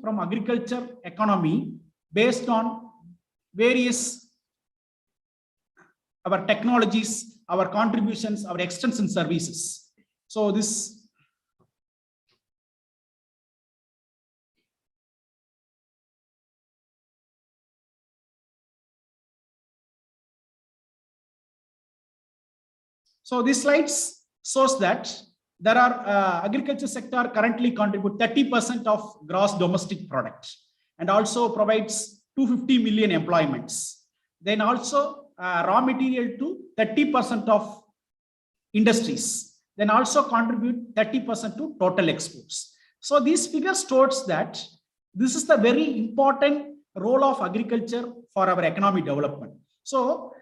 from agriculture economy based on various our technologies, our contributions, our extension services. So this these slides shows that there are agriculture sector currently contribute 30% of gross domestic product and also provides 250 million employments. Then also raw material to 30% of industries, then also contribute 30% to total exports. So these figures shows that this is the very important role of agriculture for our economic development. So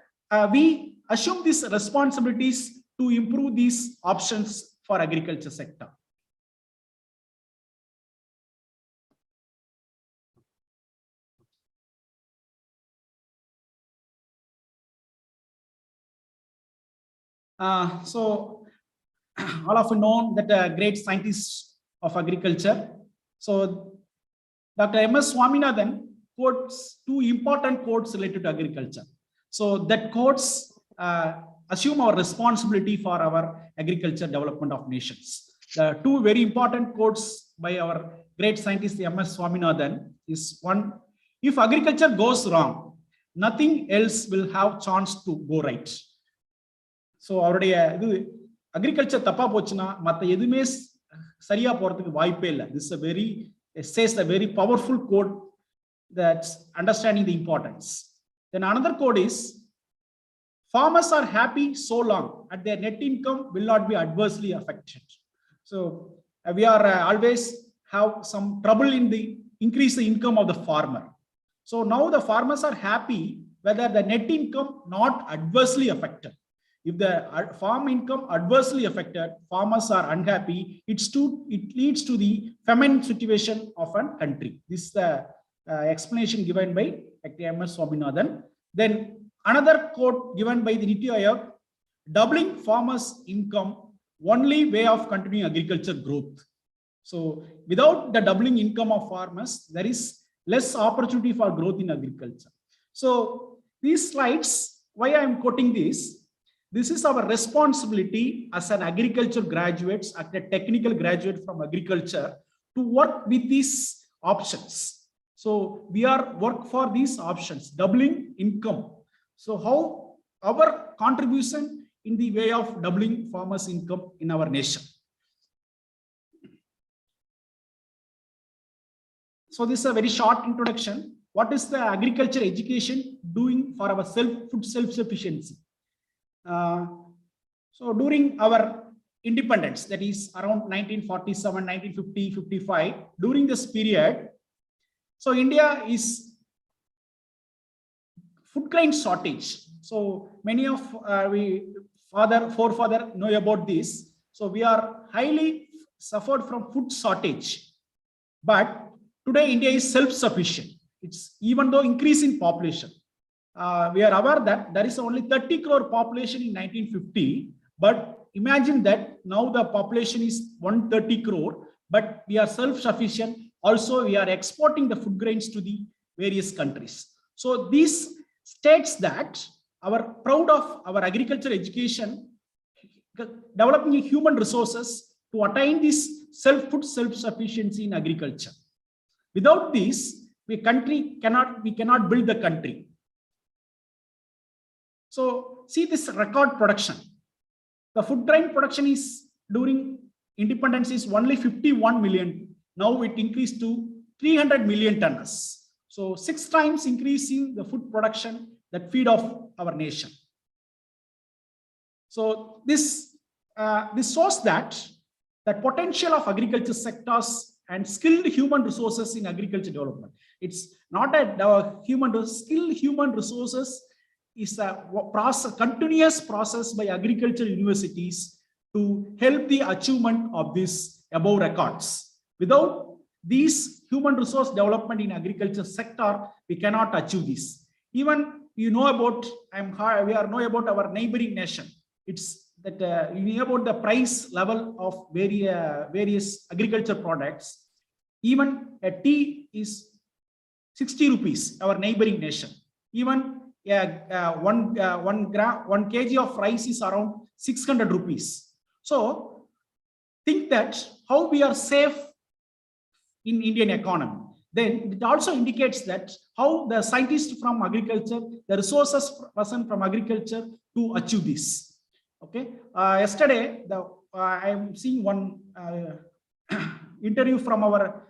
we assume these responsibilities to improve these options for agriculture sector. So all of you know that great scientists of agriculture. So Dr. M.S. Swaminathan quotes two important quotes related to agriculture. So that quotes assume our responsibility for our agriculture development of nations. The two very important quotes by our great scientist M.S. Swaminathan is one: if agriculture goes wrong, nothing else will have chance to go right. So அவருடைய agriculture தப்பா போச்சுனா மத்த எதுமே சரியா போறதுக்கு வாய்ப்பே இல்ல. This is a very, it says a very powerful quote that's understanding the importance. Then another quote is, farmers are happy so long and their net income will not be adversely affected. So we are always have some trouble in the increase the income of the farmer. So now the farmers are happy whether the net income not adversely affected. If the farm income adversely affected, farmers are unhappy. It leads to the famine situation of a country. This is the explanation given by Dr. M.S. Swaminathan. Then another quote given by the Niti Aayog: doubling farmers' income, only way of continuing agriculture growth. So without the doubling income of farmers, there is less opportunity for growth in agriculture. So these slides, why I am quoting this is our responsibility as an agriculture graduates, as a technical graduate from agriculture, to work with these options. So we are work for these options, doubling income. So how our contribution in the way of doubling farmers' income in our nation. So this is a very short introduction. What is the agriculture education doing for our food self-sufficiency? So during our independence, that is around 1947, 1950, 55, during this period, so India is food grain shortage. So many of we forefather know about this. So we are highly suffered from food shortage. But today India is self-sufficient. It's even though increase in population. We are aware that there is only 30 crore population in 1950, but imagine that now the population is 130 crore, but we are self-sufficient. Also, we are exporting the food grains to the various countries. So this states that our proud of our agriculture education, developing human resources to attain this food self-sufficiency in agriculture. Without this, we cannot build the country. So see this record production. The food grain production is during independence is only 51 million. Now it increased to 300 million tons. So 6 times increasing the food production that feed of our nation. So this shows that the potential of agriculture sectors and skilled human resources in agriculture development. It's not a skilled human resources is a continuous process by agriculture universities to help the achievement of these above records. Without these human resource development in agriculture sector, we cannot achieve this. Even you know about, we are know about our neighboring nation. It's that you know about the price level of various agriculture products. Even a tea is 60 rupees, our neighboring nation. Even one kg of rice is around 600 rupees. So think that how we are safe in Indian economy. Then it also indicates that how the scientists from agriculture, the resources person from agriculture to achieve this. Okay. Yesterday, I am seeing one interview from our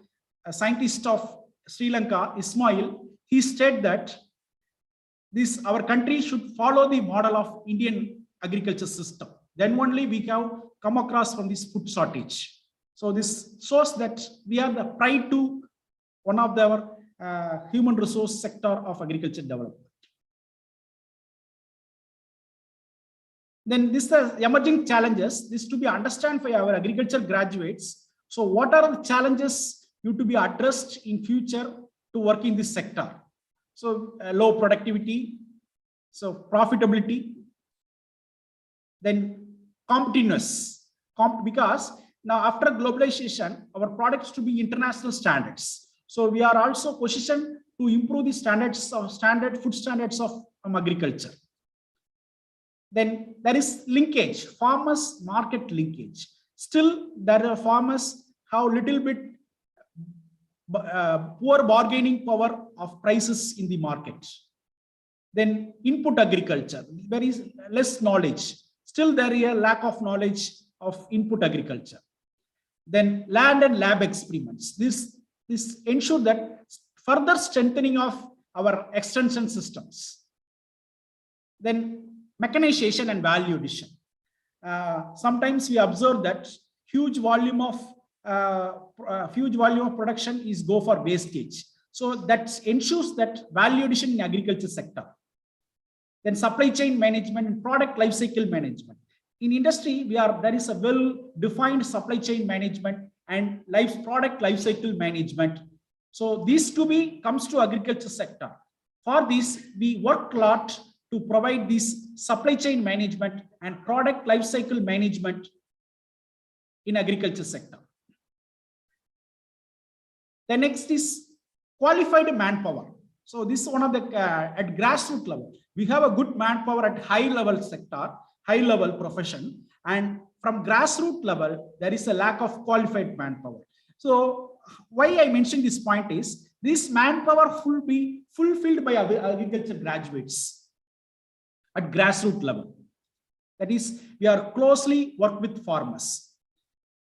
scientist of Sri Lanka, Ismail. He said that our country should follow the model of Indian agriculture system. Then only we have come across from this food shortage. So this shows that we are the pride to one of our human resource sector of agriculture development. Then this is emerging challenges. This to be understood by our agriculture graduates. So what are the challenges you to be addressed in future to work in this sector? So low productivity, so profitability, then competitiveness, because now after globalization, our products to be international standards. So we are also positioned to improve the food standards of agriculture. Then there is linkage, farmers market linkage. Still, there are farmers have little bit poor bargaining power of prices in the market. Then input agriculture, there is less knowledge. Still, there is a lack of knowledge of input agriculture. Then land and lab experiments. This ensure that further strengthening of our extension systems. Then mechanization and value addition. Sometimes we observe that huge volume of production is go for wastage. So that ensures that value addition in agriculture sector. Then supply chain management and product life cycle management. In industry, there is a well-defined supply chain management and product life cycle management. So these comes to agriculture sector. For this, we work a lot to provide this supply chain management and product life cycle management in agriculture sector. The next is qualified manpower. So this is one of the at grassroots level. We have a good manpower at high level sector, high level profession, and from grassroots level, there is a lack of qualified manpower. So why I mentioned this point is this manpower will be fulfilled by agriculture graduates at grassroots level. That is, we are closely work with farmers.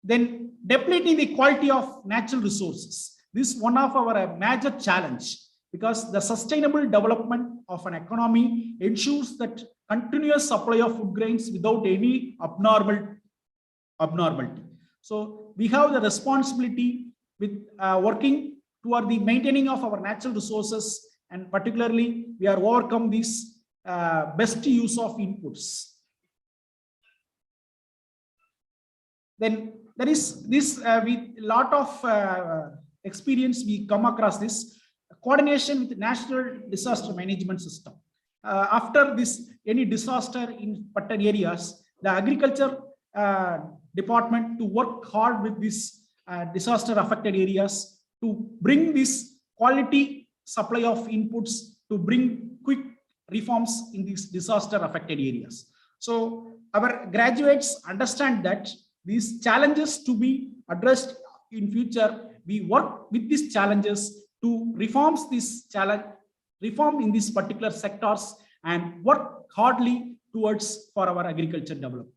Then depleting the quality of natural resources. This is one of our major challenge, because the sustainable development of an economy ensures that continuous supply of food grains without any abnormality. So we have the responsibility with working toward the maintaining of our natural resources, and particularly we are overcome this best use of inputs. Then there is this with lot of experience we come across this coordination with the National Disaster Management System. After this any disaster in certain areas, the agriculture department to work hard with this disaster affected areas to bring this quality supply of inputs to bring quick reforms in these disaster affected areas. So our graduates understand that these challenges to be addressed in future, we work with these challenges to reform in these particular sectors and work hardly towards for our agriculture development.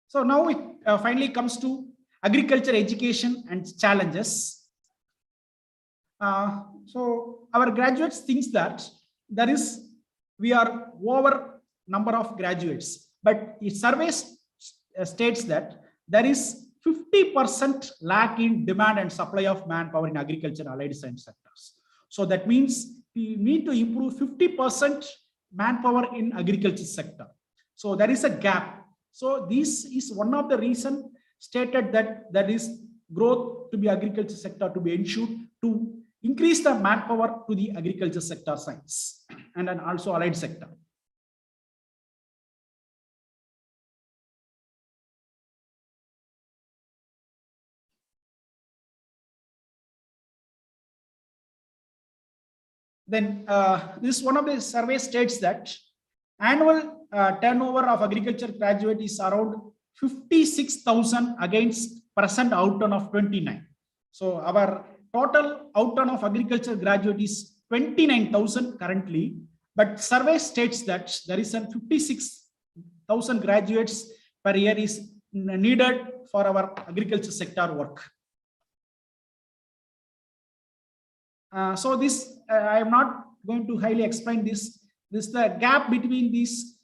So now it finally comes to agriculture education and challenges. So our graduates thinks that we are over number of graduates, but it surveys states that there is 50% lack in demand and supply of manpower in agriculture and allied science sectors. So that means we need to improve 50% manpower in agriculture sector. So there is a gap. So this is one of the reasons stated that there is growth to be agriculture sector to be ensured to increase the manpower to the agriculture sector science and then also allied sector. Then this one of the survey states that annual turnover of agriculture graduate is around 56,000 against present outturn of 29. So our total outturn of agriculture graduate is 29,000 currently, but survey states that there is a 56,000 graduates per year is needed for our agriculture sector work. So this, I am not going to highly explain this. This is the gap between this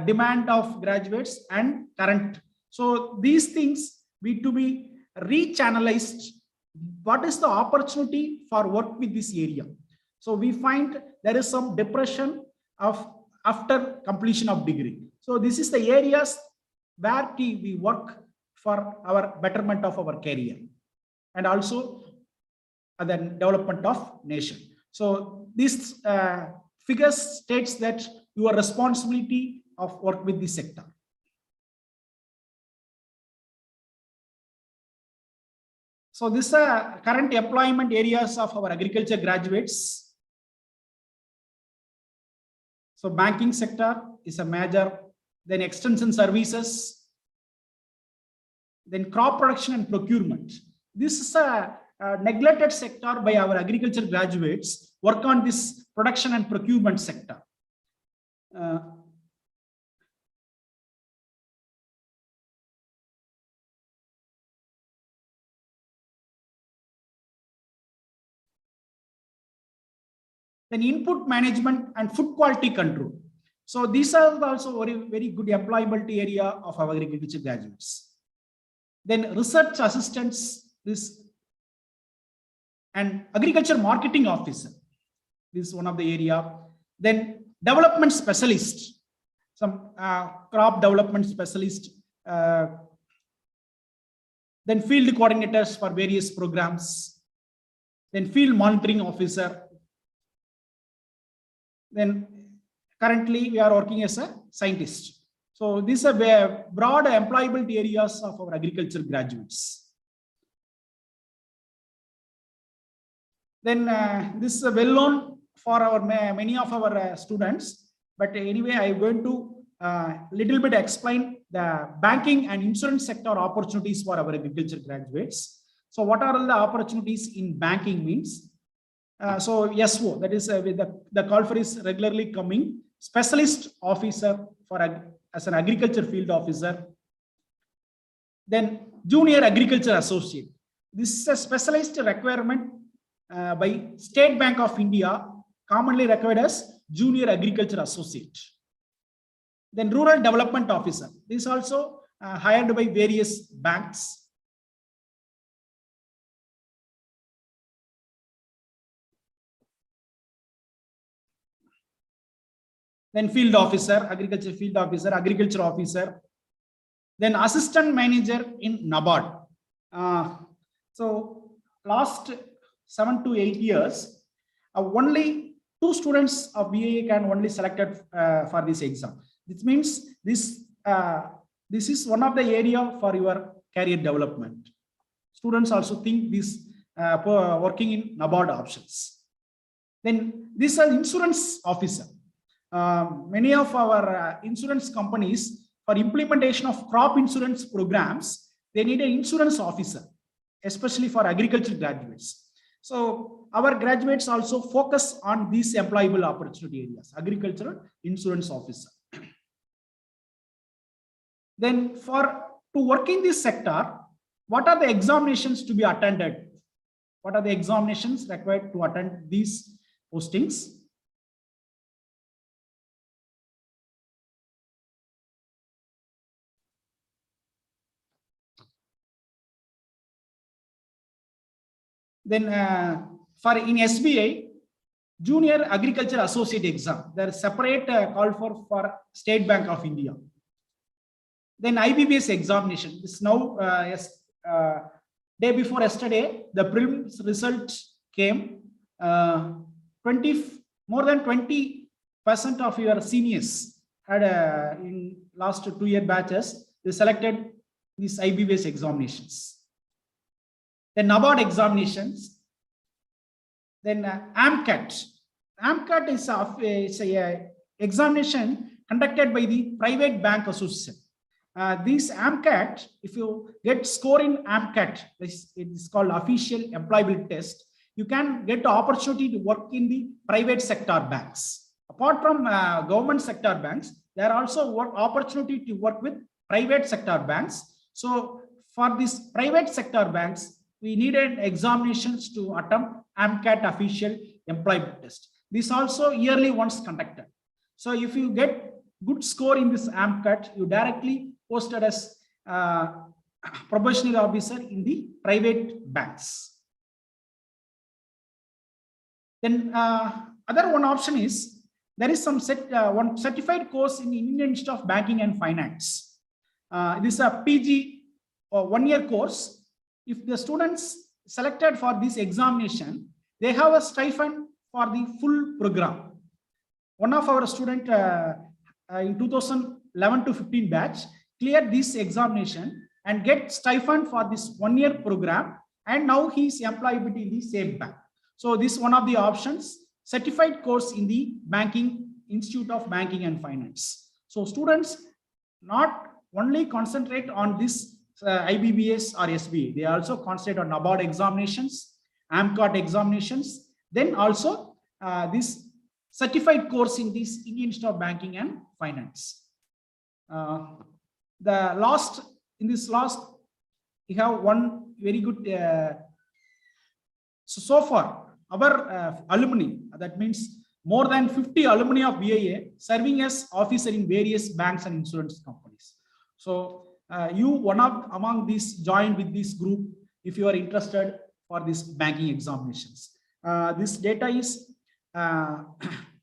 demand of graduates and current. So these things need to be rechannelized. What is the opportunity for work with this area? So we find there is some depression of after completion of degree. So this is the areas where we work for our betterment of our career and also the development of nation. So this figure states that your responsibility of work with this sector. So this current employment areas of our agriculture graduates. So banking sector is a major, then extension services, then crop production and procurement. This is a neglected sector by our agriculture graduates, work on this production and procurement sector. Then input management and food quality control. So these are also very good employability area of our agriculture graduates. Then research assistants, this and agriculture marketing officer. This is one of the area. Then development specialist, some crop development specialist, then field coordinators for various programs, then field monitoring officer. Then currently we are working as a scientist. So these are broad employability areas of our agriculture graduates. Then this is well known for our many of our students, but anyway, I'm going to little bit explain the banking and insurance sector opportunities for our agriculture graduates. So what are all the opportunities in banking means? So SO, that is the call for is regularly coming, specialist officer for as an agriculture field officer. Then junior agriculture associate. This is a specialized requirement by State Bank of India, commonly required as junior agriculture associate. Then rural development officer. This is also hired by various banks. Then field officer, agriculture field officer, agriculture officer, then assistant manager in NABARD. So last 7 to 8 years, only 2 students of BAA can only selected for this exam. This means this is one of the area for your career development. Students also think this working in NABARD options. Then this is an insurance officer. Many of our insurance companies for implementation of crop insurance programs, they need an insurance officer, especially for agriculture graduates. So our graduates also focus on these employable opportunity areas, agricultural insurance officer. Then to work in this sector, what are the examinations to be attended? What are the examinations required to attend these postings? Then for in SBI, junior agriculture associate exam, there is separate call for State Bank of India. Then IBPS examination is now day before yesterday, the prelims result came. More than 20% of your seniors had in last 2-year batches, they selected these IBPS examinations. Then NABARD examinations, then AMCAT. AMCAT is a examination conducted by the Private Bank Association. This AMCAT, if you get score in AMCAT, it is called official employability test. You can get the opportunity to work in the private sector banks. Apart from government sector banks, there are also opportunity to work with private sector banks. So for these private sector banks, we needed examinations to attempt AMCAT official employability test. This also yearly once conducted. So if you get good score in this AMCAT, you directly posted as probationary officer in the private banks. Then other one option is there is some one certified course in Indian Institute of Banking and Finance. This is a PG or 1-year course. If the students selected for this examination, they have a stipend for the full program. One of our student in 2011 to 15 batch cleared this examination and get stipend for this 1-year program, and now he is employability in the same bank. So this is one of the options, certified course in the Banking Institute of Banking and Finance. So students not only concentrate on this IBBS or SBA, they also concentrate on NABARD examinations, AMCAT examinations, then also this certified course in this Indian Institute of Banking and Finance. In this last, we have one very good. So far, our alumni, that means more than 50 alumni of BIA serving as officer in various banks and insurance companies. So you among these joined with this group if you are interested for this banking examinations. This data is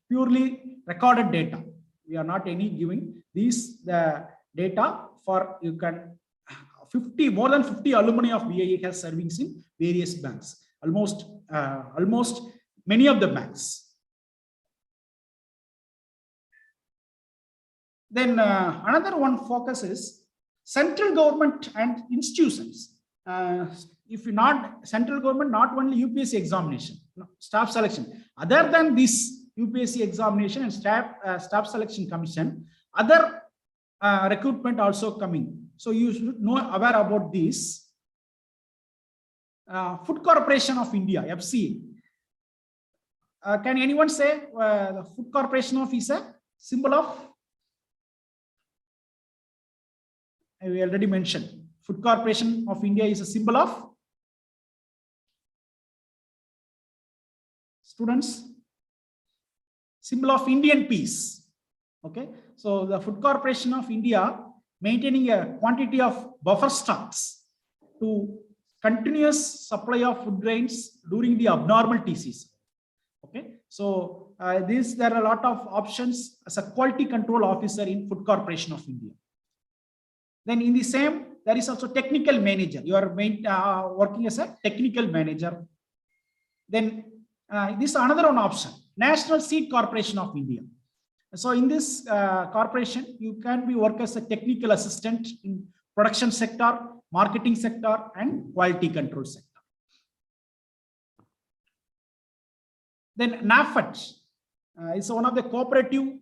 purely recorded data. We are not any giving these the data for you can more than 50 alumni of BIA has servings in various banks. Almost many of the banks. Then another one focus is central government and institutions. If you not central government, not only UPSC examination, staff selection. Other than this UPSC examination and staff selection commission, other recruitment also coming. So you should know aware about this. Food Corporation of India, FCA. Can anyone say the Food Corporation of is a symbol of? We already mentioned. Food Corporation of India is a symbol of? Students? Symbol of Indian peace. Okay. So the Food Corporation of India maintaining a quantity of buffer stocks to continuous supply of food grains during the abnormal season. Okay, so there are a lot of options as a quality control officer in Food Corporation of India. Then in the same, there is also technical manager. You are working as a technical manager. Then this is another one option, National Seed Corporation of India. So in this corporation, you can be work as a technical assistant in production sector, marketing sector, and quality control sector. Then NAFED is one of the cooperative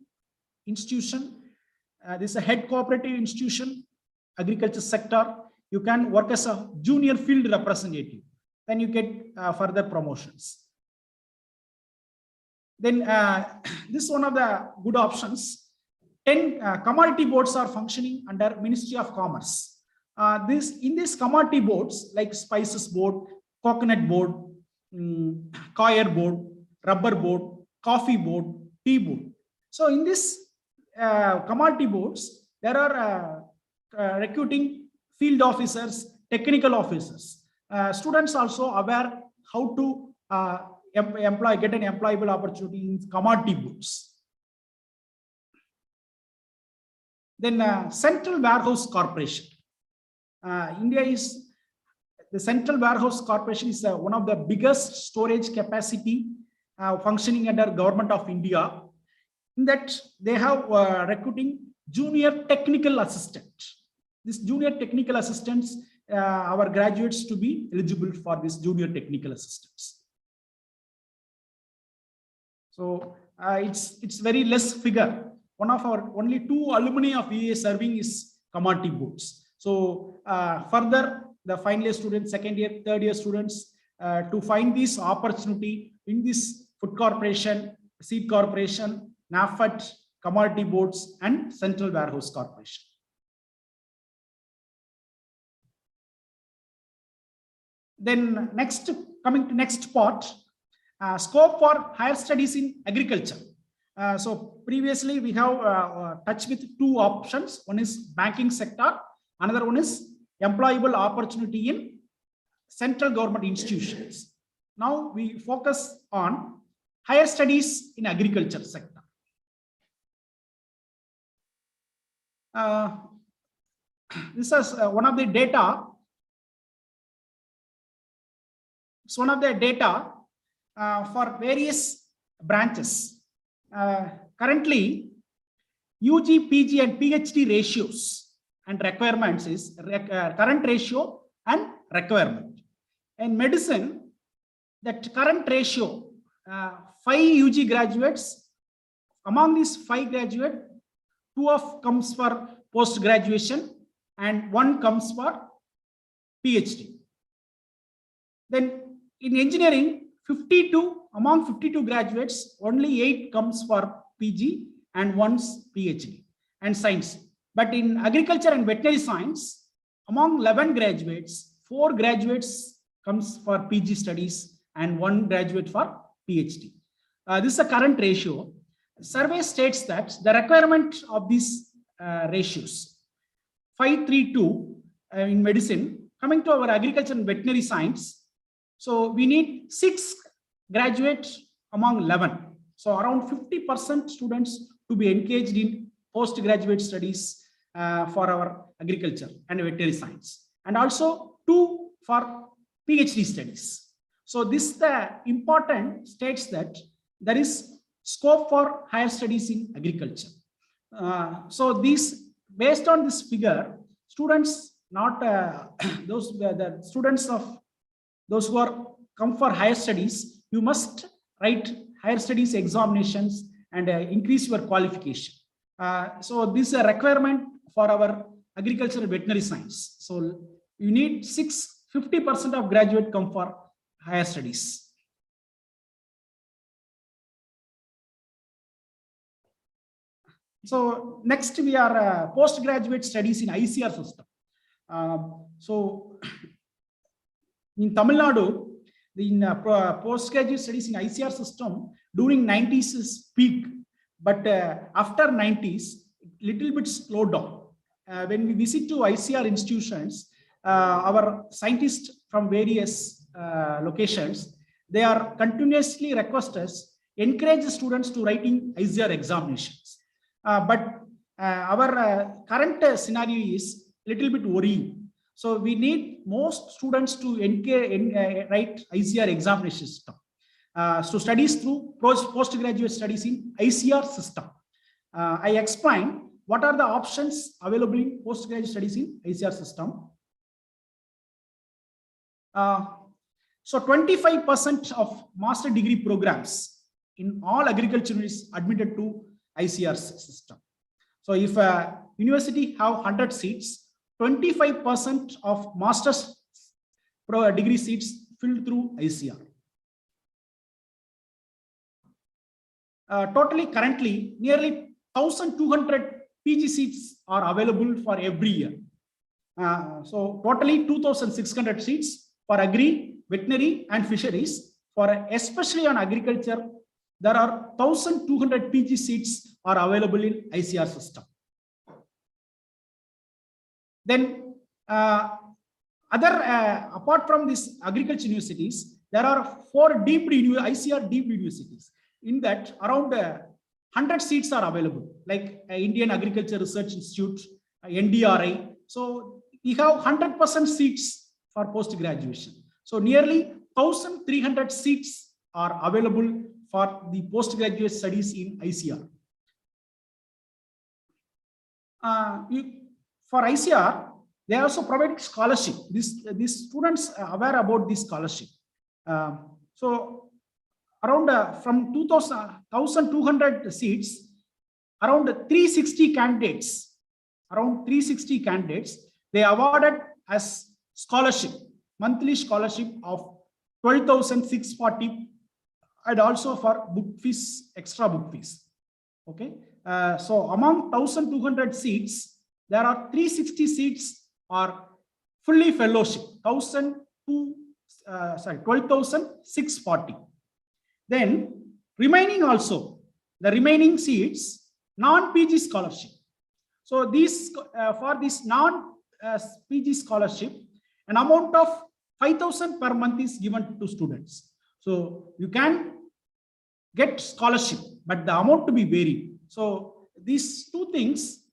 institution. This is a head cooperative institution, agriculture sector. You can work as a junior field representative. Then you get further promotions. Then this is one of the good options. 10 commodity boards are functioning under Ministry of Commerce. In these commodity boards like spices board, coconut board, coir board, rubber board, coffee board, tea board. So in this commodity boards, there are recruiting field officers, technical officers. Students also aware how to get an employable opportunity in commodity boards. Then Central Warehouse Corporation. The Central Warehouse Corporation is one of the biggest storage capacity functioning under Government of India. In that they have recruiting junior technical assistant. This junior technical assistants, our graduates to be eligible for this junior technical assistants. So it's very less figure. One of our only 2 alumni of VA serving is commodity boards. So further, the final year students, second year, third year students, to find this opportunity in this Food Corporation, Seed Corporation, NAFED, commodity boards, and Central Warehouse Corporation. Then next, coming to next part, scope for higher studies in agriculture. So previously we have touched with 2 options. One is banking sector, another one is employable opportunity in central government institutions. Now we focus on higher studies in agriculture sector. This is one of the data. It's one of the data for various branches. Currently, UG, PG, and PhD ratios and requirements is current ratio and requirement. In medicine, that current ratio, 5 UG graduates. Among these 5 graduates, 2 of comes for post graduation and 1 comes for PhD. Then in engineering, 52 among 52 graduates, only 8 comes for PG and 1's PhD and science. But in agriculture and veterinary science, among 11 graduates, 4 graduates comes for PG studies and 1 graduate for PhD. This is a current ratio. Survey states that the requirement of these ratios, 5:3:2 in medicine, coming to our agriculture and veterinary science. So we need 6 graduates among 11. So around 50% students to be engaged in postgraduate studies for our agriculture and veterinary science, and also 2 for PhD studies. So this the important states that there is scope for higher studies in agriculture. So these, based on this figure, students not those the students of those who are come for higher studies, you must write higher studies examinations and increase your qualification. So this is a requirement for our agriculture and veterinary science. So you need 50% of graduate come for higher studies. So next we are postgraduate studies in ICR system. So in Tamil Nadu, in postgraduate studies in ICR system during 90s is peak, but after 90s, little bit slowed down. When we visit to ICR institutions, our scientists from various locations, they are continuously request us, encourage the students to writing ICR examinations. But our current scenario is little bit worrying. So we need most students to write ICR examination system. So studies through postgraduate studies in ICR system. I explain what are the options available in postgraduate studies in ICR system. So 25% of master degree programs in all agriculture is admitted to ICR system. So if a university have 100 seats, 25% of master's degree seats filled through ICR. Totally currently nearly 1,200 PG seats are available for every year. So totally 2,600 seats for agri, veterinary and fisheries. For especially on agriculture, there are 1,200 PG seats are available in ICR system. Then apart from these agriculture universities, there are 4 ICR deemed universities. In that, around 100 seats are available, like Indian Agriculture Research Institute, NDRI. So we have 100% seats for post graduation. So nearly 1,300 seats are available for the postgraduate studies in ICR. For ICR, they also provide scholarship. These students are aware about this scholarship. So around from 1,200 seats, around 360 candidates, they awarded as scholarship, monthly scholarship of 12,640, and also for book fees, extra book fees. Okay. So among 1,200 seats, there are 360 seats are fully fellowship, 12,640. Then remaining also, the remaining seats, non-PG scholarship. So these for this non-PG scholarship, an amount of 5,000 per month is given to students. So you can get scholarship, but the amount to be varied. So these two things,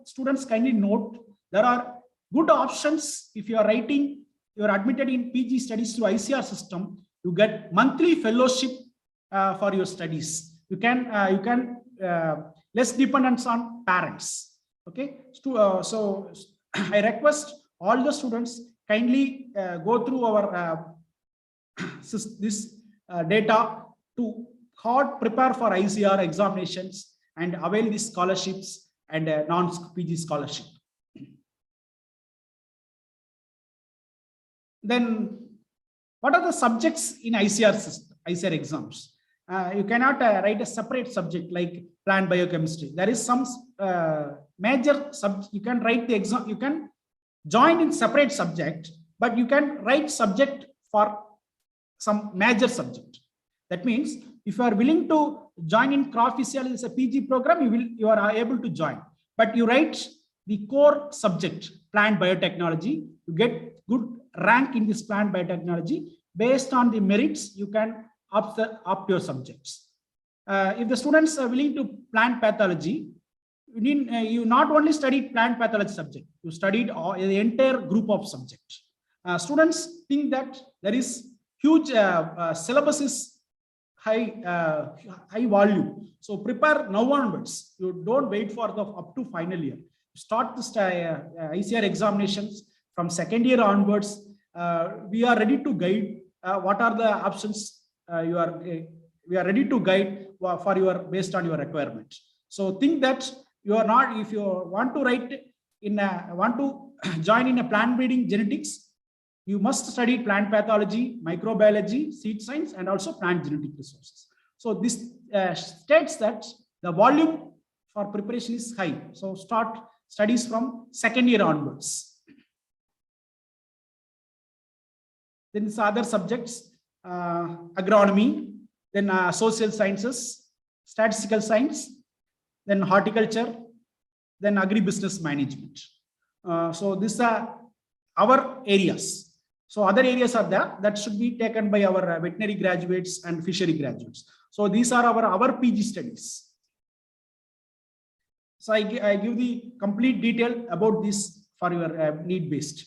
students kindly note, there are good options. If you are admitted in PG studies through ICR system, you get monthly fellowship for your studies. You can less dependence on parents. Okay. So I request all the students kindly go through our this data to hard prepare for ICR examinations and avail these scholarships and non-PG scholarship. Then what are the subjects in ICR exams? You cannot write a separate subject like plant biochemistry. There is some major subject. You can write the exam. You can join in separate subject, but you can write subject for some major subject. That means if you are willing to join in crop physiology as a PG program, you are able to join. But you write the core subject, plant biotechnology. You get good rank in this plant biotechnology. Based on the merits, you can up your subjects. If the students are willing to plant pathology, you not only studied plant pathology subject, you studied the entire group of subjects. Students think that there is huge syllabus is high volume. So prepare now onwards. You don't wait for the up to final year. Start the ICR examinations from second year onwards. We are ready to guide what are the options we are ready to guide for your based on your requirement. So think that you are not, if you want to join in a plant breeding genetics, you must study plant pathology, microbiology, seed science, and also plant genetic resources. So this states that the volume for preparation is high. So start studies from second year onwards. Then other subjects, agronomy, then social sciences, statistical science, then horticulture, then agribusiness management. So these are our areas. So other areas are there that should be taken by our veterinary graduates and fishery graduates. So these are our PG studies. So I give the complete detail about this for your need based.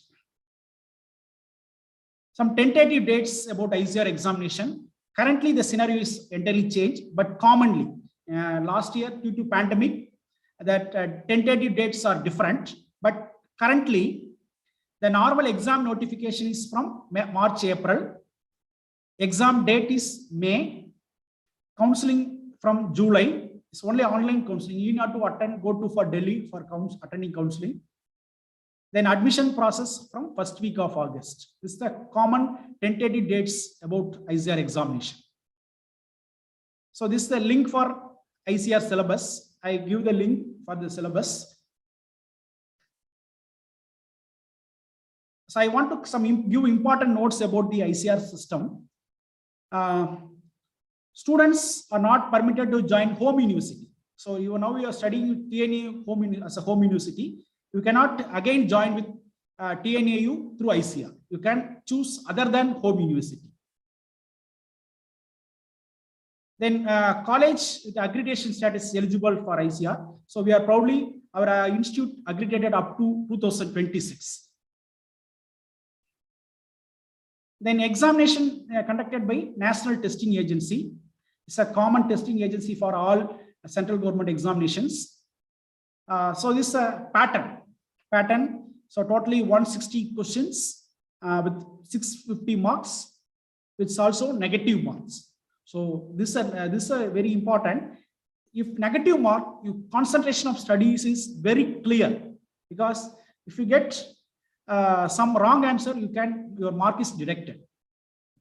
Some tentative dates about ICR examination. Currently, the scenario is entirely changed, but commonly last year due to pandemic, that tentative dates are different. But currently, the normal exam notification is from March, April. Exam date is May. Counseling from July. It's only online counseling. You need not to attend, go to for Delhi for attending counseling. Then admission process from first week of August. This is the common tentative dates about ICR examination. So this is the link for ICR syllabus. I give the link for the syllabus. So I want to give important notes about the ICR system. Students are not permitted to join home university. So now you are studying TNAU as a home university. You cannot again join with TNAU through ICR. You can choose other than home university. Then college with accreditation status is eligible for ICR. So we are proudly, our institute accredited up to 2026. Then examination conducted by National Testing Agency. It's a common testing agency for all central government examinations. So this is a pattern. So totally 160 questions with 650 marks. which is also negative marks. So this is very important. If negative mark, your concentration of studies is very clear, because if you get some wrong answer, your mark is deducted.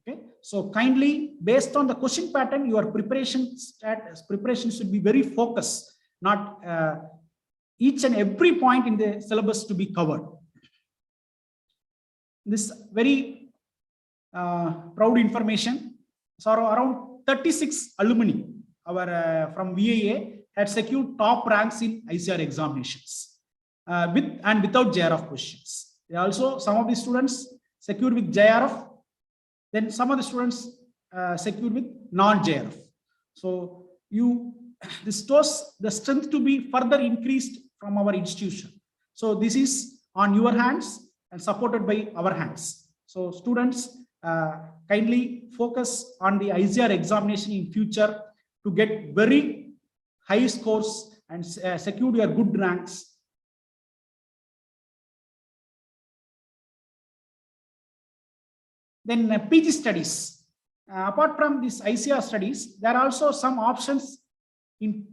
Okay, so kindly, based on the question pattern, your preparation should be very focused, not each and every point in the syllabus to be covered. This very proud information. So around 36 alumni from VAA had secured top ranks in ICAR examinations with and without JRF questions. They also, some of the students secured with JRF, then some of the students secured with non-JRF. So this shows the strength to be further increased from our institution. So this is on your hands and supported by our hands. So students, kindly focus on the ICAR examination in future to get very high scores and secure your good ranks. Then PG studies. Apart from this ICAR studies, there are also some options in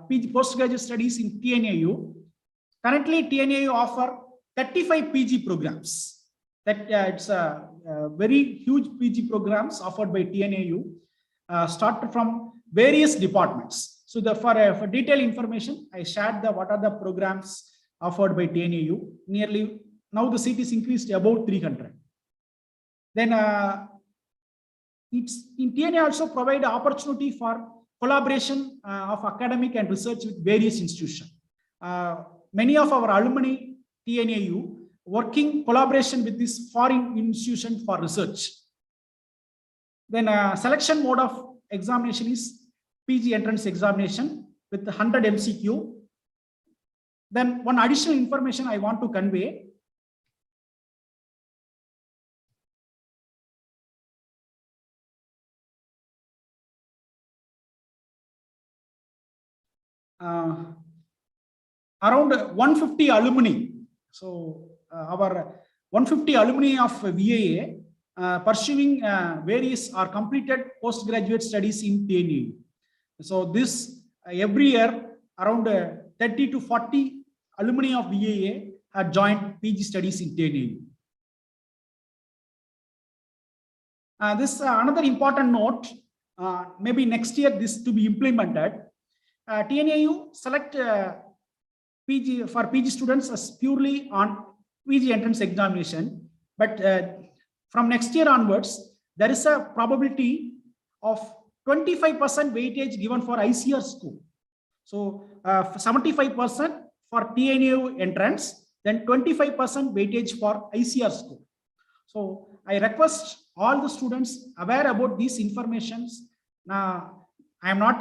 PG postgraduate studies in TNAU. Currently, TNAU offer 35 PG programs. That it's a very huge PG programs offered by TNAU, started from various departments. So for detailed information, I shared what are the programs offered by TNAU. Nearly now the seat is increased about 300. Then it's in TNAU also provide opportunity for collaboration of academic and research with various institutions. Many of our alumni TNAU working collaboration with this foreign institution for research. Then selection mode of examination is PG entrance examination with 100 MCQ. Then one additional information I want to convey. Around 150 alumni. So our 150 alumni of VAA pursuing various or completed postgraduate studies in TNAU. So this every year around 30 to 40 alumni of VAA have joined PG studies in TNAU. This another important note. Maybe next year this to be implemented. TNAU select PG for PG students as purely on PG entrance examination, but from next year onwards, there is a probability of 25% weightage given for ICAR score. So 75% for TNAU entrance, then 25% weightage for ICAR score. So I request all the students aware about these informations. Now, I am not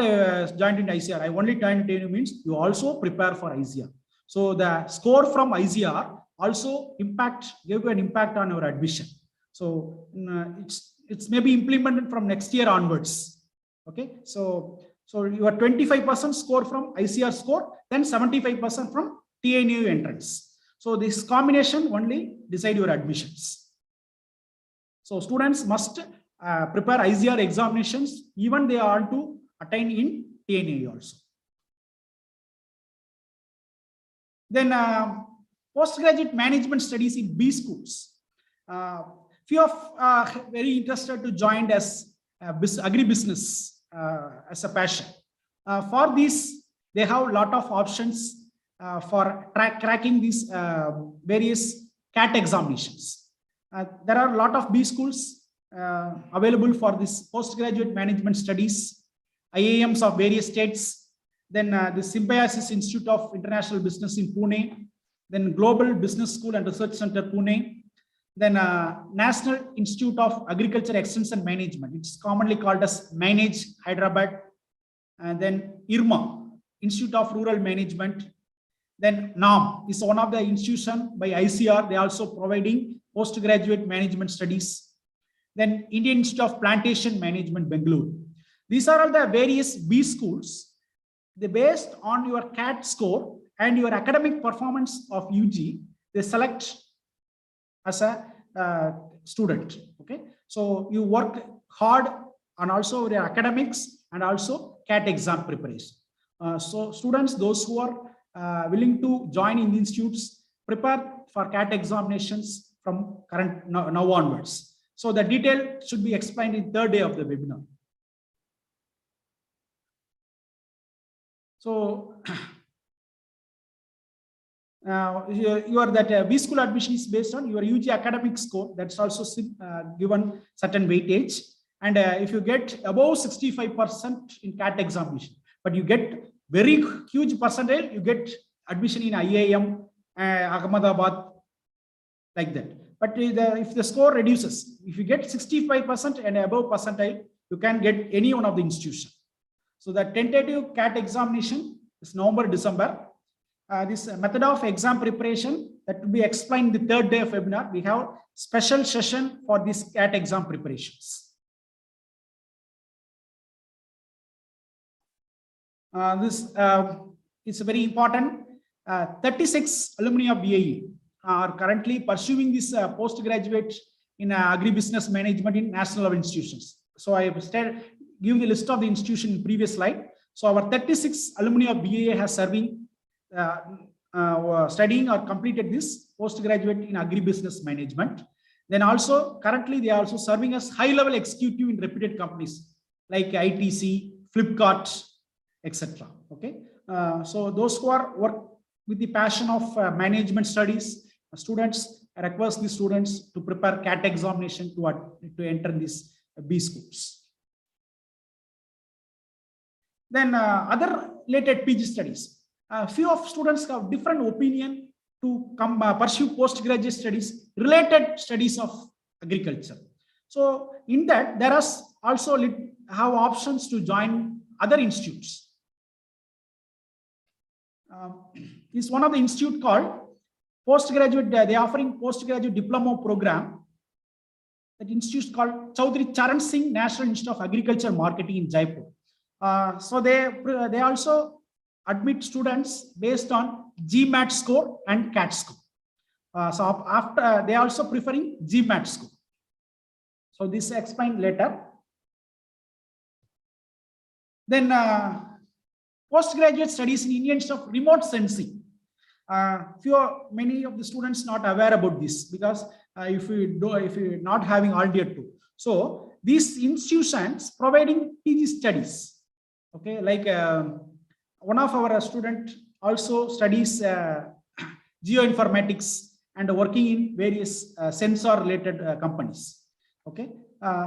joined in ICAR. I only joined TNAU means you also prepare for ICAR. So the score from ICAR also give an impact on your admission. So it's maybe implemented from next year onwards. Okay, so your 25% score from ICAR score, then 75% from TNAU entrance. So this combination only decide your admissions. So students must prepare ICAR examinations even they are to attain in TNAU also. Then postgraduate management studies in B schools. Few of very interested to join as agribusiness as a passion. For this, they have a lot of options for cracking these various CAT examinations. There are a lot of B schools available for this postgraduate management studies, IIMs of various states, then the Symbiosis Institute of International Business in Pune, then Global Business School and Research Center, Pune, then National Institute of Agriculture Extension Management, it's commonly called as Manage Hyderabad, and then IRMA, Institute of Rural Management, then NAM is one of the institutions by ICAR, they are also providing postgraduate management studies, then Indian Institute of Plantation Management, Bengaluru. These are all the various B schools. They based on your CAT score and your academic performance of UG, they select as a student. Okay, so you work hard on also your academics and also CAT exam preparation. So students, those who are willing to join in the institutes, prepare for CAT examinations from current now onwards. So the detail should be explained in third day of the webinar. So your that B school admission is based on your UG academic score. That's also given certain weightage. And if you get above 65% in CAT examination, but you get very huge percentage, you get admission in IIM, Ahmedabad, like that. But if the score reduces, if you get 65% and above percentile, you can get any one of the institution. So the tentative CAT examination is November, December. This method of exam preparation that will be explained the third day of webinar. We have special session for this CAT exam preparations. This is very important. 36 alumni of BAE are currently pursuing this postgraduate in agribusiness management in national level institutions. So I have give the list of the institution in previous slide. So our 36 alumni of BAE has serving studying or completed this postgraduate in agribusiness management. Then also currently they are also serving as high-level executive in reputed companies like ITC, Flipkart, etc. Okay, so those who are work with the passion of management studies, students, I request the students to prepare CAT examination to enter these B schools. Then other related PG studies. Few of students have different opinion to come pursue postgraduate studies, related studies of agriculture. So in that, there are also have options to join other institutes. Is one of the institute called postgraduate. They are offering postgraduate diploma program. That institute is called Chaudhary Charan Singh National Institute of Agriculture Marketing in Jaipur. So they also admit students based on GMAT score and CAT score. So after they are also preferring GMAT score. So this is explained later. Then postgraduate studies in Indian Institute of Remote Sensing. Many of the students not aware about this because if you not having RDA 2. So these institutions providing PG studies. Okay, like one of our student also studies geoinformatics and working in various sensor related companies. Okay,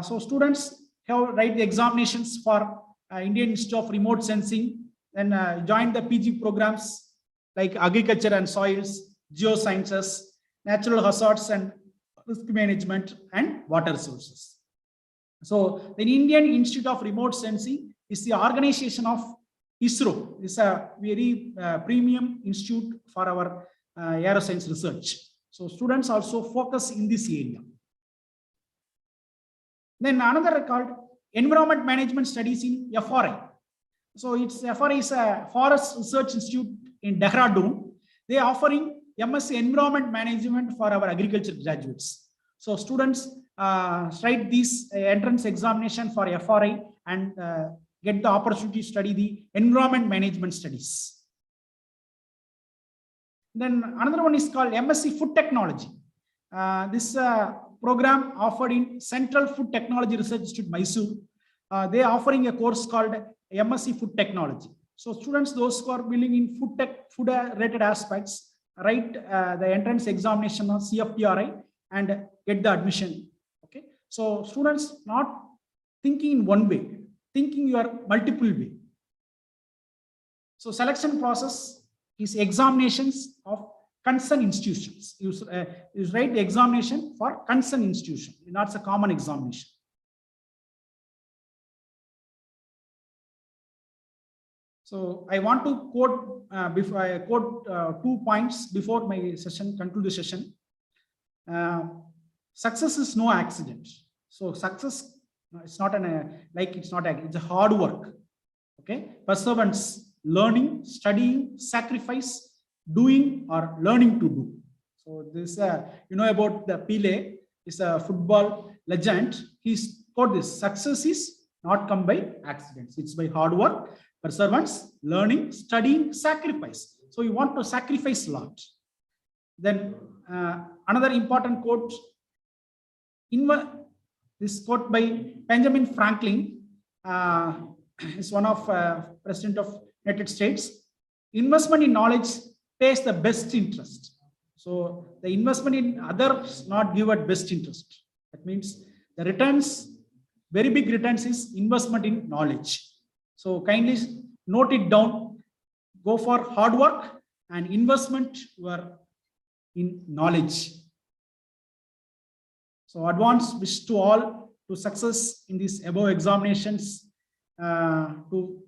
so students have write the examinations for Indian Institute of Remote Sensing, then join the PG programs like agriculture and soils, geosciences, natural hazards and risk management, and water resources. So the Indian Institute of Remote Sensing is the organization of ISRO. It's a very premium institute for our aeroscience research. So students also focus in this area. Then another called Environment Management Studies in FRI. So it's FRI is a Forest Research Institute in Dehradun. They are offering MSc Environment Management for our agriculture graduates. So students write this entrance examination for FRI and get the opportunity to study the environment management studies. Then another one is called MSc Food Technology. This program offered in Central Food Technology Research Institute, Mysore. They are offering a course called MSc Food Technology. So students, those who are willing in food related aspects, write the entrance examination on CFTRI and get the admission. Okay, so students not thinking in one way, thinking your multiple way. So selection process is examinations of concerned institutions. You write the examination for concerned institution, not a common examination. So I want to quote before I quote 2 points before my session, conclude the session. Success is no accident. So success, it's not it's a hard work. Okay, perseverance, learning, studying, sacrifice, doing or learning to do. So this you know about the Pele. is a football legend. He's quote this: "Success is not come by accidents. It's by hard work, perseverance, learning, studying, sacrifice." So you want to sacrifice a lot. Then another important quote, this quote by Benjamin Franklin, is one of President of United States. "Investment in knowledge pays the best interest." So the investment in others not give at best interest. That means the returns, very big returns, is investment in knowledge. So kindly note it down. Go for hard work and investment in knowledge. So advance wish to all to success in these above examinations, to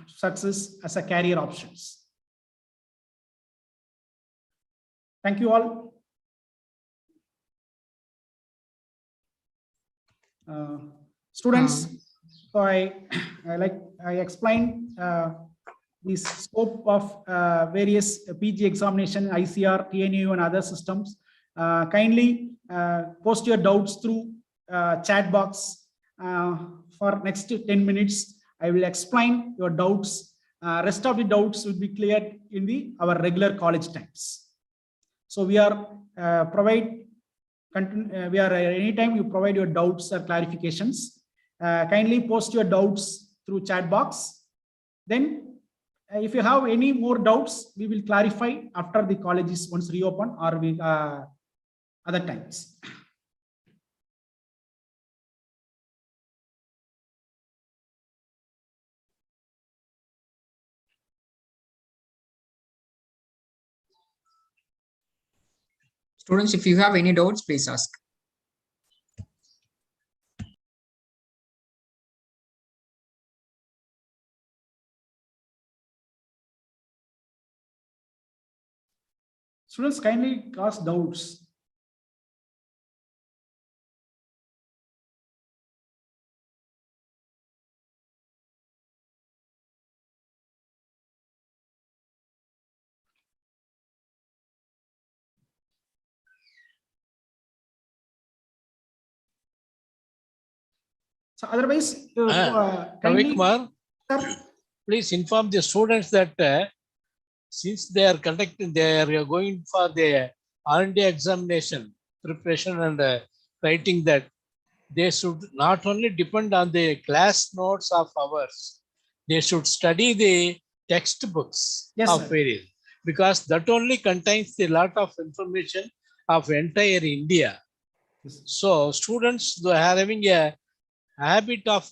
success as a career options. Thank you all. Students, so I explained the scope of various PG examination, ICR, TNU, and other systems. Kindly post your doubts through chat box. For next 10 minutes, I will explain your doubts. Rest of the doubts will be cleared in our regular college times. So we are anytime you provide your doubts or clarifications. Kindly post your doubts through chat box. Then if you have any more doubts, we will clarify after the college is once reopened, or other times. Students, if you have any doubts, please ask. Students, kindly ask doubts. So otherwise, Ravi Kumar, please inform the students that since they are going for the R&D examination preparation and writing, that they should not only depend on the class notes of ours, they should study the textbooks of various, because that only contains a lot of information of entire India. Yes. So students are having a habit of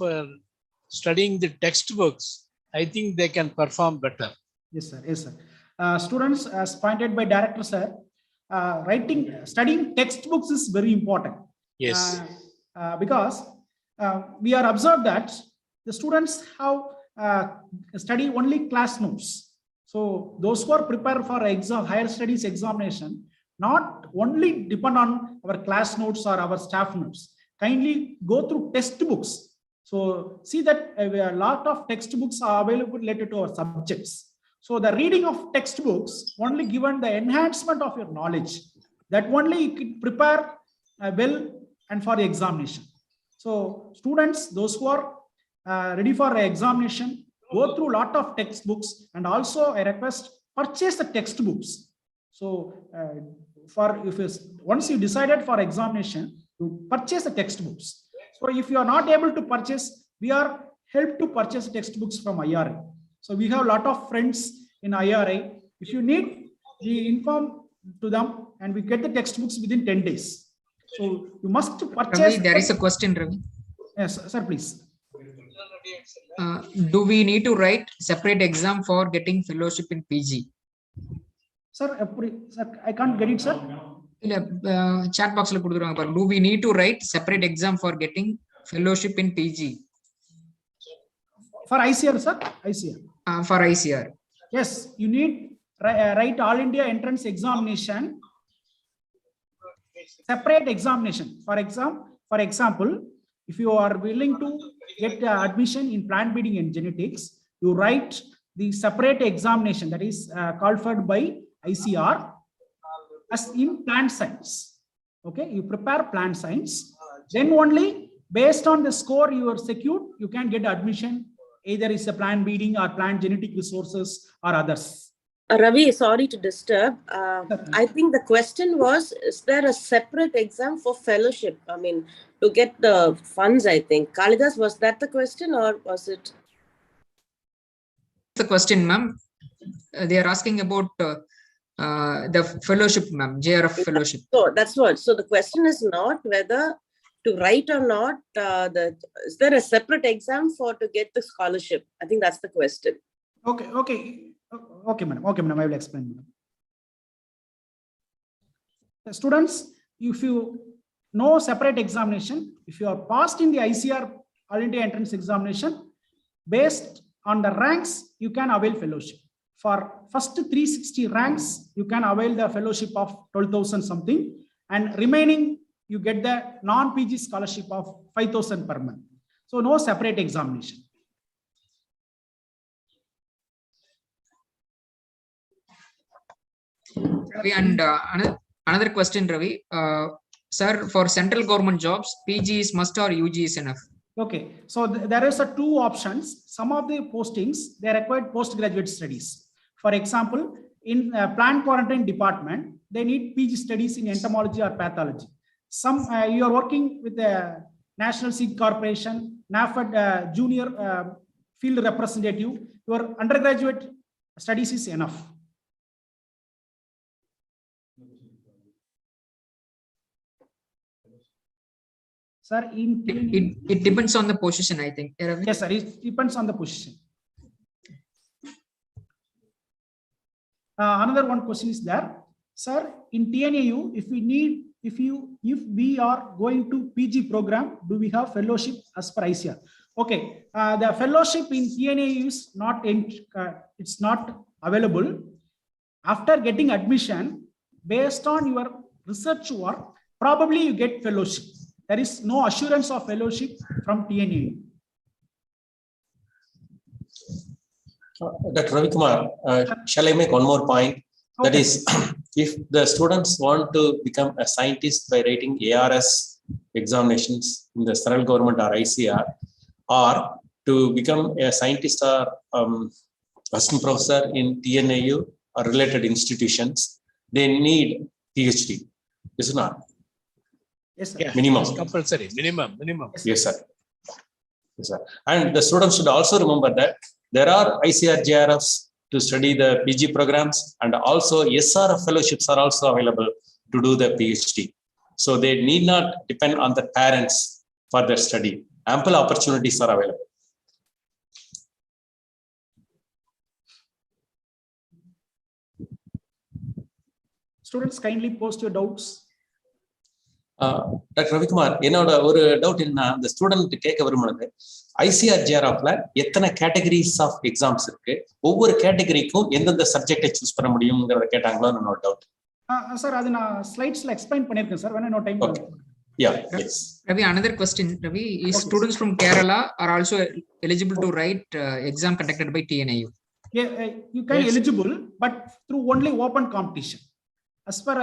studying the textbooks, I think they can perform better. Yes, sir. Yes, sir. Students, as pointed by director, sir, studying textbooks is very important. Yes. Because we are observed that the students have study only class notes. So those who are prepared for higher studies examination, not only depend on our class notes or our staff notes. Kindly go through textbooks. So see that a lot of textbooks are available related to our subjects. So the reading of textbooks only given the enhancement of your knowledge, that only you can prepare well and for the examination. So students, those who are ready for examination, go through a lot of textbooks, and also I request purchase the textbooks. So once you decided for examination, to purchase the textbooks. So if you are not able to purchase, we are helped to purchase textbooks from IRA. So we have a lot of friends in IRA. If you need, we inform to them and we get the textbooks within 10 days. So you must purchase. Ravi, there is a question, Ravi. Yes, sir, please. Do we need to write separate exam for getting fellowship in PG? Sir, I can't get it, sir. Chat box. Do we need to write separate exam for getting fellowship in PG? For ICR, sir? ICR. For ICR. Yes, you need write All India Entrance Examination. Separate examination. For example, if you are willing to get admission in plant breeding and genetics, you write the separate examination that is called for by ICR as in plant science. Okay, you prepare plant science, then only based on the score you are secured, you can get admission. Either is a plant breeding or plant genetic resources or others. Ravi, sorry to disturb. I think the question was, is there a separate exam for fellowship? I mean, to get the funds, I think. Kalidas, was that the question or was it? The question, ma'am. They are asking about the fellowship, ma'am, JRF fellowship. So that's what. So the question is not whether to write or not. Is there a separate exam for to get the scholarship? I think that's the question. Okay, madam. Okay, madam. I will explain, madam. Students, if you know separate examination, if you are passed in the ICR All India Entrance Examination, based on the ranks, you can avail fellowship. For first 360 ranks, you can avail the fellowship of 12,000 something, and remaining you get the non-PG scholarship of 5,000 per month. So no separate examination. Ravi, and another question, Ravi. Sir, for central government jobs, PG is must or UG is enough? Okay, so there is a two options. Some of the postings, they required postgraduate studies. For example, in plant quarantine department, they need PG studies in entomology or pathology. Some you are working with the National Seed Corporation, NAFED junior field representative, your undergraduate studies is enough. Sir, it depends on the position, I think. Yes, sir. It depends on the position. Another one question is there, sir. In TNAU, if we are going to PG program, do we have fellowship as per ICR? Okay, the fellowship in TNAU is not it's not available. After getting admission, based on your research work, probably you get fellowship. There is no assurance of fellowship from TNAU. Dr. Ravi Kumar, shall I make one more point? That Okay. is, if the students want to become a scientist by writing ARS examinations in the central government or ICR, or to become a scientist or assistant professor in TNAU or related institutions, they need PhD. Is it not? Yes, sir. Yes, Minimum. it's compulsory, minimum. Yes, sir. Yes, sir. And the students should also remember that there are ICR JRFs to study the PG programs, and also SRF fellowships are also available to do the PhD. So they need not depend on the parents for their study. Ample opportunities are available. Students, kindly post your doubts. Doctor Ravikumar, என்னோட ஒரு doubt என்ன, அந்த student கேட்க விரும்புனது, ICR ஜேஆர்எஃப்ல எத்தனை categories of exams இருக்கு, ஒவ்வொரு கேட்டகரிக்கும் எந்தெந்த சப்ஜெக்டை சூஸ் பண்ண முடியும்ங்கறத கேட்டாங்களோ என்னோட டவுட். சார், அது நான் ஸ்லைட்ஸ்ல எக்ஸ்பிளைன் பண்ணிருக்கேன் சார். வேணா இன்னொரு time. Yeah, yes. Ravi, another question, Ravi, is students from Kerala are also eligible to write exam conducted by TNAU? Yeah, you can eligible, but through only open competition. As per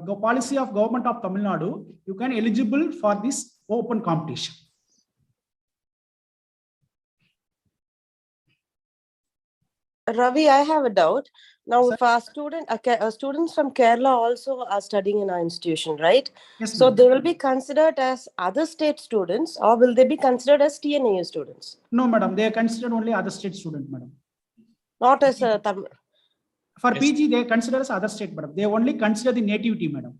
the policy of government of Tamil Nadu, you can eligible for this open competition. Ravi, I have a doubt. Now, if our students from Kerala also are studying in our institution, right? Yes, So ma'am. they will be considered as other state students, or will they be considered as TNAU students? No, madam, they are considered only other state student, madam. Not as a For Yes. PG, they are considered as other state, madam. They only consider the nativity, madam.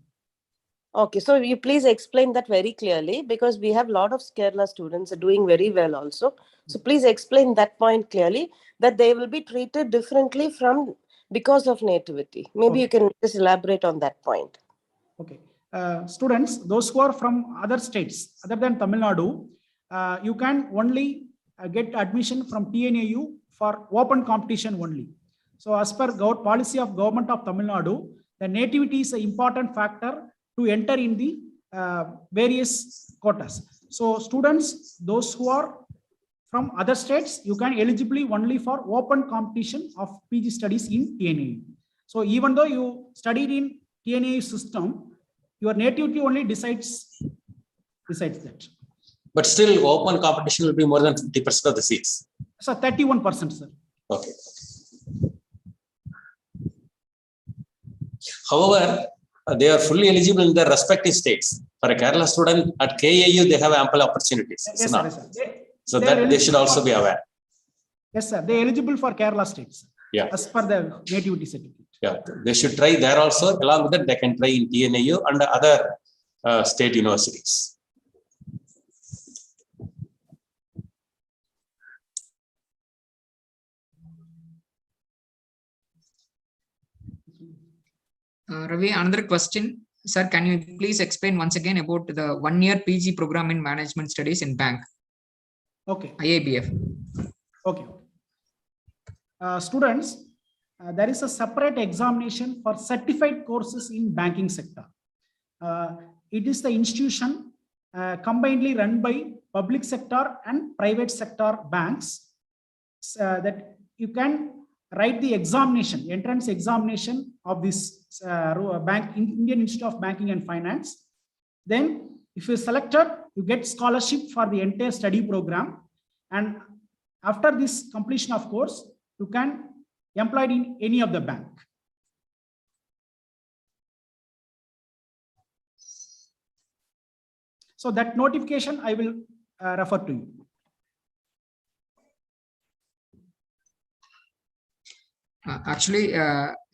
Okay, so you please explain that very clearly, because we have a lot of Kerala students are doing very well also. So please explain that point clearly, that they will be treated differently from because of nativity. Maybe you can just elaborate on that point. Okay. Students, those who are from other states other than Tamil Nadu, you can only get admission from TNAU for open competition only. So as per policy of government of Tamil Nadu, the nativity is an important factor to enter in the various quotas. So students, those who are from other states, you can eligibly only for open competition of PG studies in TNAU. So even though you studied in TNAU system, your nativity only decides that. But still, open competition will be more than 50% of the seats. So 31%, sir. Okay. However, they are fully eligible in their respective states. For a Kerala student at KAU, they have ample opportunities. Yes, sir. Yes, sir. So they are that they should eligible also be for- aware. Yes, sir. They are eligible for Kerala states. Yeah. As per the nativity certificate. Yeah, they should try there also. Along with that, they can try in TNAU and other state universities. Ravi, another question. Sir, can you please explain once again about the 1-year PG program in management studies in bank, Okay. IABF? Okay. Students, there is a separate examination for certified courses in banking sector. It is the institution combinedly run by public sector and private sector banks that you can write the examination, entrance examination of this Indian Institute of Banking and Finance. Then if you're selected, you get scholarship for the entire study program. And after this completion of course, you can employed in any of the bank. So that notification I will refer to you. Actually,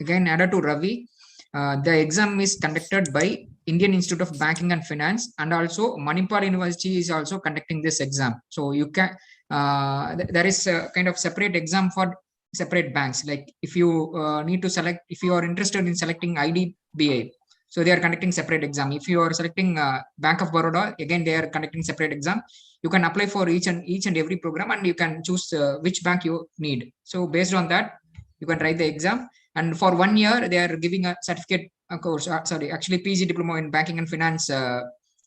again, added to Ravi, the exam is conducted by Indian Institute of Banking and Finance, and also Manipal University is also conducting this exam. So you can, there is a kind of separate exam for separate banks. Like if you need to select, if you are interested in selecting IDBI, so they are conducting separate exam. If you are selecting Bank of Baroda, again they are conducting separate exam. You can apply for each and every program, and you can choose which bank you need. So based on that, you can write the exam. And for 1 year, they are giving a certificate course. Actually PG diploma in banking and finance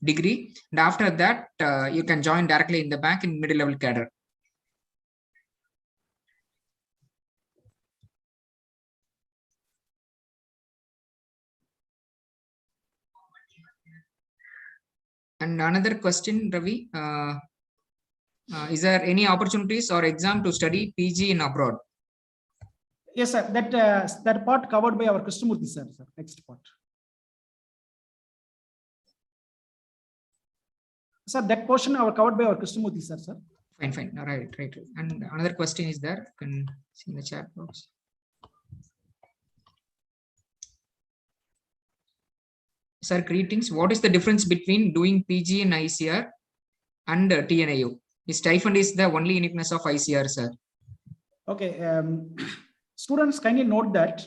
degree. And after that, you can join directly in the bank in middle level cadre. And another question, Ravi, is there any opportunities or exam to study PG in abroad? Yes, sir. That part covered by our Krishnamurthy sir. Next part. Sir, that portion are covered by our Krishnamurthy sir. Fine. Right. And another question is there. You can see in the chat box. Sir, greetings. What is the difference between doing PG in ICR and TNAU? Stipend is the only uniqueness of ICR, sir. Okay. Students, kindly note that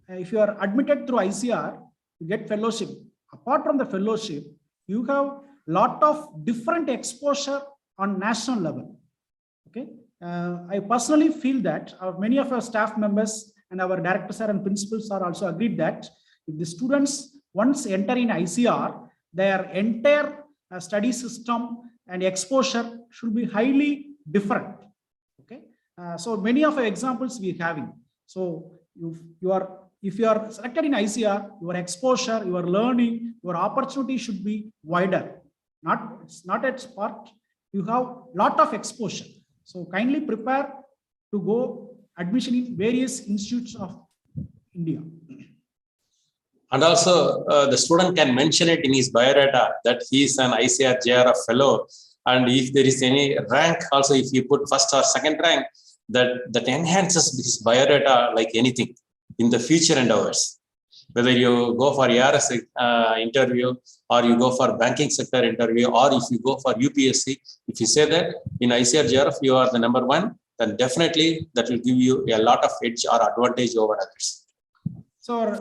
if you are admitted through ICR, you get fellowship. Apart from the fellowship, you have lot of different exposure on national level. Okay. I personally feel that many of our staff members and our directors and principals are also agreed that if the students once enter in ICR, their entire study system and exposure should be highly different. Okay. So many of our examples we are having. So if you are selected in ICR, your exposure, your learning, your opportunity should be wider. It's not at part. You have lot of exposure. So kindly prepare to go admission in various institutes of India. And also the student can mention it in his biodata that he is an ICR JRF fellow. And if there is any rank, also if you put first or second rank, that enhances his biodata like anything in the future endeavors. Whether you go for ARS interview, or you go for banking sector interview, or if you go for UPSC, if you say that in ICR JRF you are the number one, then definitely that will give you a lot of edge or advantage over others. So,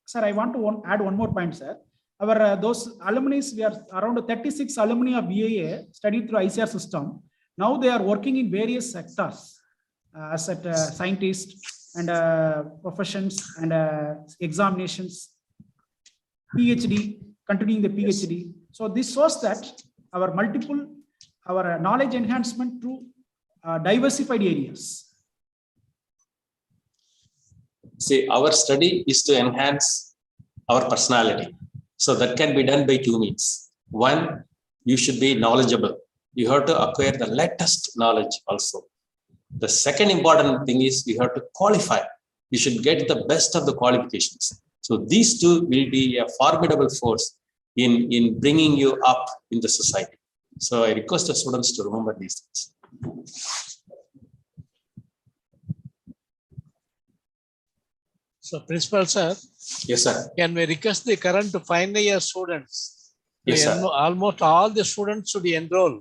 sir, I want to add one more point, sir. Our those alumni, we are around 36 alumni of BAA studied through ICR system. Now they are working in various sectors as a scientist and professions and examinations, PhD, continuing the PhD. So this shows that our knowledge enhancement through diversified areas. See, our study is to enhance our personality. So that can be done by two means. One, you should be knowledgeable. You have to acquire the latest knowledge also. The second important thing is you have to qualify. You should get the best of the qualifications. So these two will be a formidable force in bringing you up in the society. So I request the students to remember these things. So Principal Sir, Yes, sir. can we request the current final year students? Yes, sir. Almost all the students should enroll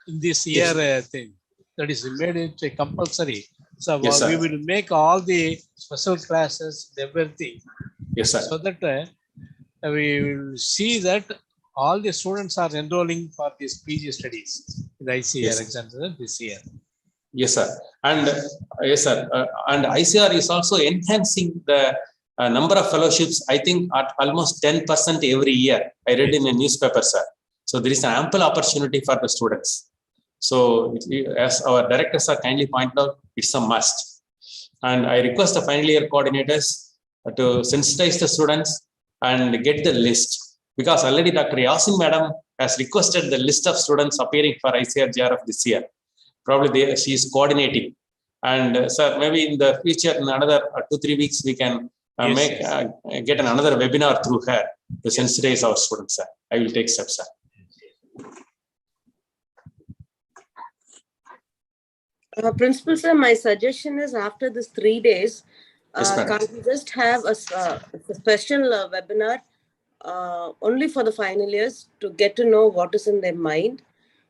in this year thing. That is made it compulsory. So Yes, we sir. will make all the special classes, everything, Yes, sir. so that we will see that all the students are enrolling for these PG studies, the ICR Yes. exams this year. Yes, sir. And yes, sir. And ICR is also enhancing the number of fellowships, I think at almost 10% every year. I read in a newspaper, sir. So there is an ample opportunity for the students. So as our directors are kindly pointed out, it's a must. And I request the final year coordinators to sensitize the students and get the list. Because already Dr. Yasin Madam has requested the list of students appearing for ICR JRF this year. Probably she is coordinating. And sir, maybe in the future, in another 2-3 weeks, we can get another webinar through her to sensitize our students, sir. I will take steps, sir. Principal sir, my suggestion is after this 3 days, Yes, madam. can't we just have a special webinar only for the final years to get to know what is in their mind,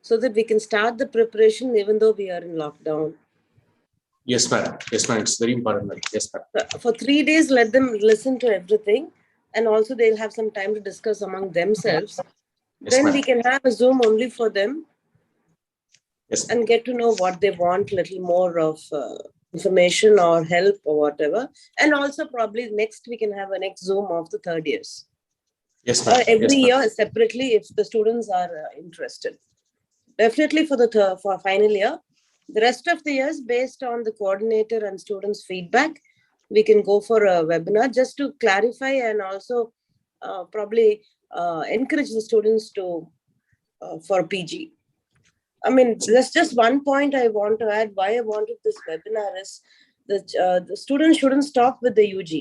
so that we can start the preparation even though we are in lockdown. Yes, madam. Yes, madam. It's very important, madam. Yes, madam. For 3 days, let them listen to everything, and also they'll have some time to discuss among themselves. Yes, Then madam. we can have a Zoom only for them Yes, and get to know what they want, little more of information or help or whatever. And also probably next we can have a next Zoom of the third years. yes, Or madam. every Yes, madam. year separately if the students are interested. Definitely for the for final year. The rest of the years, based on the coordinator and students' feedback, we can go for a webinar just to clarify and also probably encourage the students to for PG. I mean, there's just one point I want to add. Why I wanted this webinar is that the students shouldn't stop with the UG.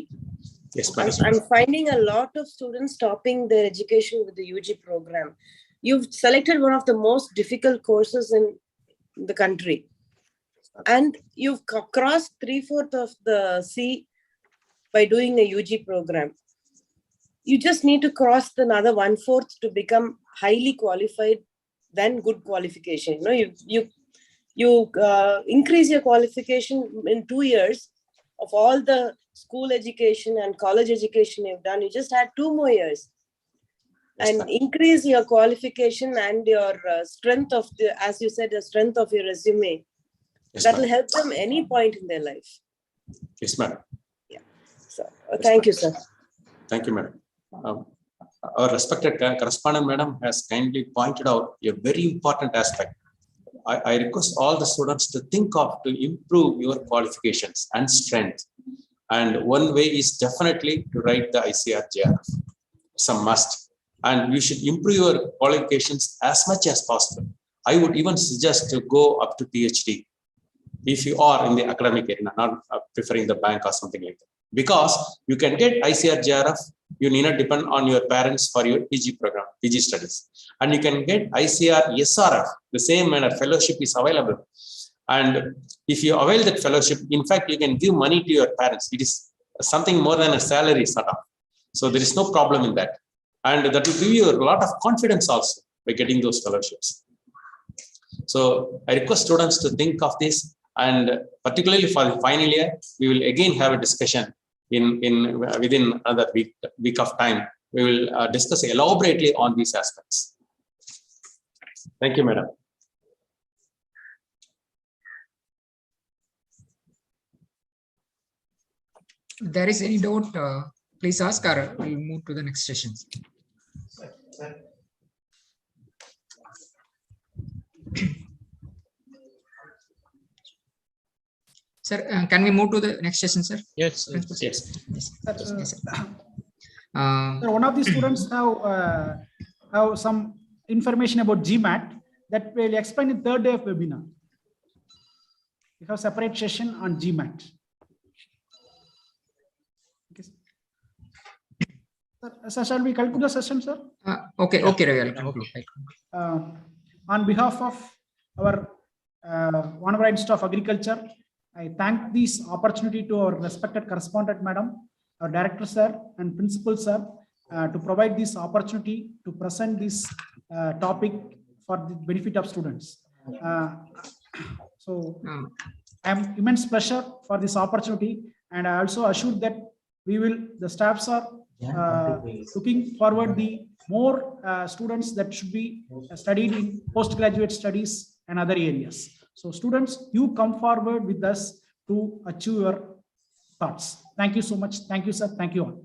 Yes, madam. I'm finding a lot of students stopping their education with the UG program. You've selected one of the most difficult courses in the country, and you've crossed 3/4 of the sea by doing a UG program. You just need to cross another 1/4 to become highly qualified, then good qualification. You increase your qualification in 2 years of all the school education and college education you've done. You just had 2 more years. Yes, And madam. increase your qualification and your strength of the, as you said, the strength of your resume. Yes, That will madam. help them any point in their life. Yes, madam. So thank you, sir. Thank you, madam. Our respected correspondent, madam, has kindly pointed out a very important aspect. I request all the students to think of to improve your qualifications and strength. And one way is definitely to write the ICR JRF. It's a must. And you should improve your qualifications as much as possible. I would even suggest to go up to PhD if you are in the academic area, not preferring the bank or something like that. Because you can get ICR JRF, you need not depend on your parents for your PG program, PG studies. And you can get ICR SRF, the same manner fellowship is available. And if you avail that fellowship, in fact, you can give money to your parents. It is something more than a salary sort of. So there is no problem in that. And that will give you a lot of confidence also by getting those fellowships. So I request students to think of this, and particularly for the final year, we will again have a discussion within another week of time. We will discuss elaborately on these aspects. Thank you, madam. If there is any doubt, please ask, or we'll move to the next session. Sir, can we move to the next session, sir? Yes. Principal? Yes. Yes, sir. Sir, one of the students have some information about GMAT that will explain in third day of webinar. We have separate session on GMAT. Okay. Sir, shall we conclude the session, sir? Okay, Yeah. okay, Ravi, I'll Yeah, conclude. On behalf of our Honorable Institute of Agriculture, I thank this opportunity to our respected correspondent, madam, our director, sir, and principal, sir, to provide this opportunity to present this topic for the benefit of students. So I am immense pleasure for this opportunity, and I also assure that the staffs are looking forward the more students that should be studied in postgraduate studies and other areas. So students, you come forward with us to achieve your thoughts. Thank you so much. Thank you, sir. Thank you all.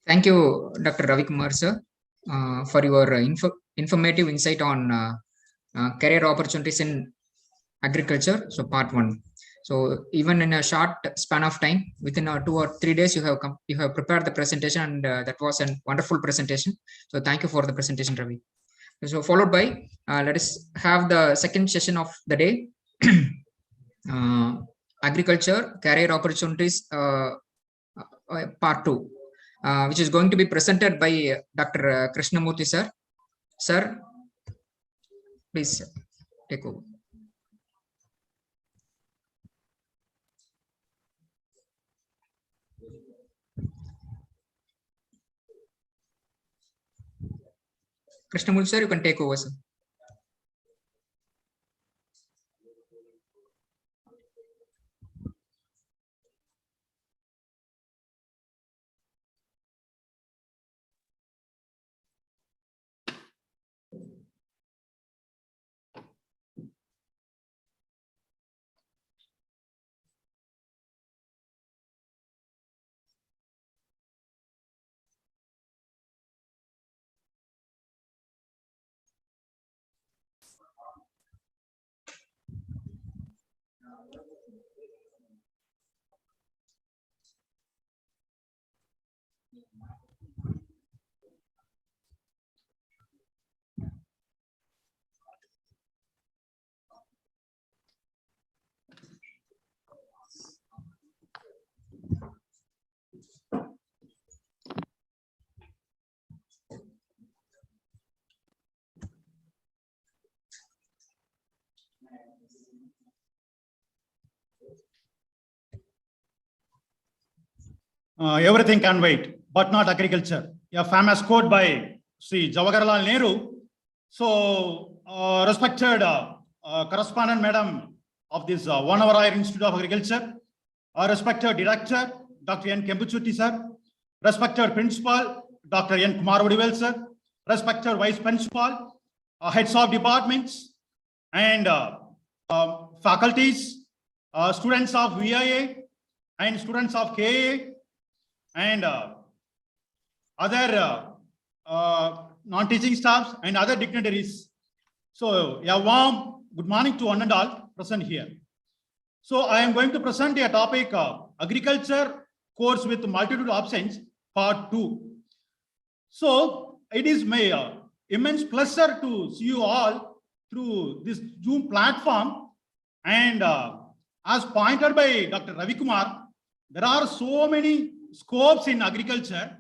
Thank you, Dr. Ravi Kumar, sir, for your informative insight on career opportunities in agriculture. So part 1. So even in a short span of time, within 2 or 3 days, you have prepared the presentation, and that was a wonderful presentation. So thank you for the presentation, Ravi. So followed by, let us have the second session of the day, agriculture career opportunities, part 2, which is going to be presented by Dr. Krishnamurthy, sir. Sir, please take over. Krishnamurthy, sir, you can take over, sir. Everything can wait, but not agriculture. A famous quote by Sri Jawaharlal Nehru. So, respected correspondent madam of this 1 Hour Institute of Agriculture, respected director, Dr. N. Kempuchutti, sir, respected principal, Dr. N. Kumar Vadivel, sir, respected vice principal, heads of departments, and faculties, students of VIA, and students of KA, and other non-teaching staffs and other dignitaries. So a warm good morning to one and all present here. So I am going to present a topic of agriculture course with multitude options, part 2. So it is my immense pleasure to see you all through this Zoom platform. And as pointed by Dr. Ravi Kumar, there are so many scopes in agriculture,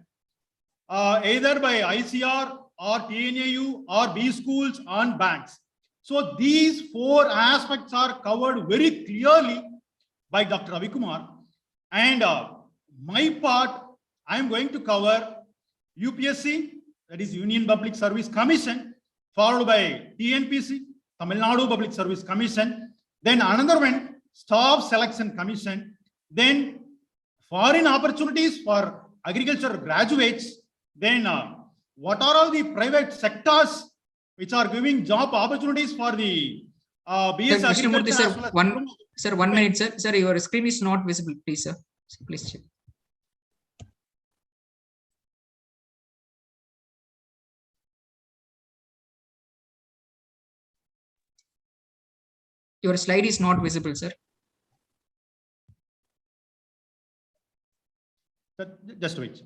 either by ICR or TNAU or B schools and banks. So these 4 aspects are covered very clearly by Dr. Ravi Kumar. And my part, I am going to cover UPSC, that is Union Public Service Commission, followed by TNPC, Tamil Nadu Public Service Commission, then another one, Staff Selection Commission, then foreign opportunities for agriculture graduates, then what are all the private sectors which are giving job opportunities for the BS Sir, Krishnamurthy, agriculture. sir, 1 minute, sir. Sir, your screen is not visible, please, sir. Please check. Your slide is not visible, sir. Just wait.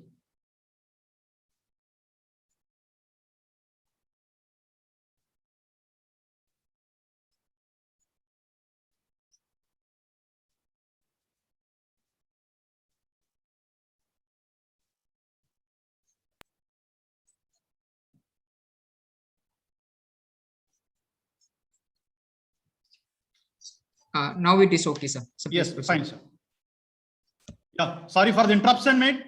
Now it is okay, sir. So please Yes, proceed. fine, sir. Yeah, sorry for the interruption, mate.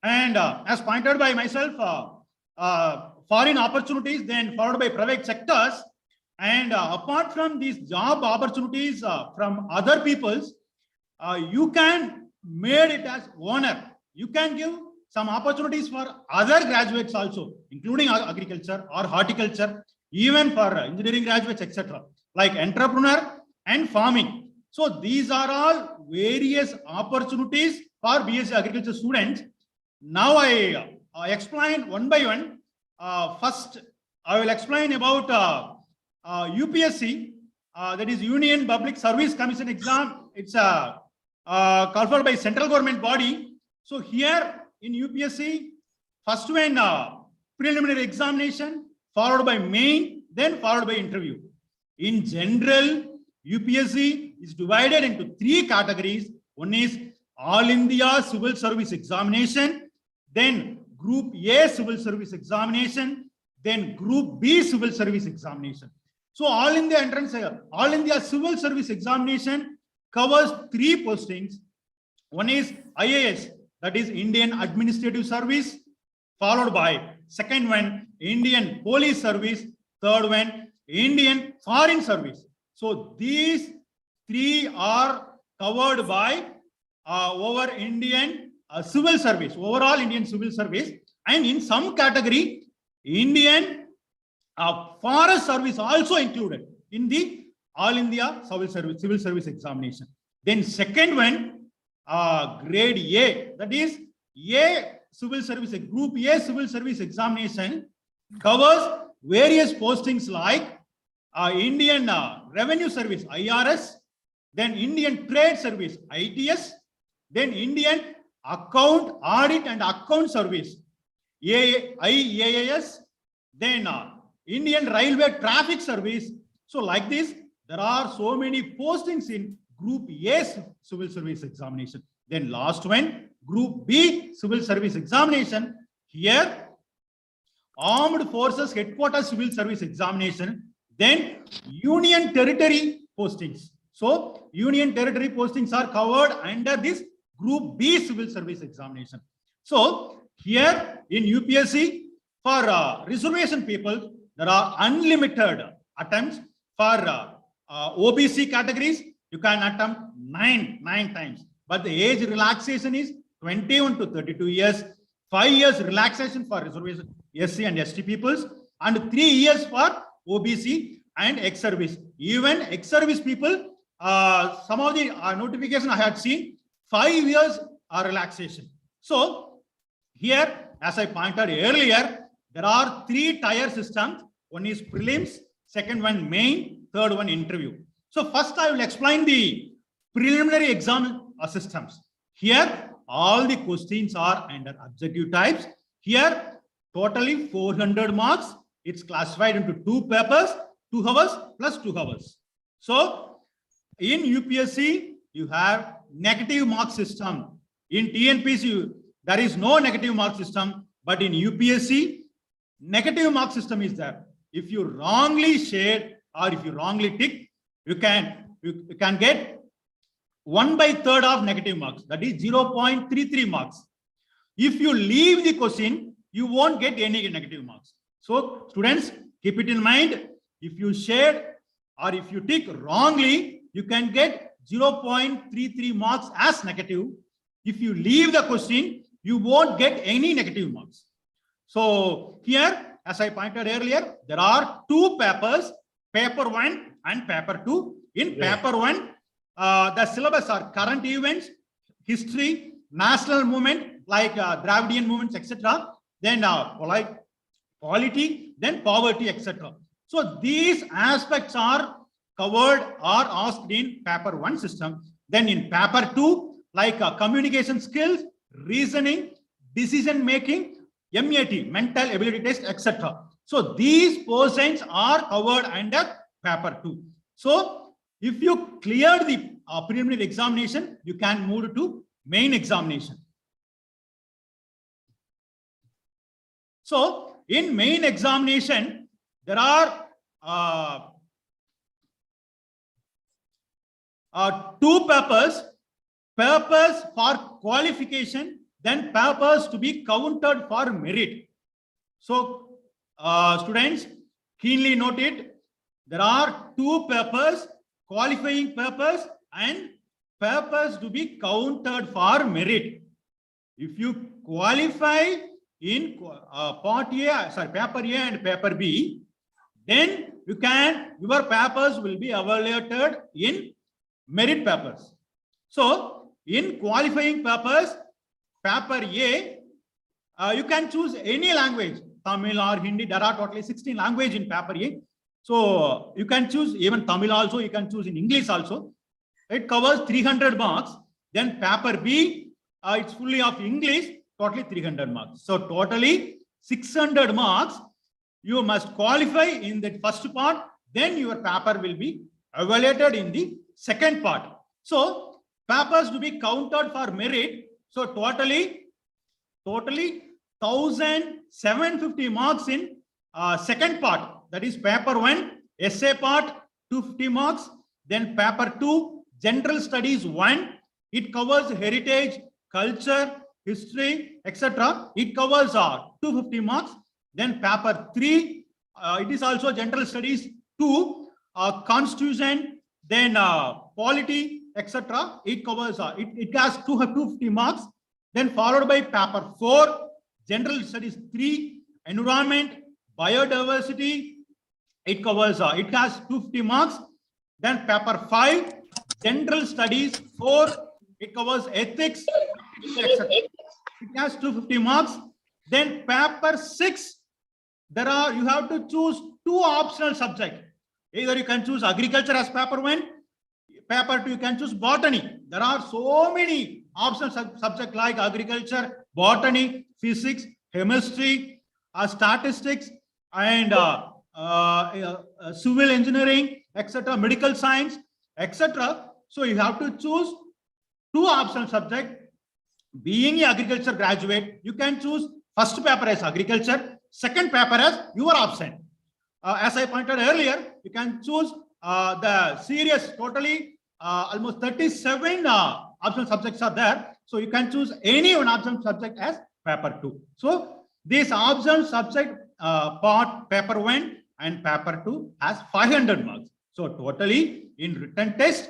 And as pointed by myself, foreign opportunities, then followed by private sectors. And apart from these job opportunities from other peoples, you can made it as owner. You can give some opportunities for other graduates also, including agriculture or horticulture, even for engineering graduates, etc., like entrepreneur and farming. So these are all various opportunities for BSc Agriculture students. Now I explain one by one. First, I will explain about UPSC, that is Union Public Service Commission exam. It's called for by central government body. So here in UPSC, first one preliminary examination, followed by main, then followed by interview. In general, UPSC is divided into three categories. One is All India Civil Service Examination, then Group A Civil Service Examination, then Group B Civil Service Examination. So All India entrance, All India Civil Service Examination covers three postings. One is IAS, that is Indian Administrative Service, followed by second one, Indian Police Service, third one, Indian Foreign Service. So these three are covered by over Indian civil service, overall Indian civil service, and in some category, Indian forest service also included in the All India Civil Service Examination. Then second one, grade A, that is A Civil Service, Group A Civil Service Examination covers various postings like Indian Revenue Service, IRS, then Indian Trade Service, ITS, then Indian Account, Audit and Account Service, IAAS, then Indian Railway Traffic Service. So like this, there are so many postings in Group A Civil Service Examination. Then last one, Group B Civil Service Examination. Here, Armed Forces Headquarters Civil Service Examination, then Union Territory postings. So Union Territory postings are covered under this Group B Civil Service Examination. So here in UPSC, for reservation people, there are unlimited attempts. For OBC categories, you can attempt nine times. But the age relaxation is 21 to 32 years, 5 years relaxation for reservation SC and ST peoples, and 3 years for OBC and ex-service. Even ex-service people, some of the notification I had seen, 5 years relaxation. So here, as I pointed earlier, there are 3 tier systems. One is prelims, second one main, third one interview. So first I will explain the preliminary exam systems. Here, all the questions are under objective types. Here, totally 400 marks. It's classified into 2 papers, 2 hours plus 2 hours. So in UPSC, you have negative mark system. In TNPC, there is no negative mark system, but in UPSC, negative mark system is there. If you wrongly shade or if you wrongly tick, you can get 1/3 of negative marks, that is 0.33 marks. If you leave the question, you won't get any negative marks. So students, keep it in mind. If you shade or if you tick wrongly, you can get 0.33 marks as negative. If you leave the question, you won't get any negative marks. So here, as I pointed earlier, there are 2 papers, paper 1 and paper 2. In paper 1, the syllabus are current events, history, national movement like Dravidian movements, etc. Then polity, then poverty, etc. So these aspects are covered or asked in paper 1 system. Then in paper 2, like communication skills, reasoning, decision making, MAT, mental ability test, etc. So these portions are covered under paper 2. So if you clear the preliminary examination, you can move to main examination. So in main examination, there are two papers for qualification, then papers to be counted for merit. So, students, keenly note it. There are two papers, qualifying papers and papers to be counted for merit. If you qualify in paper A and paper B, then your papers will be evaluated in merit papers. So, in qualifying papers, paper A, you can choose any language, Tamil or Hindi. There are totally 16 languages in paper A. So, you can choose even Tamil also, you can choose in English also. It covers 300 marks. Then paper B, it's fully of English, totally 300 marks. So, totally 600 marks. You must qualify in the first part, then your paper will be evaluated in the second part. So, papers to be counted for merit. So, totally 1,750 marks in second part. That is paper 1, essay part, 250 marks. Then paper 2, general studies 1. It covers heritage, culture, history, etc. It covers 250 marks. Then paper 3, it is also general studies 2, constitution, then polity, etc. It covers, it has 250 marks. Then followed by paper 4, general studies 3, environment, biodiversity. It covers, it has 250 marks. Then paper 5, general studies 4, it covers ethics, etc. It has 250 marks. Then paper 6, you have to choose two optional subjects. Either you can choose agriculture as paper 1, paper 2 you can choose botany. There are so many optional subjects like agriculture, botany, physics, chemistry, statistics, and civil engineering, etc., medical science, etc. So you have to choose two optional subjects. Being an agriculture graduate, you can choose first paper as agriculture, second paper as your option. As I pointed earlier, you can choose the series totally almost 37 optional subjects are there. So you can choose any one optional subject as paper 2. So this optional subject part paper 1 and paper 2 has 500 marks. So totally in written test,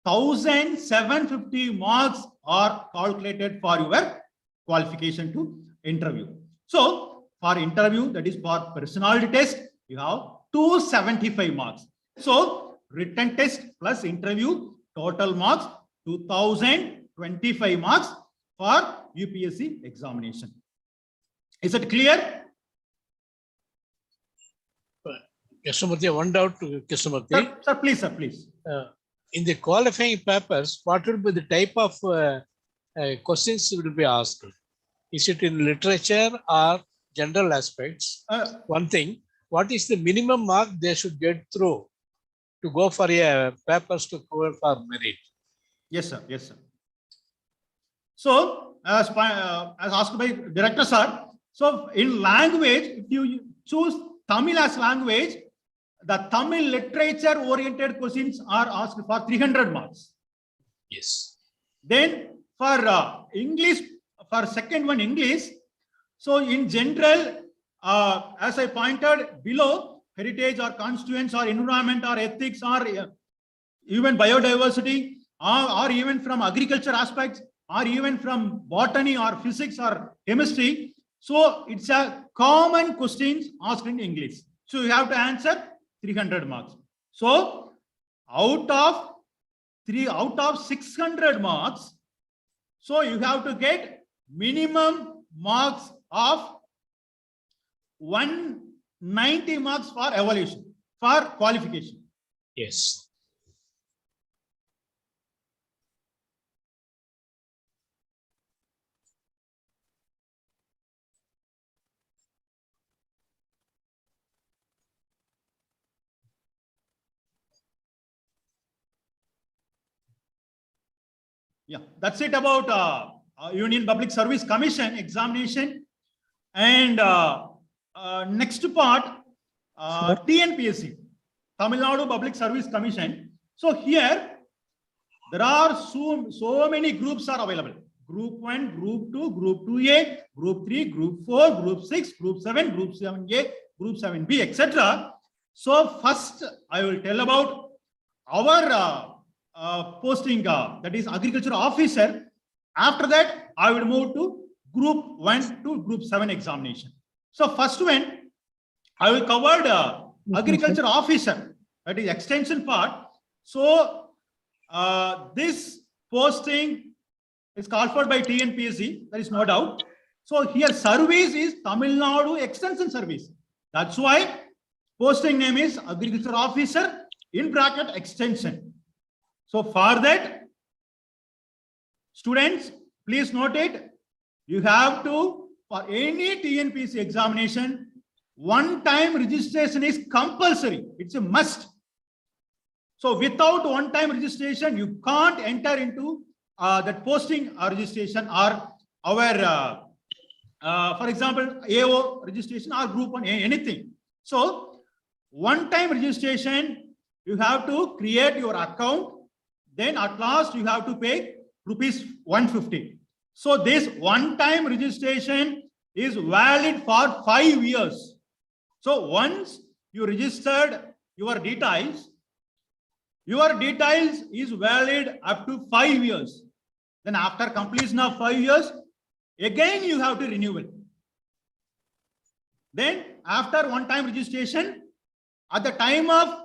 1,750 marks are calculated for your qualification to interview. So for interview, that is for personality test, you have 275 marks. So written test plus interview, total marks 2,025 marks for UPSC examination. Is it clear? Krishnamurthy, one doubt to Krishnamurthy. Sir, please, sir, please. In the qualifying papers, what will be the type of questions will be asked? Is it in literature or general aspects? One thing, what is the minimum mark they should get through to go for a papers to cover for merit? Yes, sir. Yes, sir. So, as asked by director, sir, so in language, if you choose Tamil as language, the Tamil literature oriented questions are asked for 300 marks. Yes. Then for English, for second one English, so in general, as I pointed below, heritage or constituents or environment or ethics or even biodiversity or even from agriculture aspects or even from botany or physics or chemistry. So it's a common questions asked in English. So you have to answer 300 marks. So out of 600 marks, so you have to get minimum marks of 190 marks for evaluation, for qualification. Yes. Yeah, that's it about Union Public Service Commission examination. And next part, TNPSC, Tamil Nadu Public Service Commission. So here, There are so many groups are available. Group 1, Group 2, Group 2A, Group 3, Group 4, Group 6, Group 7, Group 7A, Group 7B, etc. So first, I will tell about our posting, that is agriculture officer. After that, I will move to Group 1 to Group 7 examination. So first one, I will cover the agriculture officer, that is extension part. So this posting is called for by TNPSC, there is no doubt. So here service is Tamil Nadu Extension Service. That's why posting name is agriculture officer in bracket extension. So for that, students, please note it. You have to, for any TNPSC examination, one-time registration is compulsory. It's a must. So without one-time registration, you can't enter into that posting registration or our, for example, AO registration or Group 1, anything. So one-time registration, you have to create your account. Then at last you have to pay rupees 150. So this one-time registration is valid for 5 years. So once you registered your details is valid up to 5 years. Then after completion of 5 years, again you have to renew it. Then after one-time registration, at the time of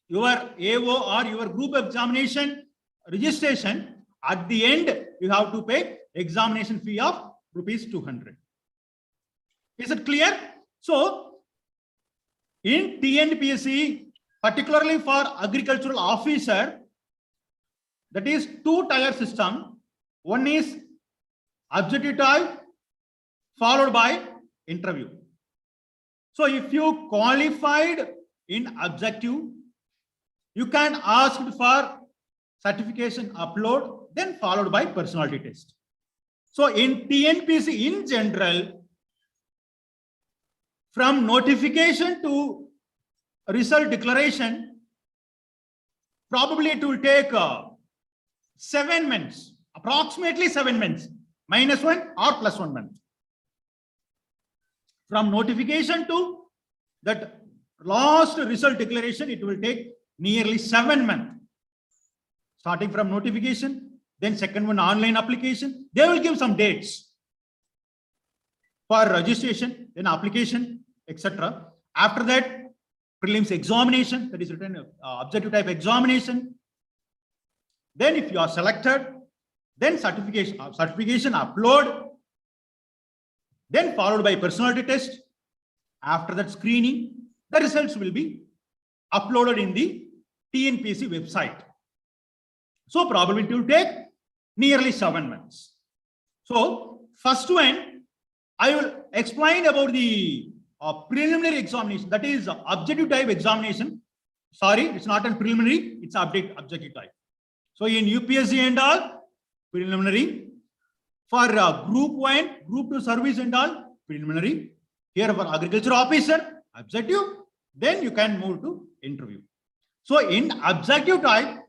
your AO or your group examination registration, at the end, you have to pay examination fee of rupees 200. Is it clear? So, in TNPSC, particularly for agricultural officer, that is two-tier system. One is objective type followed by interview. So, if you qualified in objective, you can ask for certification upload, then followed by personality test. So in TNPSC in general, from notification to result declaration, probably it will take 7 months, approximately 7 months, -1 or +1 month. From notification to that last result declaration, it will take nearly 7 months. Starting from notification, then second one online application. They will give some dates for registration, then application, etc. After that, prelims examination, that is written objective type examination. Then if you are selected, then certification upload, then followed by personality test. After that screening, the results will be uploaded in the TNPSC website. So probably it will take nearly 7 months. So first one, I will explain about the preliminary examination, that is objective type examination. Sorry, it's not a preliminary, it's objective type. So in UPSC and all, preliminary. For Group 1, Group 2 service and all, preliminary. Here for agriculture officer, objective. Then you can move to interview. So in objective type,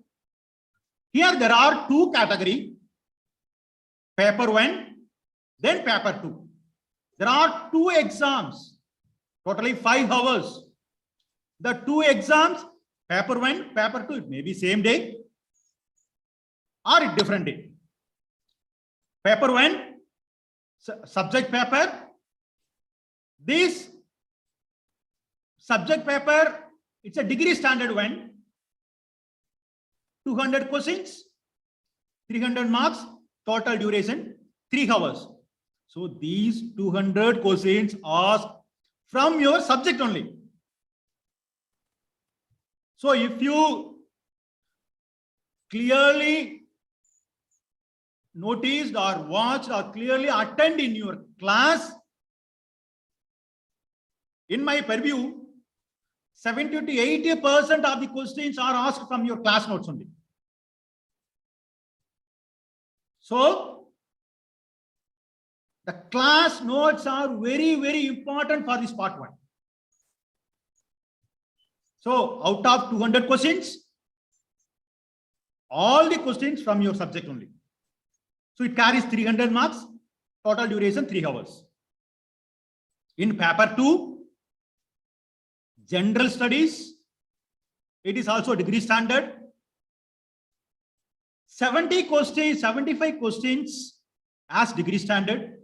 here there are 2 categories, paper 1, then paper 2. There are 2 exams, totally 5 hours. The 2 exams, paper 1, paper 2, it may be same day or a different day. Paper 1, subject paper. This subject paper, it's a degree standard one. 200 questions, 300 marks, total duration 3 hours. So these 200 questions asked from your subject only. So if you clearly noticed or watched or clearly attend in your class, in my purview, 70 to 80% of the questions are asked from your class notes only. So the class notes are very, very important for this part 1. So out of 200 questions, all the questions from your subject only. So it carries 300 marks, total duration 3 hours. In paper 2, general studies, it is also degree standard. 75 questions as degree standard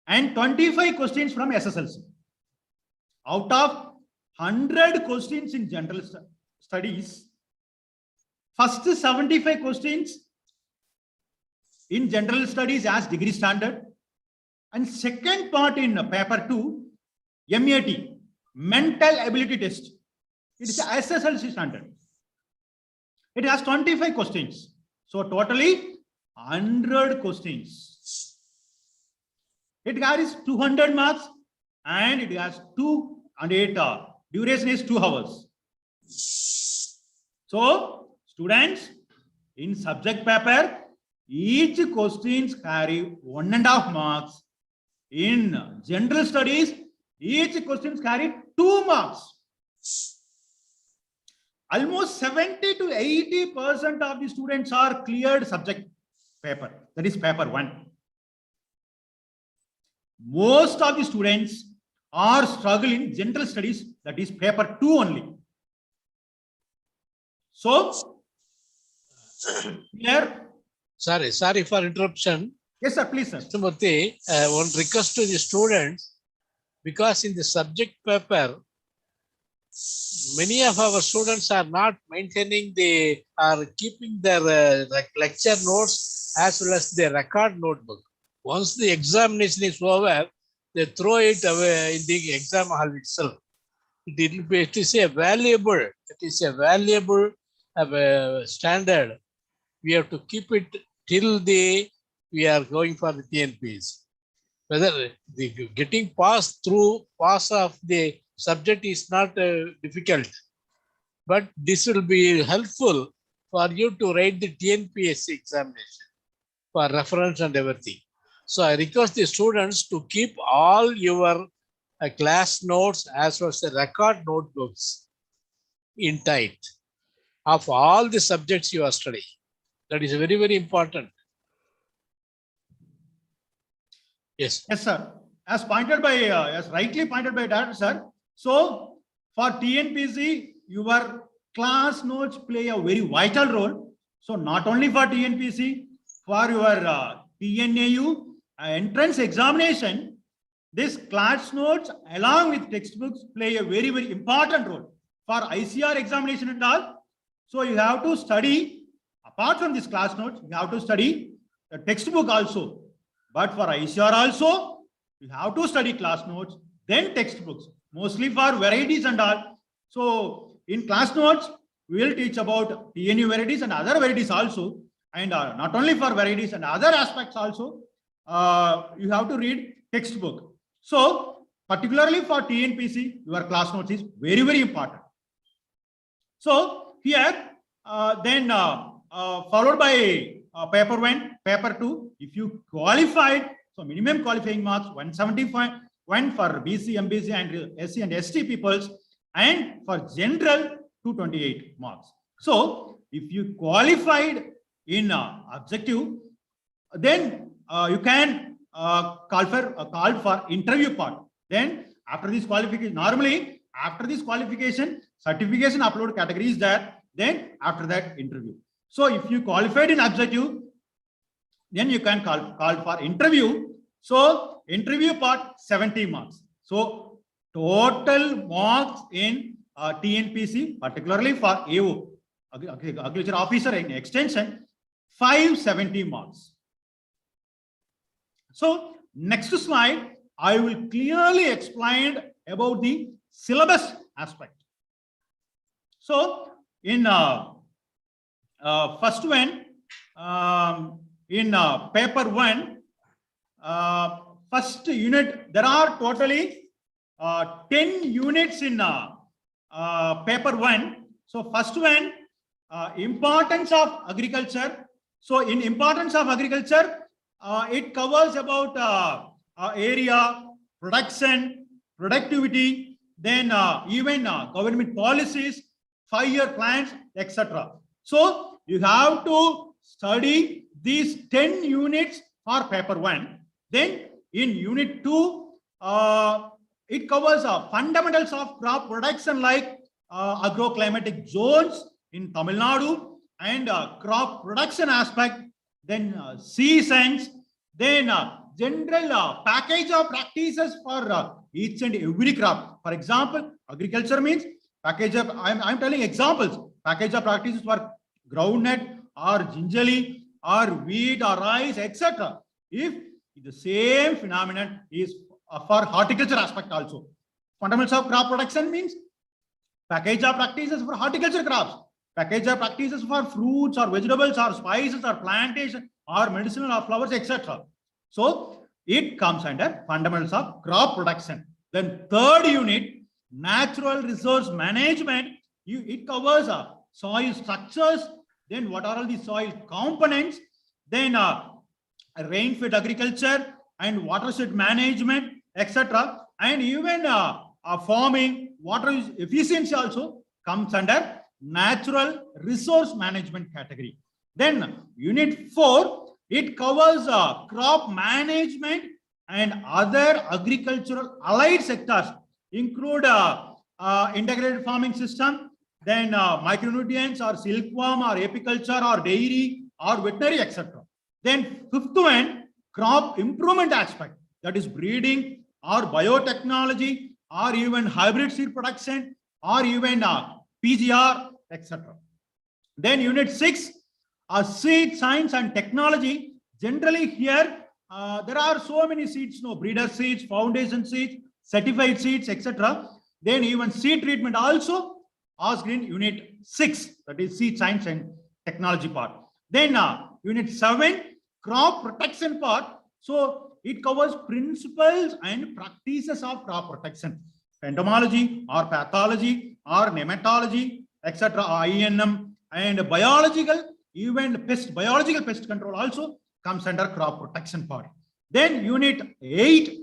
and 25 questions from SSLC. Out of 100 questions in general studies, first 75 questions in general studies as degree standard, and second part in paper 2, MAT, mental ability test. It is SSLC standard. It has 25 questions. So totally 100 questions. It carries 200 marks and it has 2 and 8 duration is 2 hours. So students, in subject paper, each questions carry 1.5 marks. In general studies, each questions carry 2 marks. Almost 70 to 80% of the students are cleared subject paper. That is paper 1. Most of the students are struggling general studies. That is paper 2 only. So here. Sorry for interruption. Yes, sir, please, sir. Mr. Murthy, one request to the students, because in the subject paper, many of our students are not maintaining are keeping their lecture notes as well as their record notebook. Once the examination is over, they throw it away in the exam hall itself. It is a valuable standard. We have to keep it till we are going for the TNPs. Whether getting pass of the subject is not difficult, but this will be helpful for you to write the TNPSC examination for reference and everything. So I request the students to keep all your class notes as well as the record notebooks in tight of all the subjects you are studying. That is very, very important. Yes. Yes, sir. As rightly pointed by Director, sir. So for TNPC, your class notes play a very vital role. So not only for TNPC, for your PNAU entrance examination, this class notes along with textbooks play a very, very important role for ICR examination and all. So you have to study, apart from this class notes, you have to study the textbook also. But for ICR also, you have to study class notes, then textbooks, mostly for varieties and all. So in class notes, we will teach about TNU varieties and other varieties also. And not only for varieties and other aspects also, you have to read textbook. So particularly for TNPC, your class notes is very, very important. So here, then followed by paper 1, paper 2, if you qualified, so minimum qualifying marks 175, 1 for BC, MBC and SC and ST peoples, and for general 228 marks. So if you qualified in objective, then you can call for interview part. Then after this qualification, normally after this qualification, certification upload category is there. Then after that interview. So if you qualified in objective, then you can call for interview. So interview part 70 marks. So total marks in TNPC, particularly for AO, agriculture officer in extension, 570 marks. So next slide, I will clearly explain about the syllabus aspect. So in first one, in paper 1, first unit, there are totally 10 units in paper 1. So first one, importance of agriculture. So in importance of agriculture, it covers about area, production, productivity, then even government policies, 5-year plans, etc. So you have to study these 10 units for paper 1. Then in unit 2, it covers fundamentals of crop production like agroclimatic zones in Tamil Nadu and crop production aspect, then seasons, then general package of practices for each and every crop. For example, agriculture means package of, I'm telling examples, package of practices for groundnut or gingerly or wheat or rice, etc. If the same phenomenon is for horticulture aspect also. Fundamentals of crop production means package of practices for horticulture crops, package of practices for fruits or vegetables or spices or plantation or medicinal or flowers, etc. So it comes under fundamentals of crop production. Then third unit, natural resource management, it covers soil structures, then what are all the soil components, then rain-fed agriculture and watershed management, etc. And even farming, water efficiency also comes under natural resource management category. Then unit 4, it covers crop management and other agricultural allied sectors, include integrated farming system, then micronutrients or silkworm or apiculture or dairy or veterinary, etc. Then fifth one, crop improvement aspect, that is breeding or biotechnology or even hybrid seed production or even PGR, etc. Then unit 6, seed science and technology. Generally here, there are so many seeds, breeder seeds, foundation seeds, certified seeds, etc. Then even seed treatment also asked in unit 6, that is seed science and technology part. Then unit 7, crop protection part. So it covers principles and practices of crop protection, entomology or pathology or nematology, etc. INM and biological, even biological pest control also comes under crop protection part. Then unit 8,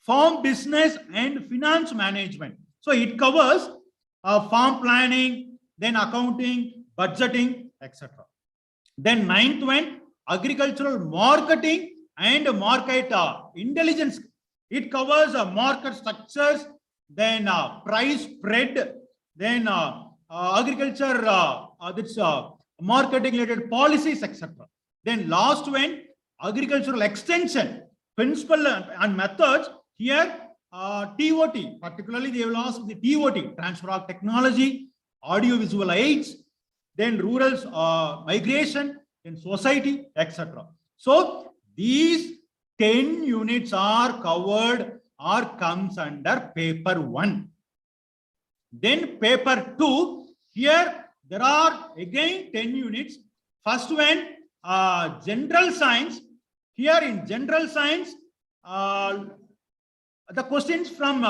farm business and finance management. So it covers farm planning, then accounting, budgeting, etc. Then 9th one, agricultural marketing and market intelligence. It covers market structures, then price spread, then agriculture, marketing related policies, etc. Then last one, agricultural extension, principle and methods. Here, TOT, particularly they will ask the TOT, transfer of technology, audiovisual aids, then rural migration, then society, etc. So these 10 units are covered or comes under paper 1. Then paper 2, here there are again 10 units. First one, general science. Here in general science, the questions from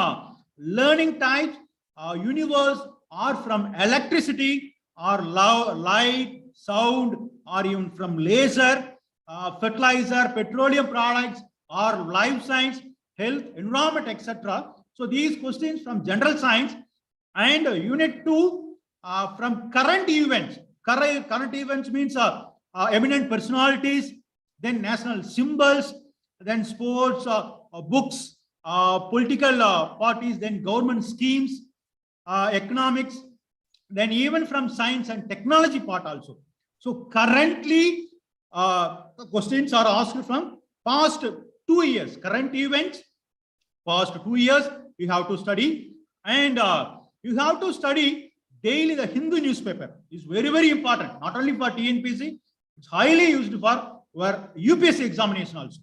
learning types, universe, or from electricity, or light, sound, or even from laser, fertilizer, petroleum products, or life science, health, environment, etc. So these questions from general science. And unit 2 from current events. Current events means eminent personalities, then national symbols, then sports, books, political parties, then government schemes, economics, then even from science and technology part also. So currently, the questions are asked from past 2 years, current events, past 2 years, you have to study. And you have to study daily the Hindu newspaper. Is very, very important, not only for TNPC, it's highly used for our UPSC examination also.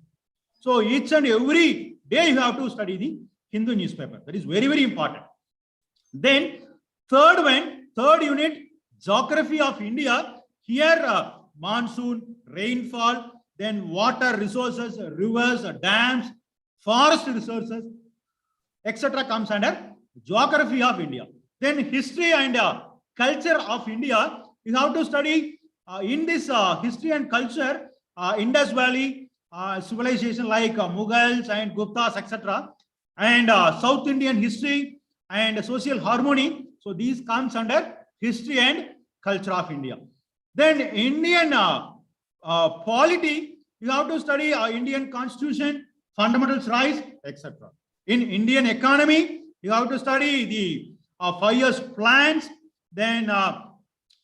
So each and every day you have to study the Hindu newspaper. That is very, very important. Then third unit, geography of India. Here monsoon, rainfall, then water resources, rivers, dams, forest resources, etc. comes under geography of India. Then history and culture of India. You have to study in this history and culture, Indus Valley civilization like Mughals and Guptas, etc. And South Indian history and social harmony. So these comes under history and culture of India. Then Indian polity, you have to study Indian constitution, fundamentals rights, etc. In Indian economy, you have to study the 5 years plans, then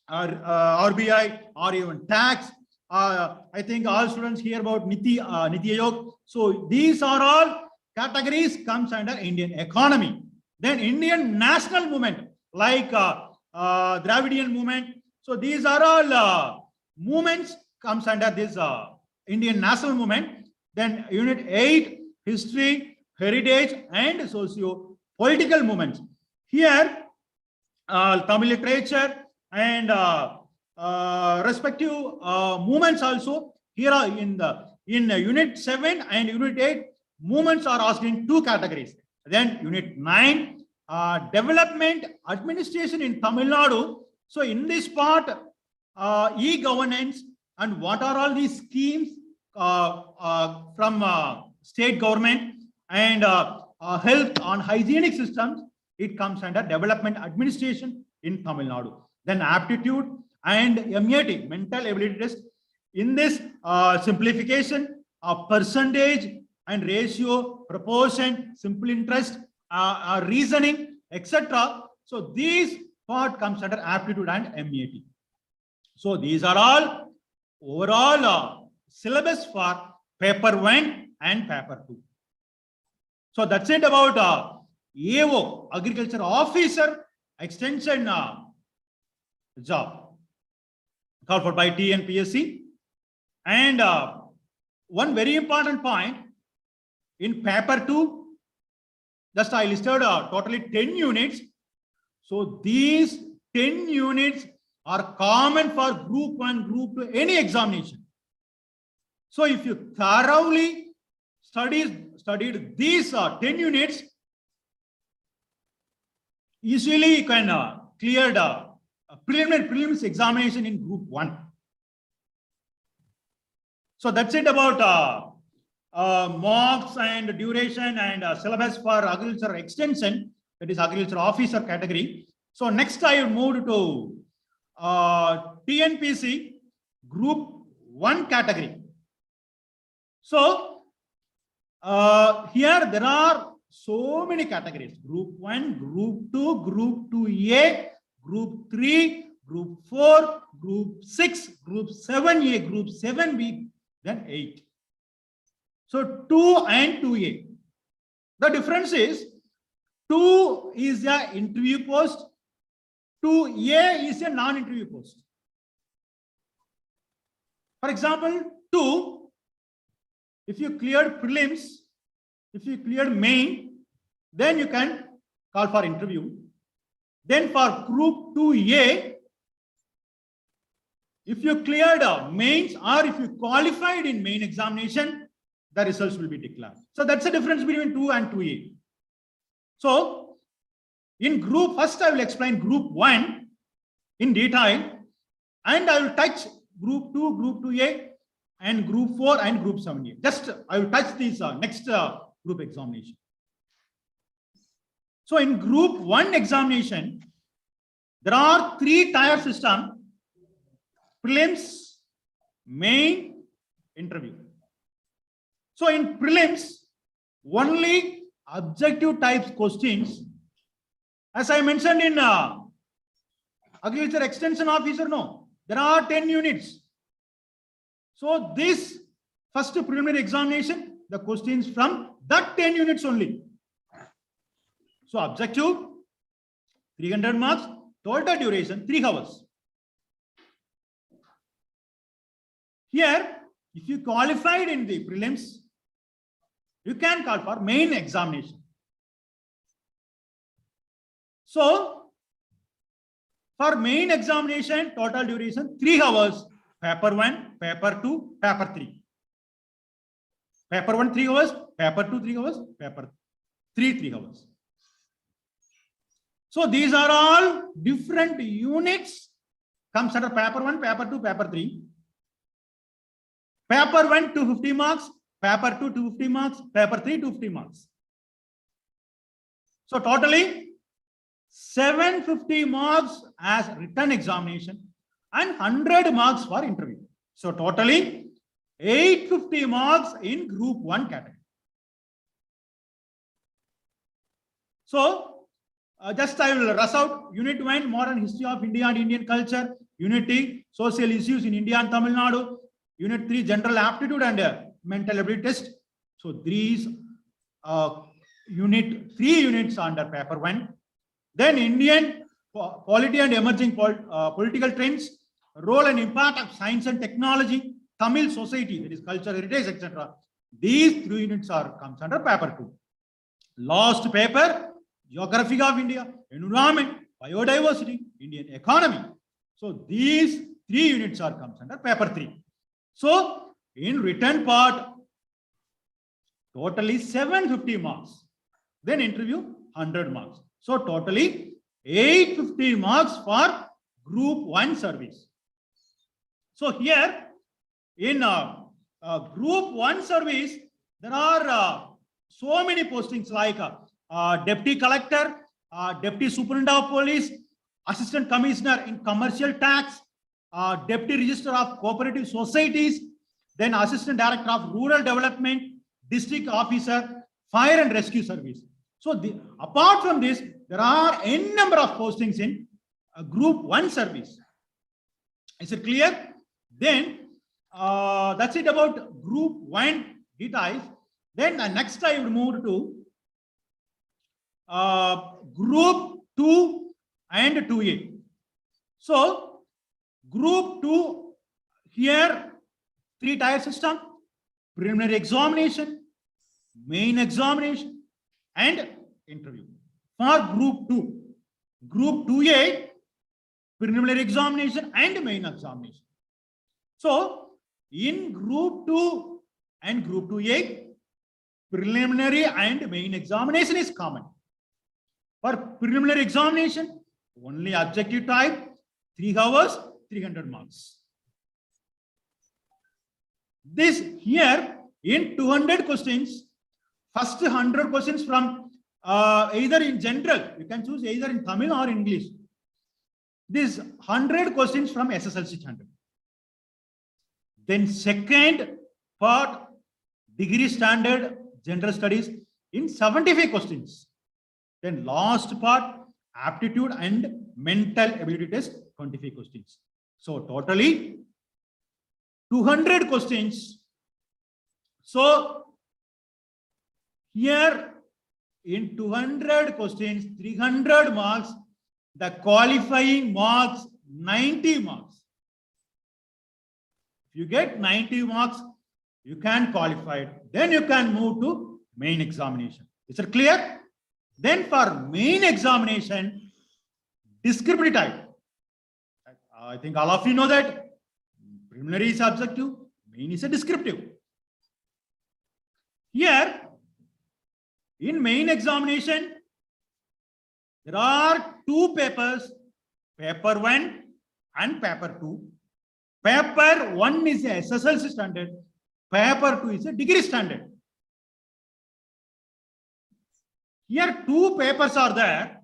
RBI or even tax. I think all students hear about Niti Aayog. So these are all categories comes under Indian economy. Then Indian national movement like Dravidian movement. So these are all movements comes under this Indian national movement. Then unit 8, history, heritage and socio-political movements. Here Tamil literature and respective movements also here are in unit 7 and unit 8 movements are asked in 2 categories. Then unit 9 development administration in Tamil Nadu. So in this part e-governance and what are all these schemes from state government and health on hygienic systems, it comes under development administration in Tamil Nadu. Then aptitude and MET, mental ability test. In this simplification of percentage and ratio, proportion, simple interest, reasoning, etc. So these part comes under aptitude and MET. So these are all overall syllabus for paper 1 and paper 2. So that's it about AO, Agriculture Officer Extension job called for by TNPSC. And one very important point in paper 2, just I listed totally 10 units. So these 10 units are common for group 1, group 2, any examination. So if you thoroughly studied these 10 units, easily you can clear the prelims examination in group 1. So that's it about marks and duration and syllabus for agriculture extension, that is agriculture officer category. So next I moved to TNPC group 1 category. So here there are so many categories: group 1, group 2, group 2A, group 3, group 4, group 6, group 7A, group 7B, then 8. So 2 and 2A. The difference is 2 is an interview post, 2A is a non-interview post. For example, 2, if you cleared prelims, if you cleared main, then you can call for interview. Then for group 2A, if you cleared mains or if you qualified in main examination, the results will be declared. So that's the difference between 2 and 2A. So in group, first I will explain group 1 in detail, and I will touch group 2, group 2A, and group 4 and group 7A. Just I will touch these next group examination. So in group 1 examination, there are 3 tier system: prelims, main, interview. So in prelims, only objective types questions. As I mentioned in agriculture extension officer, no, there are 10 units. So this first preliminary examination, the questions from that 10 units only. So objective, 300 marks, total duration, 3 hours. Here, if you qualified in the prelims, you can call for main examination. So, for main examination, total duration 3 hours. Paper 1, paper 2, paper 3. Paper 1 3 hours, paper 2 3 hours, paper 3 3 hours. So these are all different units comes under paper 1, paper 2, paper 3. Paper 1 250 marks, paper 2 250 marks, paper 3 250 marks. So totally 750 marks as written examination and 100 marks for interview. So totally 850 marks in group 1 category. So just I will rush out. Unit 1, modern history of India and Indian culture. Unit 2, social issues in India and Tamil Nadu. Unit 3, general aptitude and mental ability test. So these unit 3 units under paper 1. Then Indian polity and emerging political trends, role and impact of science and technology, Tamil society, that is culture, heritage, etc. These 3 units comes under paper 2. Last paper, geography of India, environment, biodiversity, Indian economy. So these 3 units comes under paper 3. So in written part, totally 750 marks. Then interview 100 marks. So totally 850 marks for group 1 service. So here in group 1 service, there are so many postings like deputy collector, deputy superintendent of police, assistant commissioner in commercial tax, deputy registrar of cooperative societies, then assistant director of rural development, district officer, fire and rescue service. So apart from this, there are n number of postings in group 1 service. Is it clear? Then that's it about group 1 details. Then next I will move to group 2 and 2A. So group 2 here 3-tier system, preliminary examination, main examination and interview. For group 2, group 2A, preliminary examination and main examination. So in group 2 and group 2A, preliminary and main examination is common. For preliminary examination, only objective type, 3 hours, 300 marks. This here in 200 questions, first 100 questions from either in general, you can choose either in Tamil or English. This 100 questions from SSLC standard. Then second part, degree standard general studies in 75 questions. Then last part, aptitude and mental ability test, 25 questions. So totally 200 questions. So here in 200 questions, 300 marks, the qualifying marks, 90 marks. If you get 90 marks, you can qualify it. Then you can move to main examination. Is it clear? Then for main examination, descriptive type. I think all of you know that preliminary is objective, main is a descriptive. Here, in main examination, there are 2 papers, paper 1 and paper 2. Paper 1 is a SSLC standard, paper 2 is a degree standard. Here 2 papers are there.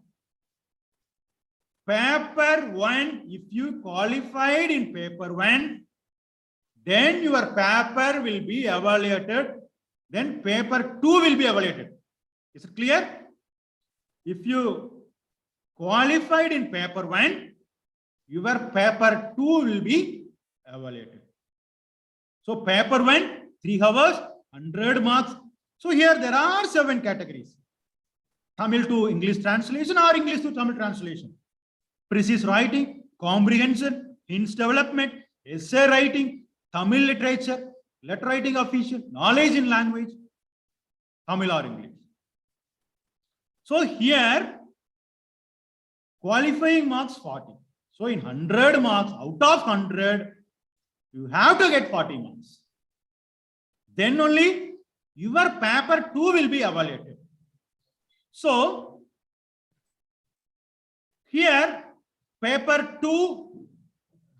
Paper 1, if you qualified in paper 1, then your paper will be evaluated. Then paper 2 will be evaluated. Is it clear? If you qualified in paper 1, your paper 2 will be evaluated. So paper 1, 3 hours, 100 marks. So here there are 7 categories. Tamil to English translation or English to Tamil translation. Precise writing, comprehension, hints development, essay writing, Tamil literature, letter writing official, knowledge in language, Tamil or English. So here, qualifying marks 40. So in 100 marks, out of 100, you have to get 40 marks. Then only your paper 2 will be evaluated. So here, paper 2,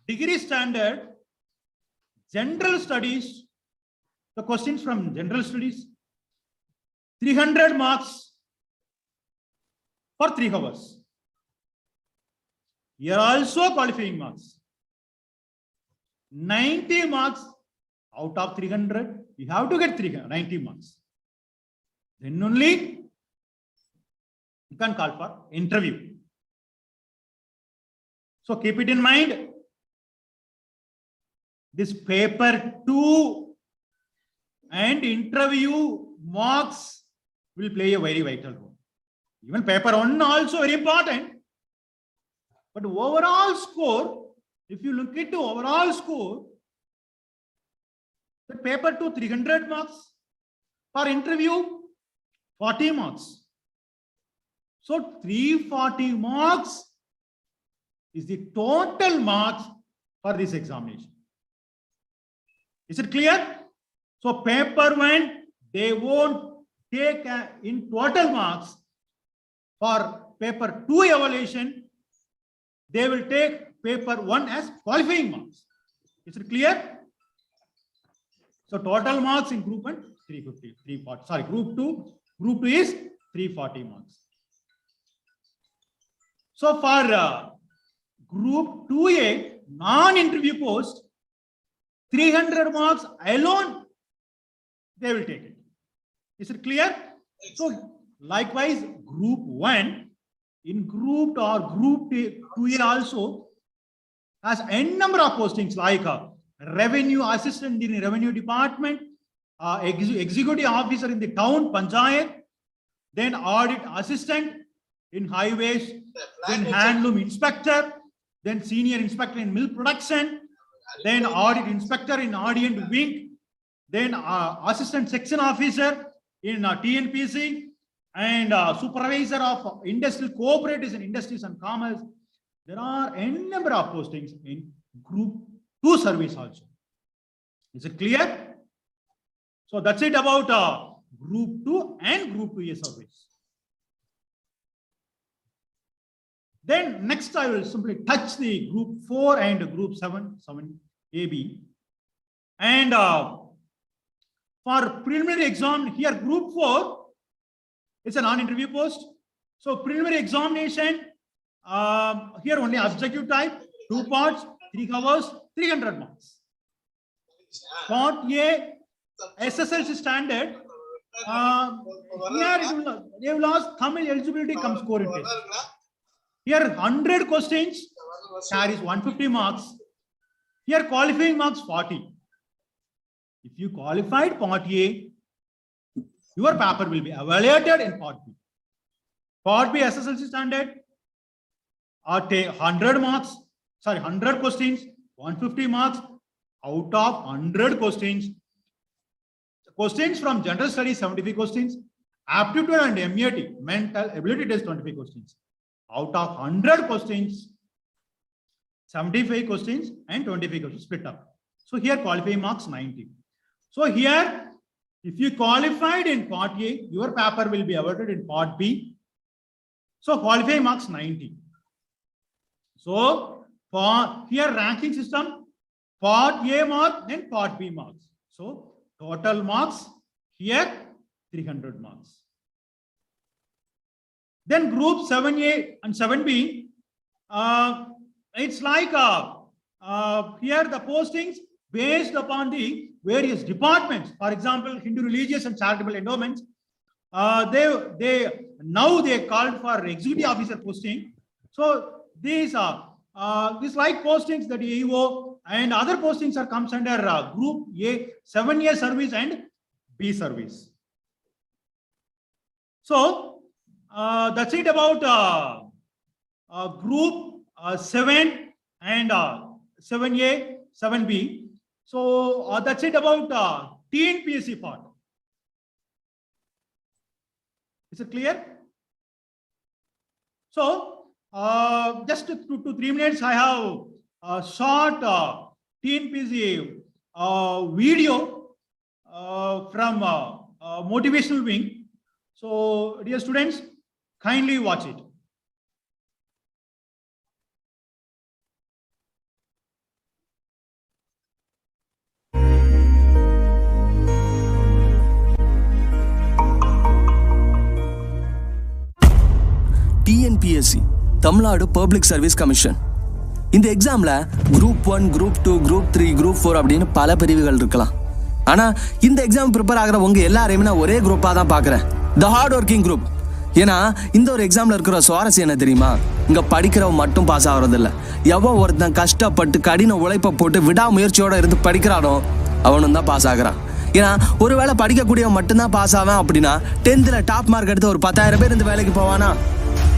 degree standard, general studies, the questions from general studies, 300 marks for 3 hours. Here also qualifying marks. 90 marks out of 300. You have to get 90 marks. Then only you can call for interview. So keep it in mind. This paper 2 and interview marks will play a very vital role. Even paper 1 also very important. But overall score, if you look at the overall score, the paper 2 300 marks, for interview 40 marks. So 340 marks is the total marks for this examination. Is it clear? So paper 1, they won't take in total marks. For paper 2 evaluation, they will take paper 1 as qualifying marks. Is it clear? So total marks in group 1, 350, 340. Sorry, group 2 is 340 marks. So for group 2A, non-interview post, 300 marks alone, they will take it. Is it clear? So likewise, group 1, in group or group 2A also has n number of postings like revenue assistant in the revenue department, executive officer in the town panchayat, then audit assistant in highways, then handloom inspector, then senior inspector in milk production, then audit inspector in audient wing, then assistant section officer in TNPC, and supervisor of industrial cooperatives and industries and commerce. There are n number of postings in group 2 service also. Is it clear? So that's it about group 2 and group 2A service. Then next I will simply touch the group 4 and group 7AB. And for preliminary exam here, group 4, it's a non-interview post. So preliminary examination, here only objective type, 2 parts, 3 hours, 300 marks. Part A, SSLC standard, here they will ask Tamil eligibility cum scoring test. Here 100 questions carries 150 marks. Here qualifying marks 40. If you qualified part A, your paper will be evaluated in part B. Part B SSLC standard are 100 marks, 100 questions, 150 marks. Out of 100 questions, questions from general studies 75 questions, aptitude and MEAT, mental ability test 25 questions. Out of 100 questions, 75 questions and 25 questions split up. So here qualifying marks 90. So here, if you qualified in part A, your paper will be awarded in part B. So qualifying marks 90. So for here ranking system, part A mark, then part B marks. So total marks here 300 marks. Then group 7A and 7B, it's like here the postings based upon the various departments. For example, Hindu religious and charitable endowments. They called for executive officer posting. So these are like postings that AEO and other postings are comes under group A, 7A service and B service. So that's it about group 7 and 7A, 7B. So that's it about TNPSC part. Is it clear? So just 2 to 3 minutes, I have a short TNPSC video from motivational wing. So dear students, kindly watch it. TNPSC, Tamil Nadu Public Service Commission. இந்த எக்ஸாம்ல group 1, group 2, group 3, group 4 அப்படின்னு பல பிரிவுகள் இருக்கலாம். ஆனா இந்த exam prepare ஆகிற உங்க எல்லாரையுமே நான் ஒரே குரூப்பா தான் பாக்குறேன், த ஹார்ட் ஒர்க்கிங் குரூப். ஏன்னா இந்த ஒரு எக்ஸாம்ல இருக்கிற சுவாரஸ்யம் என்ன தெரியுமா? இங்க படிக்கிறவன் மட்டும் பாஸ் ஆகிறது இல்ல, எவன் ஒருத்தன் கஷ்டப்பட்டு கடின உழைப்பை போட்டு விடாமுயற்சியோட இருந்து படிக்கிறானோ அவனும் தான் பாஸ் ஆகுறான். ஏன்னா ஒருவேளை படிக்கக்கூடியவன் மட்டும்தான் பாஸ் ஆவான் அப்படின்னா 10th டாப் மார்க் எடுத்து ஒரு 10,000 பேர் இந்த வேலைக்கு போவானா?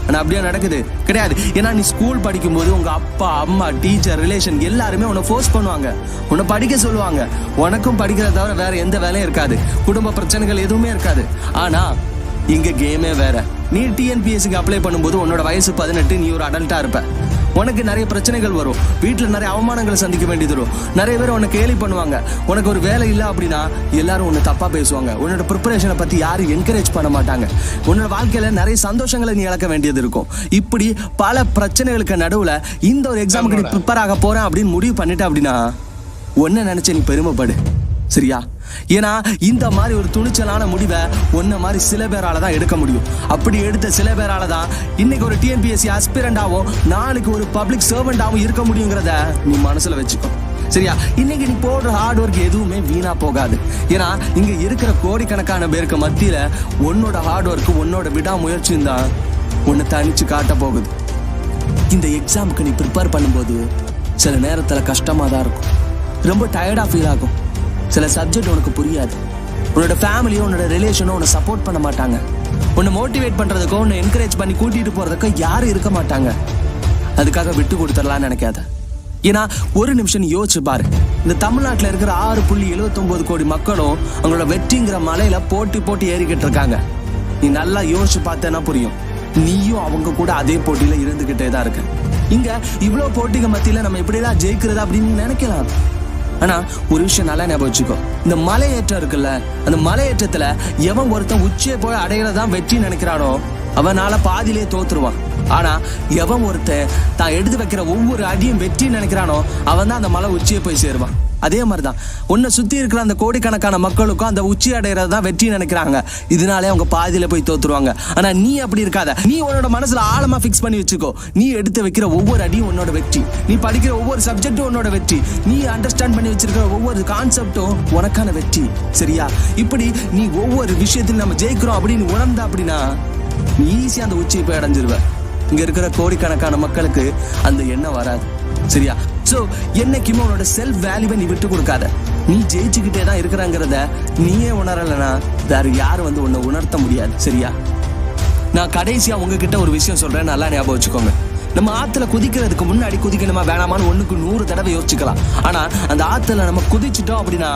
ஆனா அப்படியே நடக்குது கிடையாது. ஏன்னா நீ ஸ்கூல் படிக்கும்போது உங்க அப்பா, அம்மா, டீச்சர், ரிலேஷன் எல்லாருமே உன்னை ஃபோர்ஸ் பண்ணுவாங்க, உன்னை படிக்க சொல்லுவாங்க. உனக்கும் படிக்கிறத தவிர வேற எந்த வேலையும் இருக்காது, குடும்ப பிரச்சனைகள் எதுவுமே இருக்காது. ஆனா இங்க கேமே வேற. நீ டிஎன்பிஎஸ்சிக்கு அப்ளை பண்ணும்போது உன்னோட வயசு 18, நீ ஒரு அடல்ட்டா இருப்ப. உனக்கு நிறைய பிரச்சனைகள் வரும், வீட்டுல நிறைய அவமானங்களை சந்திக்க வேண்டியது வரும், நிறைய பேர் உனக்கு கேலி பண்ணுவாங்க. உனக்கு ஒரு வேலை இல்லை அப்படின்னா எல்லாரும் உன்னை தப்பா பேசுவாங்க, உன்னோட ப்ரிப்பரேஷனை பத்தி யாரும் என்கரேஜ் பண்ண மாட்டாங்க, உன்னோட வாழ்க்கையில நிறைய சந்தோஷங்களை நீ இழக்க வேண்டியது இருக்கும். இப்படி பல பிரச்சனைகளுக்கு நடுவுல இந்த ஒரு எக்ஸாமுக்கு நீ ப்ரிப்பேர் ஆக போறேன் அப்படின்னு முடிவு பண்ணிட்ட அப்படின்னா ஒன்ன நினைச்சு நீ பெருமைப்படு, சரியா? ஏன்னா இந்த மாதிரி ஒரு துணிச்சலான முடிவை ஒன்ன மாதிரி சில பேரால தான் எடுக்க முடியும். அப்படி எடுத்த சில பேரால தான் இன்னைக்கு ஒரு டிஎன்பிஎஸ்சி ஆஸ்பிரண்டாவும் நாளைக்கு ஒரு பப்ளிக் சர்வெண்டாவும் இருக்க முடியுங்கிறத நீ மனசுல வச்சுக்கோ, சரியா? இன்னைக்கு நீ போடுற ஹார்ட் ஒர்க் எதுவுமே வீணா போகாது. ஏன்னா இங்க இருக்கிற கோடிக்கணக்கான பேருக்கு மத்தியில உன்னோட ஹார்ட் ஒர்க், உன்னோட விடாமுயற்சியும் தான் உன்னை தனிச்சு காட்ட போகுது. இந்த எக்ஸாமுக்கு நீ ப்ரிப்பேர் பண்ணும்போது சில நேரத்துல கஷ்டமா தான் இருக்கும், ரொம்ப டயர்டா ஃபீல் ஆகும், சில சப்ஜெக்ட் உனக்கு புரியாது, உன்னோட ஃபேமிலியோ உன்னோட ரிலேஷனோ உன்னை சப்போர்ட் பண்ண மாட்டாங்க, உன்னை மோட்டிவேட் பண்றதுக்கோ உன்னை என்கரேஜ் பண்ணி கூட்டிட்டு போறதுக்கோ யாரும் இருக்க மாட்டாங்க. அதுக்காக விட்டு கொடுத்துடலாம்னு நினைக்காத. ஏன்னா ஒரு நிமிஷம் நீ யோசிச்சு பாரு, இந்த தமிழ்நாட்டில் இருக்கிற 6.79 கோடி மக்களும் அவங்களோட வெற்றிங்கிற மலையில போட்டி ஏறிக்கிட்டு இருக்காங்க. நீ நல்லா யோசிச்சு பார்த்தேன்னா புரியும், நீயும் அவங்க கூட அதே போட்டியில இருந்துகிட்டே தான் இருக்க. இங்க இவ்வளவு போட்டிக்கு மத்தியில நம்ம எப்படிதான் ஜெயிக்கிறதா அப்படின்னு நினைக்கலாம். ஆனா ஒரு விஷயம் நல்லா ஞாபகம் வச்சுக்கோ, இந்த மலையேற்றம் இருக்குல்ல, அந்த மலையேற்றத்துல எவன் ஒருத்தன் உச்சியை போய் அடையிறதான் வெற்றி நினைக்கிறானோ அவனால பாதியிலே தோத்துருவான். ஆனா எவன் ஒருத்தன் தான் எடுத்து வைக்கிற ஒவ்வொரு அடியும் வெற்றி நினைக்கிறானோ அவன் தான் அந்த மலை உச்சியை போய் சேருவான். அதே மாதிரிதான் உன்னை சுத்தி இருக்கிற அந்த கோடிக்கணக்கான மக்களுக்கும் அந்த உச்சி அடைகிறது தான் வெற்றி நினைக்கிறாங்க, இதனாலே அவங்க பாதியில போய் தோத்துருவாங்க. ஆனா நீ அப்படி இருக்காத, நீ உன்னோட மனசுல ஆழமா பிக்ஸ் பண்ணி வச்சுக்கோ, நீ எடுத்து வைக்கிற ஒவ்வொரு அடியும் உன்னோட வெற்றி, நீ படிக்கிற ஒவ்வொரு சப்ஜெக்டும் உன்னோட வெற்றி, நீ அண்டர்ஸ்டாண்ட் பண்ணி வச்சிருக்கிற ஒவ்வொரு கான்செப்டும் உனக்கான வெற்றி, சரியா? இப்படி நீ ஒவ்வொரு விஷயத்திலும் நம்ம ஜெயிக்கிறோம் அப்படின்னு உணர்ந்தா அப்படின்னா நீ ஈஸியா அந்த உச்சியை போய் அடைஞ்சிருவ. இங்க இருக்கிற கோடிக்கணக்கான மக்களுக்கு அந்த எண்ணம் வராது, சரியா? சோ என்னைக்குமே உன்னோட செல்ஃப் வேல்யூவை நீ விட்டு கொடுக்காத. நீ ஜெயிச்சுக்கிட்டே தான் இருக்கிறாங்கிறத நீயே உணரலனா வேற யாரும் வந்து உன்னை உணர்த்த முடியாது, சரியா? நான் கடைசியா உங்ககிட்ட ஒரு விஷயம் சொல்றேன், நல்லா ஞாபகம் வச்சுக்கோங்க. நம்ம ஆத்துல குதிக்கிறதுக்கு முன்னாடி குதிக்கணுமா வேணாமான்னு 1க்கு 100 தடவை யோசிச்சுக்கலாம். ஆனா அந்த ஆத்துல நம்ம குதிச்சுட்டோம் அப்படின்னா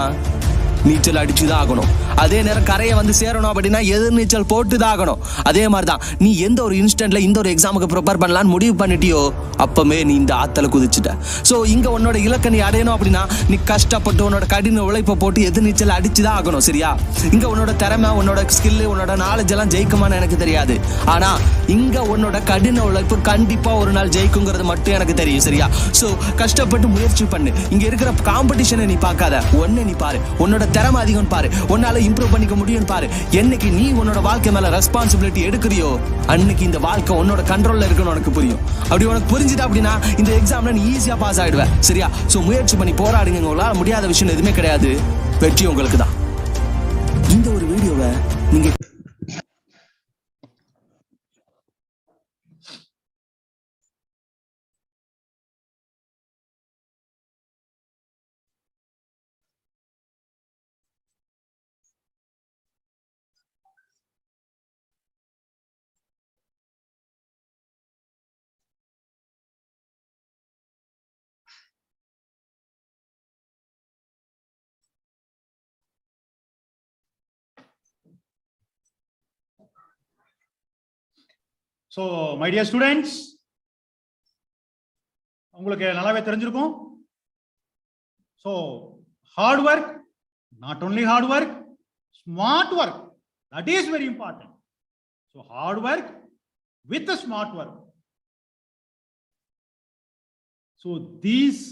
நீச்சல் அடிச்சுதான் ஆகணும். அதே நேரம் கரையை வந்து சேரணும் அப்படின்னா எதிர் நீச்சல் போட்டுதான் ஆகணும். அதே மாதிரிதான் நீ எந்த ஒரு இன்ஸ்டன்ட்ல இந்த ஒரு எக்ஸாமுக்கு ப்ரிப்பேர் பண்ணலான்னு முடிவு பண்ணிட்டியோ அப்பமே நீ இந்த ஆத்துல குதிச்சுட்ட. சோ இங்க உன்னோட இலக்கை நீ அடையணும் அப்படின்னா நீ கஷ்டப்பட்டு உன்னோட கடின உழைப்பை போட்டு எதிர் நீச்சல் அடிச்சுதான் ஆகணும், சரியா? இங்க உன்னோட திறமை, உன்னோட ஸ்கில், உன்னோட நாலேஜ் எல்லாம் ஜெயிக்குமான்னு எனக்கு தெரியாது. ஆனா இங்க உன்னோட கடின உழைப்பு கண்டிப்பா ஒரு நாள் ஜெயிக்குங்கிறது மட்டும் எனக்கு தெரியும், சரியா? சோ கஷ்டப்பட்டு முயற்சி பண்ணு. இங்க இருக்கிற காம்படிஷனை நீ பார்க்காத, ஒன்னு நீ பாரு, உன்னோட திறமை அதிகம் பாரு, உன்னால இம்ப்ரூவ் பண்ணிக்க முடியும் பாரு. என்னைக்கு நீ உன்னோட வாழ்க்கை மேல ரெஸ்பான்சிபிலிட்டி எடுக்கிறியோ அன்னைக்கு இந்த வாழ்க்கை உன்னோட கண்ட்ரோல்ல இருக்குன்னு உனக்கு புரியும். அப்படி உனக்கு புரிஞ்சுது அப்படின்னா இந்த எக்ஸாம்ல நீ ஈஸியா பாஸ் ஆயிடுவ, சரியா? சோ முயற்சி பண்ணி போராடுங்க, உங்களால முடியாத விஷயம் எதுவுமே கிடையாது, வெற்றி உங்களுக்கு தான். இந்த ஒரு வீடியோவை நீங்க So, my dear students, உங்களுக்கு நல்லாவே தெரிஞ்சிருக்கும். So, hard work, not only hard work, smart work, that is very important. So, hard work with a smart work. So, these,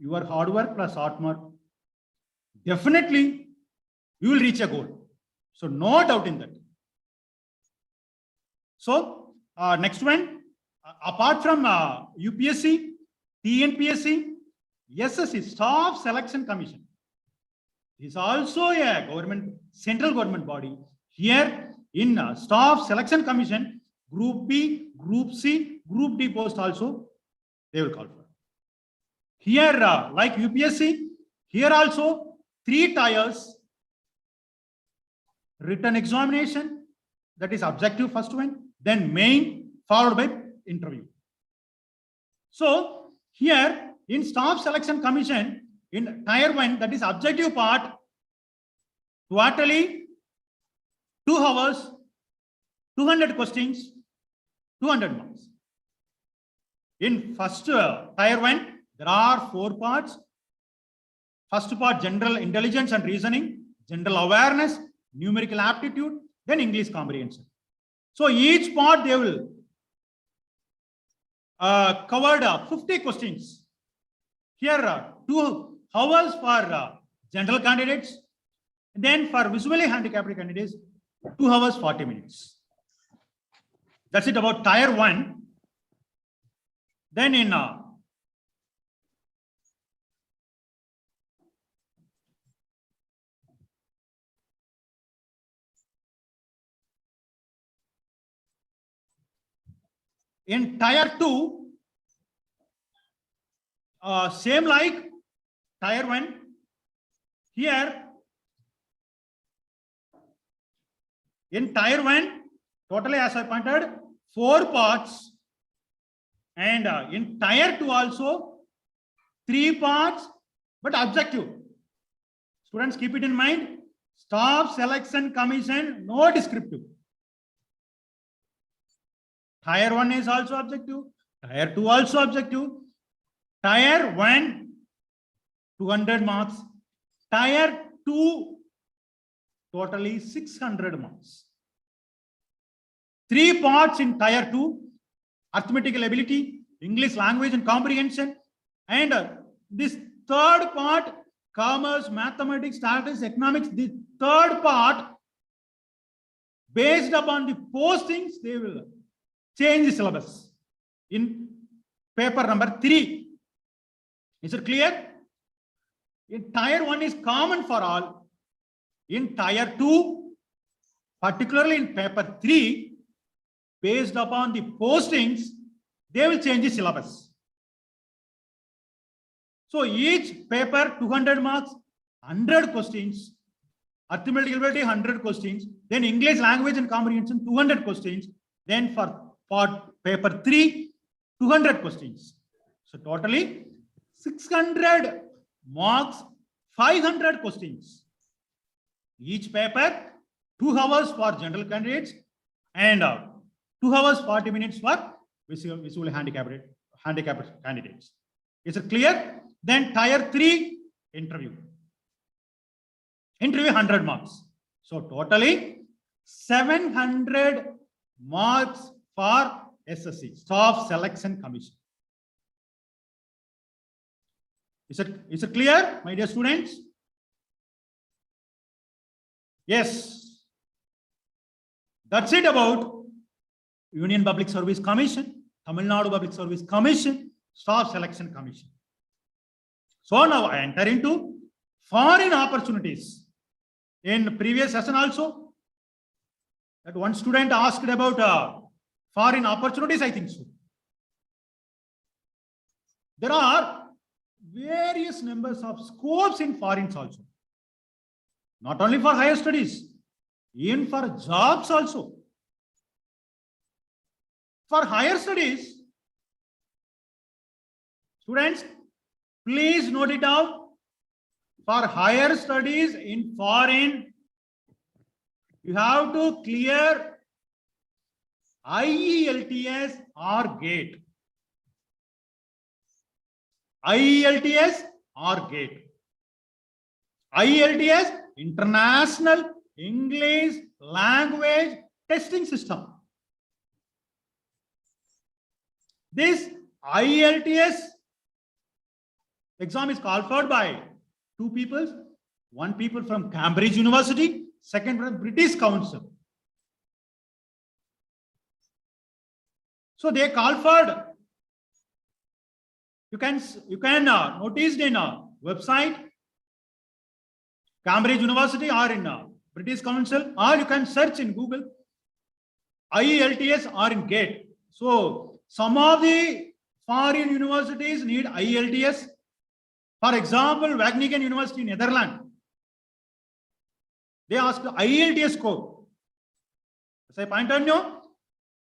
your hard work plus smart work, definitely you will reach a goal. So, no doubt in that. So, next one, apart from UPSC, TNPSC, SSC, Staff Selection Commission, is also a government, central government body. Here in Staff Selection Commission, Group B, Group C, Group D post also they will call for. Here, like UPSC, here also 3 tiers: written examination, that is objective first one, then main, followed by interview. So here in Staff Selection Commission, in tier 1, that is objective part, totally 2 hours, 200 questions, 200 marks. In first tier 1, there are 4 parts. First part, general intelligence and reasoning, general awareness, numerical aptitude, then English comprehension. So each part they will covered 50 questions. Here 2 hours for general candidates. Then for visually handicapped candidates, 2 hours 40 minutes. That's it about tier 1. Then in tier 2, same like tier 1. Here in tier 1, totally as I pointed, 4 parts, and in tier 2 also 3 parts, but objective. Students, keep it in mind. Staff Selection Commission, no descriptive. Tier 1 is also objective. Tier 2 also objective. Tier 1, 200 marks. Tier 2, totally 600 marks. 3 parts in tier 2, arithmetical ability, English language and comprehension, and this third part, commerce, mathematics, statistics, economics. The third part, based upon the postings, they will change the syllabus in paper number 3. Is it clear? In tier 1 is common for all. In tier 2, particularly in paper 3, based upon the postings, they will change the syllabus. So each paper 200 marks, 100 questions, arithmetic ability 100 questions, then English language and comprehension 200 questions, then for paper 3, 200 questions. So totally 600 marks, 500 questions. Each paper 2 hours for general candidates and 2 hours 40 minutes for visually handicapped candidates. Is it clear? Then tier 3, interview. Interview 100 marks. So totally 700 marks for SSC, Staff Selection Commission. Is it clear, my dear students? Yes. That's it about Union Public Service Commission, Tamil Nadu Public Service Commission, Staff Selection Commission. So now I enter into foreign opportunities. In previous session also, that one student asked about foreign opportunities, I think so. There are various numbers of scopes in foreigns also. Not only for higher studies, even for jobs also. For higher studies, students, please note it down. For higher studies in foreign, you have to clear IELTS or GATE. IELTS or GATE. IELTS, International English Language Testing System. This IELTS exam is called for by 2 people. One people from Cambridge University, second from British Council. So they called for You can notice in a website, Cambridge University or in British Council, or you can search in Google, IELTS or in GATE. So some of the foreign universities need IELTS. For example, Wageningen University in Netherlands, they ask the IELTS score. As I pointed out,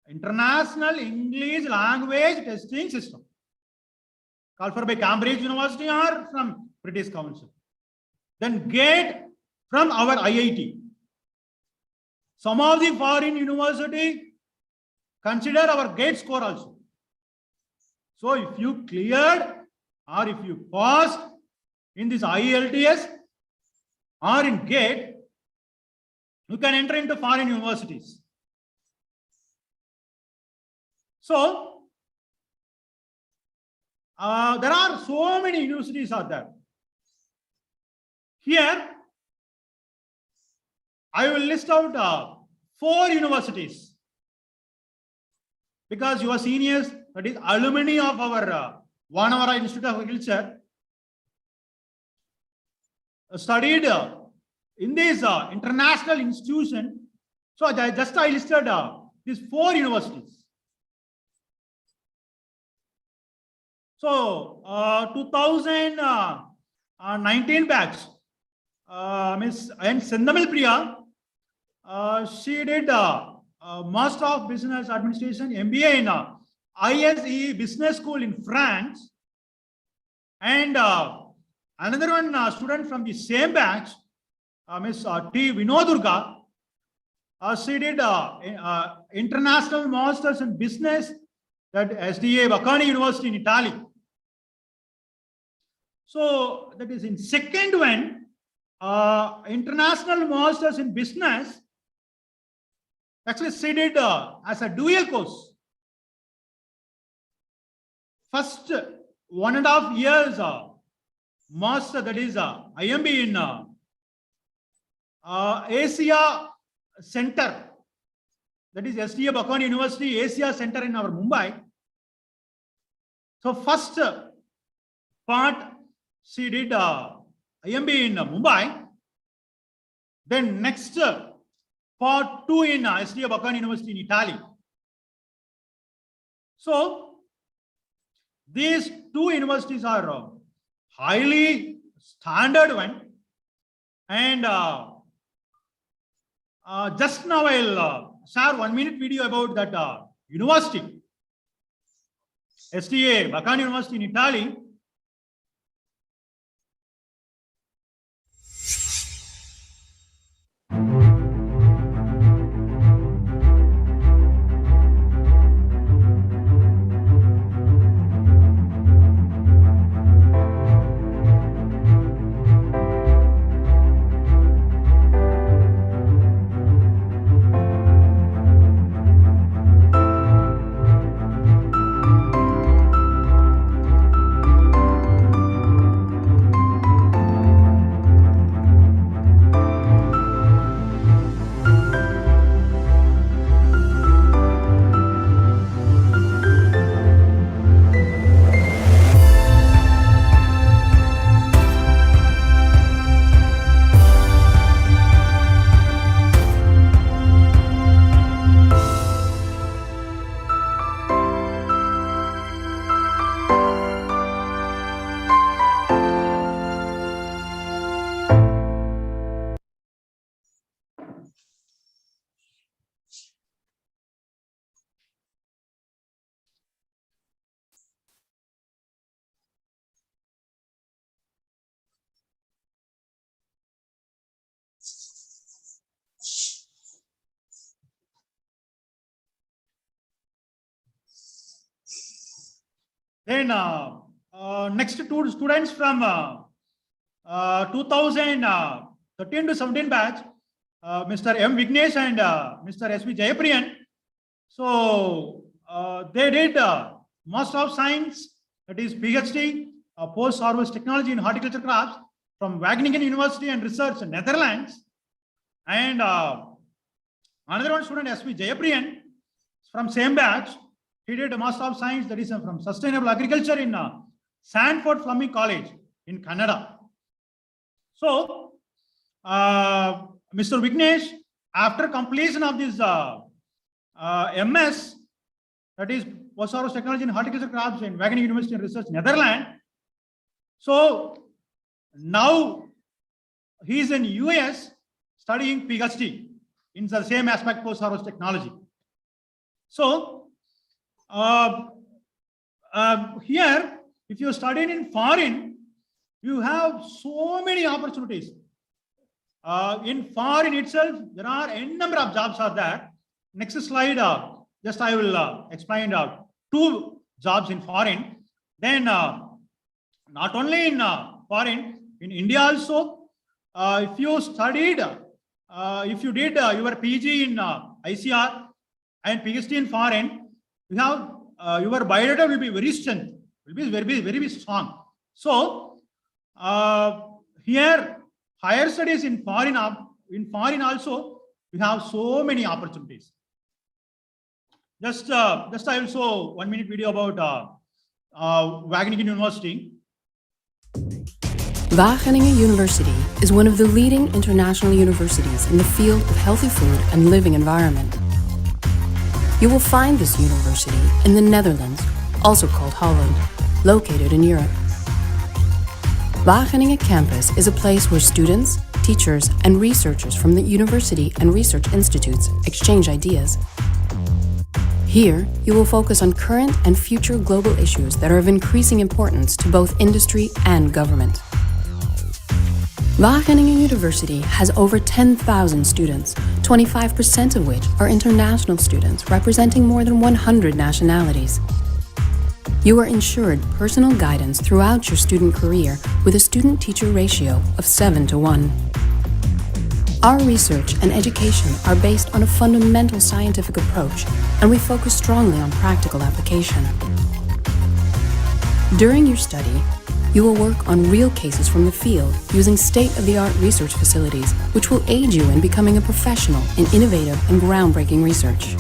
International English Language Testing System, called for by Cambridge University or from British Council. Then GATE from our IIT. Some of the foreign university consider our GATE score also. So if you cleared or if you passed in this IELTS or in GATE, you can enter into foreign universities. So there are so many universities out there. Here, I will list out 4 universities because you are seniors, that is alumni of our Vanavara Institute of Agriculture, studied in this international institution. So I listed these 4 universities. So 2019 batch, Ms. N. Sendamil Priya, she did Master of Business Administration, MBA in ISE Business School in France. And another one student from the same batch, Ms. T. Vinodurga, she did International Masters in Business at SDA Bocconi University in Italy. So that is in second one, International Masters in Business, actually she did as a dual course. First 1.5 years master, that is IMB in Asia Center, that is SDA Bocconi University Asia Center in our Mumbai. So first part she did IMB in Mumbai. Then next part 2 in SDA Bocconi University in Italy. So these 2 universities are highly standard one. And just now I'll share 1-minute video about that university, SDA Bocconi University in Italy. Then next 2 students from 2013 to 17 batch, Mr. M. Vignesh and Mr. S. V. Jayapriyan. So they did Master of Science, that is PhD, Post-Harvest Technology in Horticulture Crops from Wageningen University and Research in Netherlands. And another one student, S. V. Jayapriyan, from same batch. He did a Master of Science, that is from Sustainable Agriculture in Sanford Fleming College in Canada. So, Mr. Vignesh, after completion of this MS, that is Posthaus Technology in Horticulture Crops in Wageningen University and Research, Netherlands. So now he is in US studying PhD in the same aspect Posthaus Technology. So here, if you study in foreign, you have so many opportunities. In foreign itself, there are n number of jobs are there. Next slide, just I will explain 2 jobs in foreign. Then not only in foreign, in India also, if you studied, if you did your PG in ICR and PhD in foreign, you have your biodata will be very strong, will be very strong. So here higher studies in foreign also, we have so many opportunities. Just I will show 1 minute video about Wageningen University. Wageningen University is one of the leading international universities in the field of healthy food and living environment. You will find this university in the Netherlands, also called Holland, located in Europe. Wageningen campus is a place where students, teachers, and researchers from the university and research institutes exchange ideas. Here, you will focus on current and future global issues that are of increasing importance to both industry and government. Wageningen University has over 10,000 students, 25% of which are international students representing more than 100 nationalities. You are ensured personal guidance throughout your student career with a student-teacher ratio of 7:1. Our research and education are based on a fundamental scientific approach, and we focus strongly on practical application. During your study, you will work on real cases from the field using state-of-the-art research facilities, which will aid you in becoming a professional in innovative and groundbreaking research.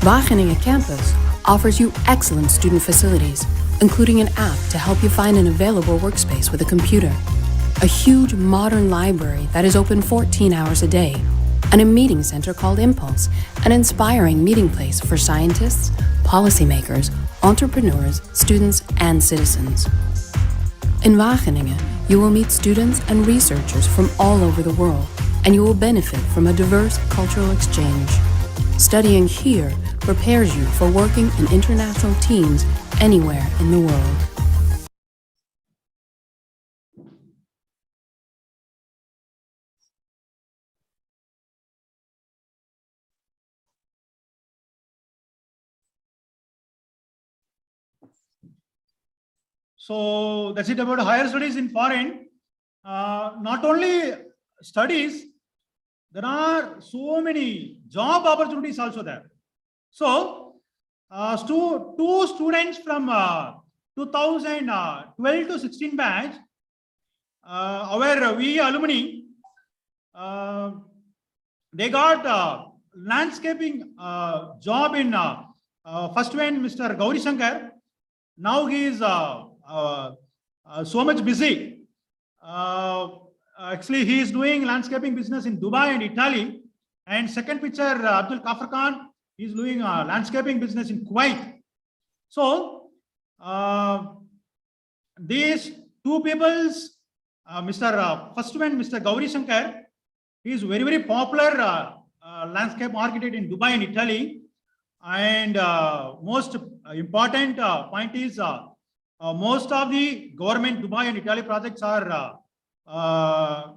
Wageningen campus offers you excellent student facilities, including an app to help you find an available workspace with a computer, a huge modern library that is open 14 hours a day, and a meeting center called Impulse, an inspiring meeting place for scientists, policymakers, entrepreneurs, students, and citizens. In Wageningen, you will meet students and researchers from all over the world, and you will benefit from a diverse cultural exchange. Studying here prepares you for working in international teams anywhere in the world. So that's it about higher studies in foreign. Not only studies, there are so many job opportunities also there. So two students from 2012 to 16 batch, our VE alumni, they got landscaping job in first one, Mr. Gauri Shankar. Now he is so much busy. Actually, he is doing landscaping business in Dubai and Italy. And second picture, Abdul Kafir Khan, he is doing landscaping business in Kuwait. So these two people's, first one, Mr. Gauri Shankar, he is very, very popular landscape architect in Dubai and Italy. And most important point is most of the government Dubai and Italy projects are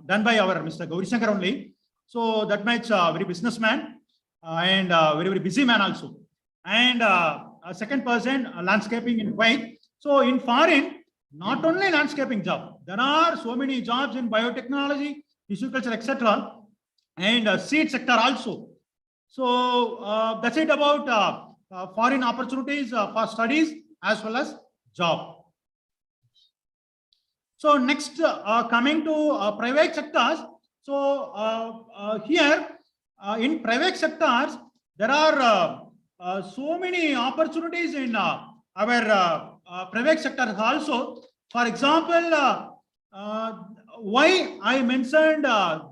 done by our Mr. Gauri Shankar only. So that makes a very businessman and very, very busy man also. And a second person, landscaping in Kuwait. So in foreign, not only landscaping job, there are so many jobs in biotechnology, tissue culture, etc. And seed sector also. So that's it about foreign opportunities for studies as well as job. So next, coming to private sectors. So here in private sectors, there are so many opportunities in our private sector also. For example, why I mentioned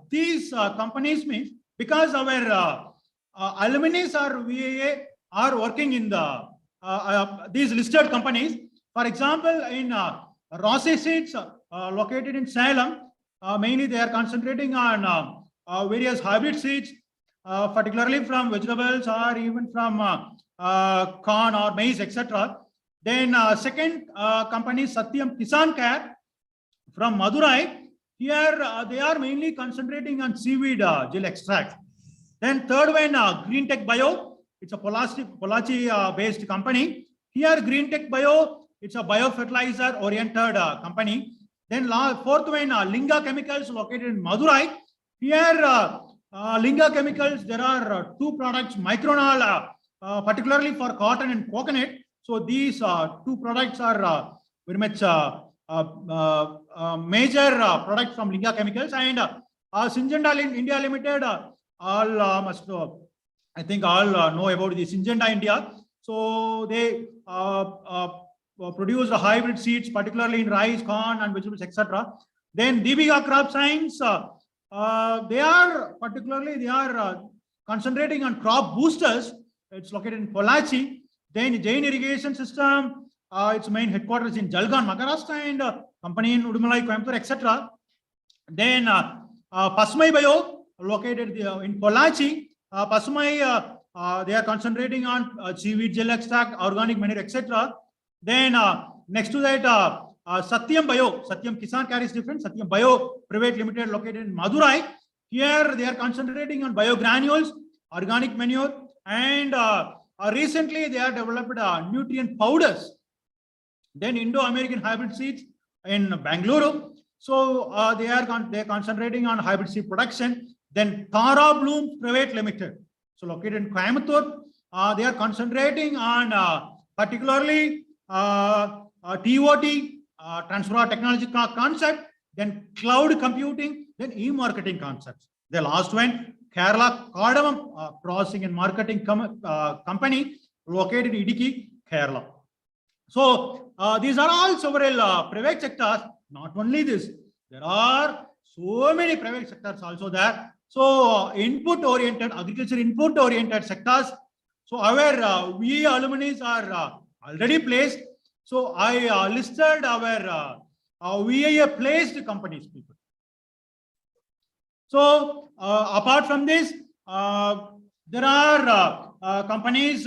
these companies means because our alumni or VAA are working in these listed companies. For example, in Rossi Seeds located in Salem, mainly they are concentrating on various hybrid seeds, particularly from vegetables or even from corn or maize, etc. Then second company Satyam Kisan Care from Madurai. Here they are mainly concentrating on seaweed gel extract. Then third one, Green Tech Bio. It's a Pollachi based company. Here Green Tech Bio, it's a biofertilizer oriented company. Then fourth one, Linga Chemicals located in Madurai. Here Linga Chemicals, there are two products, Micronal, particularly for cotton and coconut. So these two products are very much major product from Linga Chemicals, and Syngenta India Limited, all must know, I think all know about the Syngenta India. So they produce the hybrid seeds, particularly in rice, corn, and vegetables, etc. Then Deepika Crop Science, they are concentrating on crop boosters. It's located in Pollachi. Then Jain Irrigation System, its main headquarters in Jalgaon, Maharashtra, and company in Udumalai, Coimbatore, etc. Then Pasmai Bio, located in Pollachi. Pasmai, they are concentrating on seaweed gel extract, organic manure, etc. Then next to that, Satyam Bio, Satyam Kisan Care is different. Satyam Bio Private Limited, located in Madurai. Here they are concentrating on biogranules, organic manure, and recently they have developed nutrient powders. Then Indo-American hybrid seeds in Bangalore. So they are concentrating on hybrid seed production. Then Tara Bloom Private Limited, so located in Coimbatore, they are concentrating on particularly TOT, transfer of technology concept, then cloud computing, then e-marketing concepts. The last one, Kerala Cardamom Processing and Marketing Company, located in Idiki, Kerala. So these are all several private sectors. Not only this, there are so many private sectors also there. So input oriented, agriculture input oriented sectors. So our VA alumni are already placed. So I listed our VA placed companies, people. So apart from this, there are companies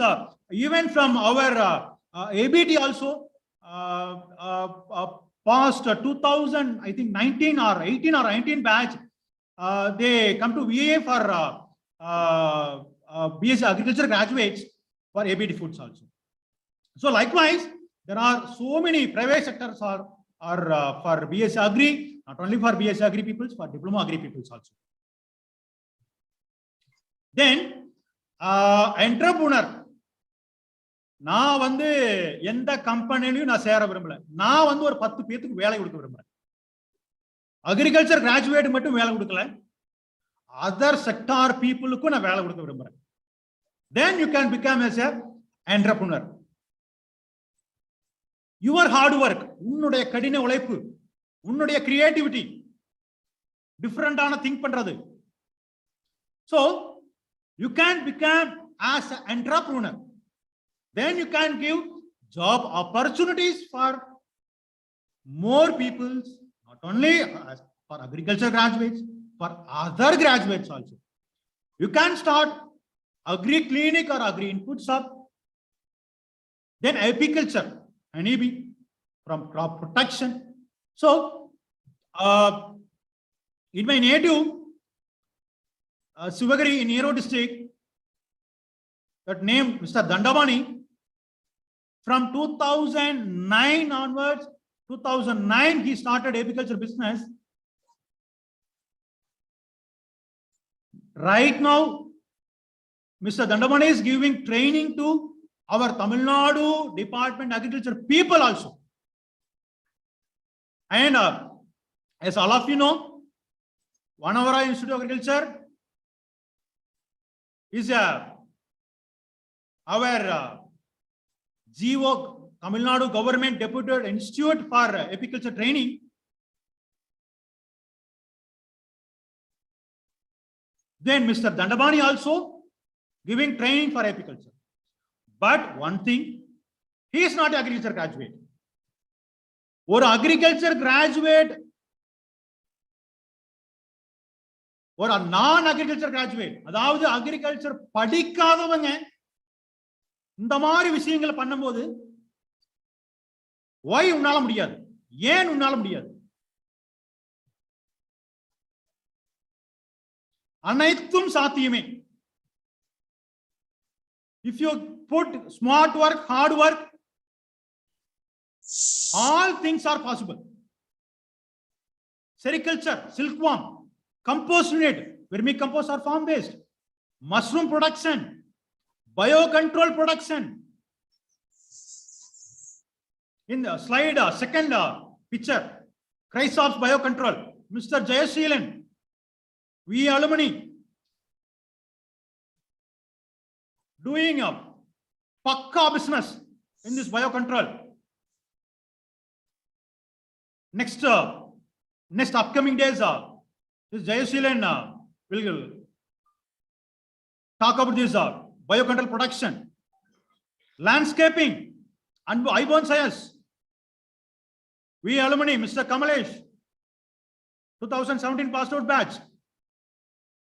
even from our ABT also, past 2000, I think 19 or 18 or 19 batch, they come to VA for BSc Agriculture graduates for ABT Foods also. So likewise, there are so many private sectors are for BSc Agri, not only for BSc Agri peoples, for Diploma Agri peoples also. Then entrepreneur. நான் வந்து எந்த கம்பெனிலையும் நான் சேர விரும்பல. நான் வந்து ஒரு 10 பேருக்கு வேலை கொடுக்க விரும்புறேன். அக்ரிகல்ச்சர் கிராஜுவேட் மட்டும் வேலை கொடுக்கல, அதர் செக்டார் பீப்புளுக்கும் நான் வேலை கொடுக்க விரும்புறேன். Then you can become as a entrepreneur. Your hard work, உன்னுடைய கடின உழைப்பு, உன்னுடைய கிரியேட்டிவிட்டி, டிஃபரண்டான திங்க் பண்றது. So you can become as an entrepreneur. Then you can give job opportunities for more people, not only for agriculture graduates, for other graduates also. You can start agri clinic or agri input shop. Then apiculture, honeybee, from crop protection. So in my native Sivagiri in Nero district, that name Mr. Dandamani, from 2009 onwards, 2009 he started apiculture business. Right now, Mr. Dandamani is giving training to our Tamil Nadu Department Agriculture people also. And as all of you know, Vanavara Institute of Agriculture is a our GO, Tamil Nadu Government Deputed Institute for Apiculture Training, then Mr. Dandabani also giving training for apiculture. But one thing, he is not an agriculture graduate. Or agriculture graduate or a non-agriculture graduate, அதாவது agriculture படிக்காதவங்க இந்த மாதிரி விஷயங்களை பண்ணும்போது why உன்னால முடியாது, ஏன் உன்னால முடியாது? அனைத்தும் சாத்தியமே. If you put smart work, hard work, all things are possible. Sericulture, silkworm, compost unit, vermicompost or farm based, mushroom production, biocontrol production. In the slide, second picture, Chrysops biocontrol, Mr. Jayasheelan, we alumni, doing a pakka business in this biocontrol. Next upcoming days, this Jayasheelan will talk about this biocontrol production, landscaping, and ibonscias. We alumni, Mr. Kamalesh, 2017 passed out batch,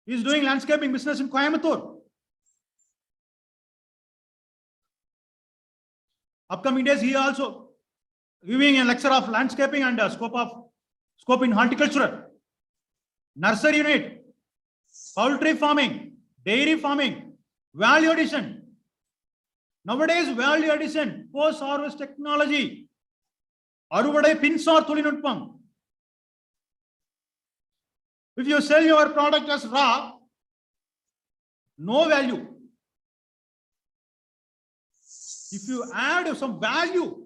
he is doing landscaping business in Coimbatore. Upcoming days, he also giving a lecture of landscaping and scope in horticulture, nursery unit, poultry farming, dairy farming, value addition. Nowadays, value addition, post-harvest technology, aruvadai pinsar thulinutpam. If you sell your product as raw, no value. If you add some value,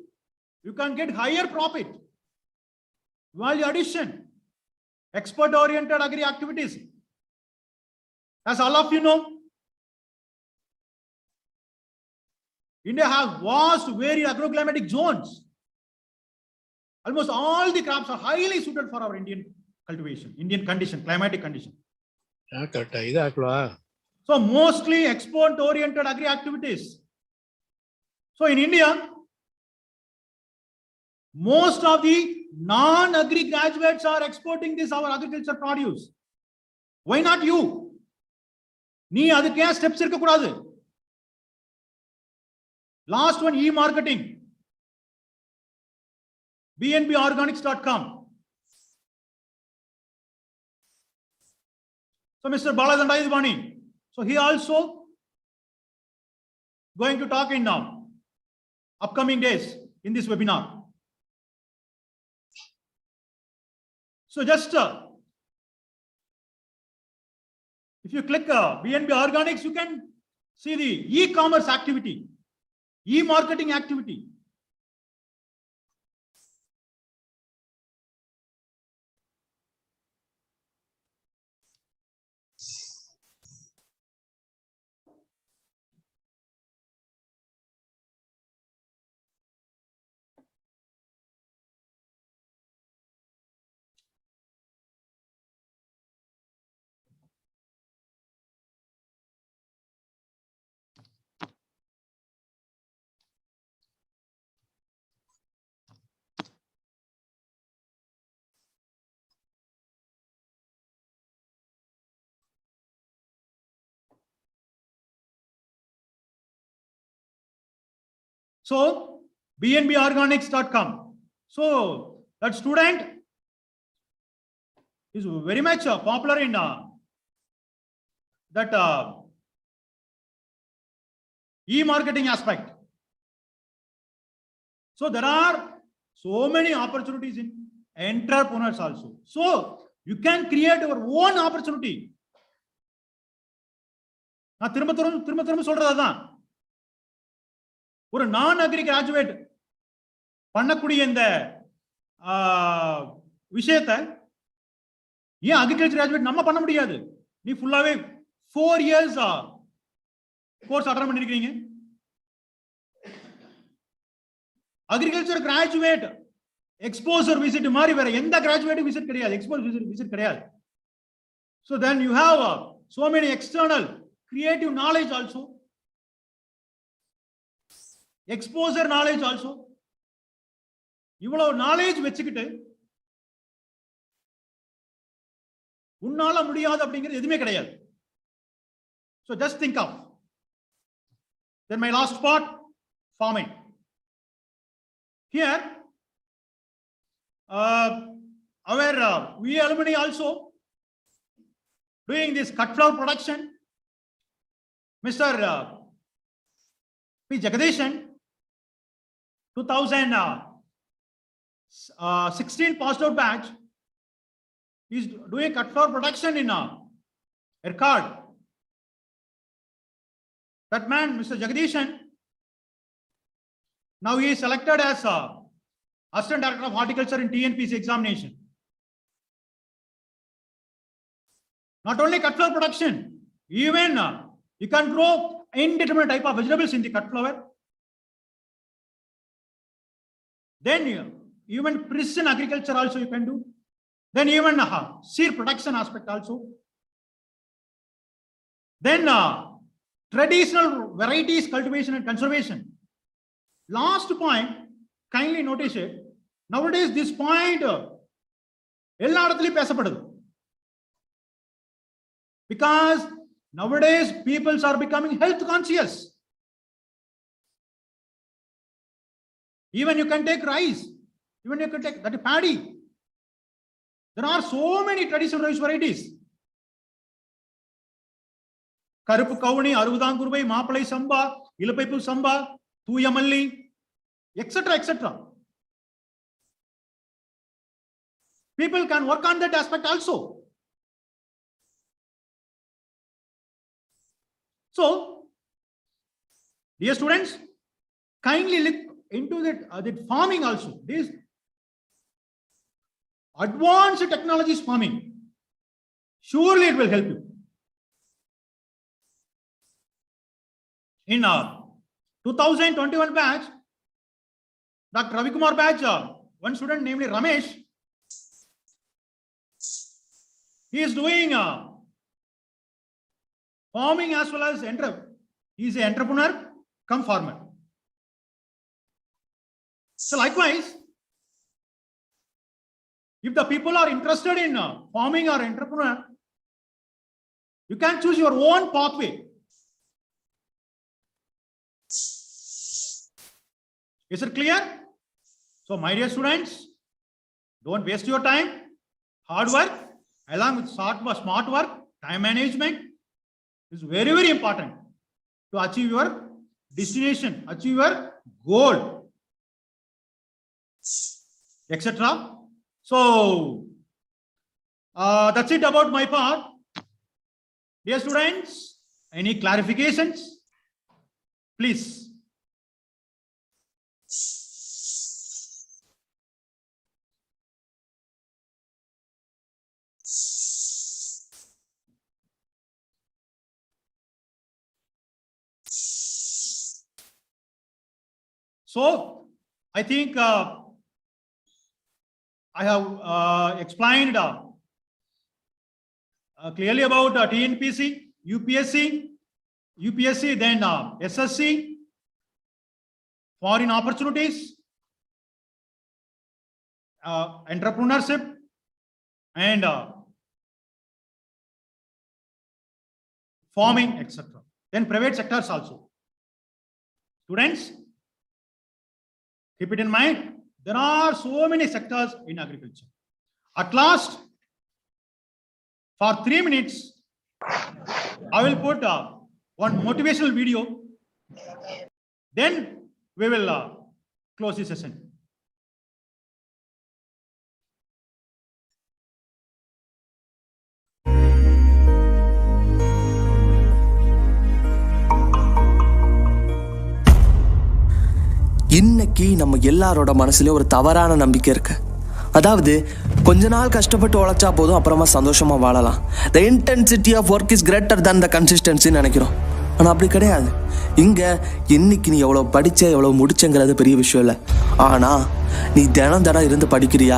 you can get higher profit. Value addition, export-oriented agri activities. As all of you know, India has vast, varied agroclimatic zones. Almost all the crops are highly suited for our Indian cultivation, Indian condition, climatic condition. So mostly export-oriented agri activities. So in India, most of the non-agri graduates are exporting this our agriculture produce. Why not you? நீ அதுக்கு ஏன் steps இருக்க கூடாது? Last one, e-marketing, bnborganics.com. So Mr. Baladanda is Bani. So he also going to talk in now upcoming days in this webinar. So just if you click BNB Organics, you can see the e-commerce activity, e-marketing activity. So bnborganics.com. So that student is very much popular in that e-marketing aspect. So there are so many opportunities in entrepreneurs also. So you can create your own opportunity. நான் திரும்ப சொல்றதுதான், ஒரு நான் agri graduate பண்ணக்கூடிய இந்த விஷயத்தை ஏன் agriculture graduate நம்ம பண்ண முடியாது? நீ ஃபுல்லாவே 4 years கோர்ஸ் அட்டெண்ட் பண்ணிருக்கீங்க, agriculture graduate exposure visit மாதிரி வேற எந்த graduate visit கிடையாது, exposure visit கிடையாது. So then you have so many external creative knowledge also, exposure knowledge also. இவ்வளவு knowledge வச்சுக்கிட்டு உன்னால முடியாது அப்படிங்கிறது எதுவுமே கிடையாது. So just think of. Then my last part, farming. Here, we alumni also doing this cut flower production. Mr. P. Jagadishan, 2016 passed out batch, is doing cut flower production in Erkard. That man, Mr. Jagadishan, now he is selected as Assistant Director of Horticulture in TNPC examination. Not only cut flower production, even you can grow indeterminate type of vegetables in the cut flower. Then even precision agriculture also you can do. Then even seed production aspect also. Then traditional varieties cultivation and conservation. Last point, kindly notice it. Nowadays this point எல்லா இடத்துலயும் பேசப்படுது. Because nowadays peoples are becoming health conscious. Even you can take rice, even you can take that paddy. There are so many traditional rice varieties. கருப்பு கவுனி, அறுபதாங்குருவை, மாப்பிளை சம்பா, இலப்பைப்பு சம்பா, Thooyamalli, etc. etc. People can work on that aspect also. So, dear students, kindly look into that farming also. This advanced technologies farming, surely it will help you. In 2021 batch, Dr. Ravi Kumar batch, one student namely Ramesh, he is doing farming as well as he is an entrepreneur come farmer. So likewise, if the people are interested in farming or entrepreneur, you can choose your own pathway. Is it clear? So my dear students, don't waste your time. Hard work along with smart work, time management is very, very important to achieve your destination, achieve your goal, etc. So that's it about my part. Dear students, any clarifications? Please. So I think I have explained clearly about TNPC, UPSC, then SSC, foreign opportunities, entrepreneurship, and farming, etc. Then private sectors also. Students, keep it in mind, there are so many sectors in agriculture. At last, for 3 minutes, I will put one motivational video. Then we will close the session. இன்னைக்கு நம்ம எல்லாரோட மனசுலயும் ஒரு தவறான நம்பிக்கை இருக்கு. அதாவது கொஞ்ச நாள் கஷ்டப்பட்டு உழைச்சா போதும், அப்புறமா சந்தோஷமா வாழலாம். The intensity of work is greater than the consistency நினைக்கிறோம். ஆனா அப்படி கிடையாது. இங்க இன்னைக்கு நீ எவ்வளவு படிச்ச எவ்வளவு முடிச்சங்கிறது பெரிய விஷயம் இல்லை. ஆனா நீ தினம் இருந்து படிக்கிறியா,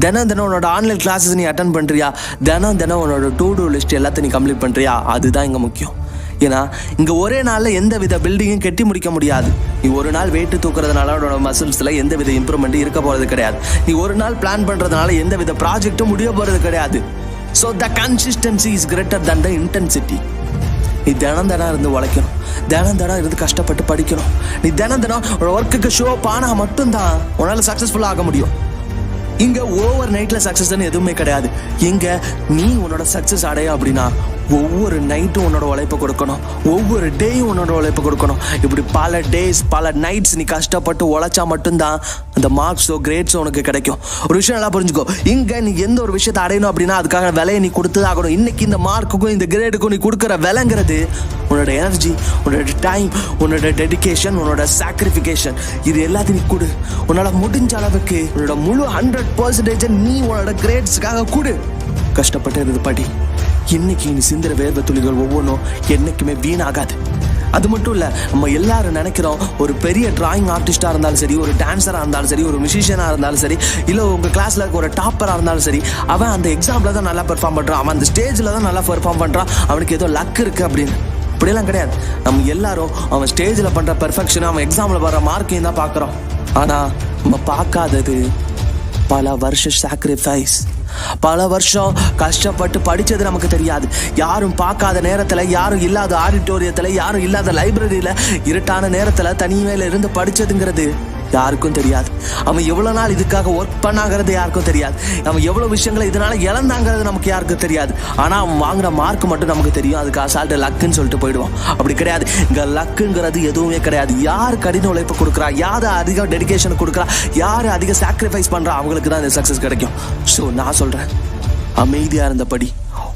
தினம் உன்னோட ஆன்லைன் கிளாஸஸ் நீ அட்டன் பண்றியா, தினம் உன்னோட டு டூ லிஸ்ட் எல்லாத்தையும் நீ கம்ப்ளீட் பண்றியா, அதுதான் இங்க முக்கியம். ஏன்னா இங்க ஒரே நாள்ல எந்த வித பில்டிங்கும் கட்டி முடிக்க முடியாது. நீ ஒரு நாள் வெயிட் தூக்குறதுனால உன்னோட மசில்ஸ்ல எந்த வித இம்ப்ரூவ்மெண்ட் இருக்க போறது கிடையாது. நீ ஒரு நாள் பிளான் பண்றதுனால எந்த வித ப்ராஜெக்டும் முடிய போறது கிடையாது. So the consistency is greater than the intensity. நீ தினம் இருந்து உழைக்கணும், தினம் இருந்து கஷ்டப்பட்டு படிக்கணும். நீ தினம் ஒர்க்குக்கு ஷோ அப் ஆனா மட்டும்தான் உன்னால சக்சஸ்ஃபுல்லா ஆக முடியும். இங்க ஓவர் நைட்ல சக்சஸ்ன்னு எதுவுமே கிடையாது. இங்க நீ உன்னோட சக்சஸ் அடைய அப்படின்னா ஒவ்வொரு நைட்டும் உன்னோட உழைப்பு கொடுக்கணும், ஒவ்வொரு டேயும் உன்னோட உழைப்பு கொடுக்கணும். இப்படி பல டேஸ் பல நைட்ஸ் நீ கஷ்டப்பட்டு உழைச்சா மட்டும்தான் அந்த மார்க்ஸோ கிரேட்ஸோ உனக்கு கிடைக்கும். ஒரு விஷயம் நல்லா புரிஞ்சுக்கோ, இங்க நீ எந்த ஒரு விஷயத்தை அடையணும் அப்படின்னா அதுக்காக விலையை நீ கொடுத்து ஆகணும். இன்னைக்கு இந்த மார்க்குக்கும் இந்த கிரேடுக்கும் நீ கொடுக்குற விலைங்கிறது உன்னோட எனர்ஜி, உன்னோட டைம், உன்னோட டெடிகேஷன், உன்னோட சாக்ரிஃபிகேஷன், இது எல்லாத்தையும் நீ கொடு. உன்னால முடிஞ்ச அளவுக்கு உன்னோட முழு 100% நீ உன்னோட கிரேட்ஸுக்காக கொடு. கஷ்டப்பட்டு இருந்து படி. இன்னைக்கு நீ சிந்துற வேர்வை துளிகள் ஒவ்வொன்றும் என்னைக்குமே வீணாகாது. அது மட்டும் இல்ல, நம்ம எல்லாரும் நினைக்கிறோம் ஒரு பெரிய டிராயிங் ஆர்டிஸ்டா இருந்தாலும் சரி, ஒரு டான்சரா இருந்தாலும் சரி, ஒரு மியூசிஷியனா இருந்தாலும் சரி, இல்ல உங்க கிளாஸ்ல ஒரு டாப்பரா இருந்தாலும் சரி, அவன் அந்த எக்ஸாம்ல தான் நல்லா பெர்ஃபார்ம் பண்றான், அவன் அந்த ஸ்டேஜ்ல தான் நல்லா பெர்ஃபார்ம் பண்றான், அவனுக்கு ஏதோ லக் இருக்கு அப்படின்னு. அப்படியெல்லாம் கிடையாது. நம்ம எல்லாரும் அவன் ஸ்டேஜ்ல பண்ற பெர்ஃபெக்ஷன், அவன் எக்ஸாம்ல வர மார்க்கையும் தான் பாக்குறோம். ஆனா நம்ம பார்க்காதது பல வருஷம் சாக்ரிஃபைஸ், பல வருஷம் கஷ்டப்பட்டு படிச்சது நமக்கு தெரியாது. யாரும் பார்க்காத நேரத்துல, யாரும் இல்லாத ஆடிட்டோரியத்துல, யாரும் இல்லாத லைப்ரரியில, இருட்டான நேரத்துல தனிமையில இருந்து படிச்சதுங்கிறது யாருக்கும் தெரியாது. அவன் எவ்வளவு நாள் இதுக்காக ஒர்க் பண்ணாங்கிறது யாருக்கும் தெரியாது. அவன் எவ்வளவு விஷயங்களை இதனால இழந்தாங்கிறது நமக்கு யாருக்கும் தெரியாது. ஆனா அவன் வாங்குற மார்க் மட்டும் நமக்கு தெரியும். அதுக்கு அசால்ட்டு லக்குன்னு சொல்லிட்டு போயிடுவான். அப்படி கிடையாது. இங்க லக்குங்கிறது எதுவுமே கிடையாது. யார் கடின உழைப்பு கொடுக்குறா, யார் அதிக டெடிகேஷன் கொடுக்குறா, யார் அதிக சாக்ரிஃபைஸ் பண்றா, அவங்களுக்கு தான் இந்த சக்சஸ் கிடைக்கும். ஸோ நான் சொல்றேன், அமைதியா இருந்த படி,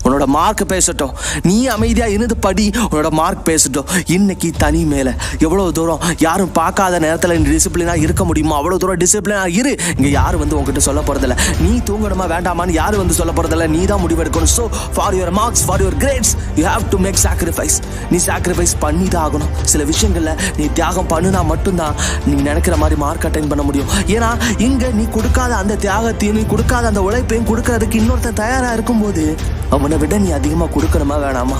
உன்னோட மார்க் பேசட்டும். நீ அமைதியா இருந்து படி, உன்னோட மார்க் பேசட்டும். இன்னைக்கு தனி மேல எவ்வளவு தூரம் யாரும் பார்க்காத நேரத்துல டிசிப்ளினா இருக்க முடியுமோ அவ்வளவு தூரம் டிசிப்ளினா இரு. இங்க யாரும் வந்து உங்ககிட்ட சொல்ல போறதில்ல நீ தூங்கணுமா வேண்டாமான்னு, யாரும் வந்து சொல்ல போறதில்ல, நீ தான் முடிவெடுக்கணும். So for your marks, for your grades, you have to make sacrifice. நீ சாக்ரிஃபைஸ் பண்ணி தான் ஆகணும். சில விஷயங்கள்ல நீ தியாகம் பண்ணுனா மட்டும்தான் நீ நினைக்கிற மாதிரி மார்க் அட்டைன் பண்ண முடியும். ஏன்னா இங்க நீ கொடுக்காத அந்த தியாகத்தையும், நீ கொடுக்காத அந்த உழைப்பையும் கொடுக்கறதுக்கு இன்னொருத்தன் தயாரா இருக்கும்போது அவனை விட நீ அதிகமா கொடுக்கணுமா வேணாமா?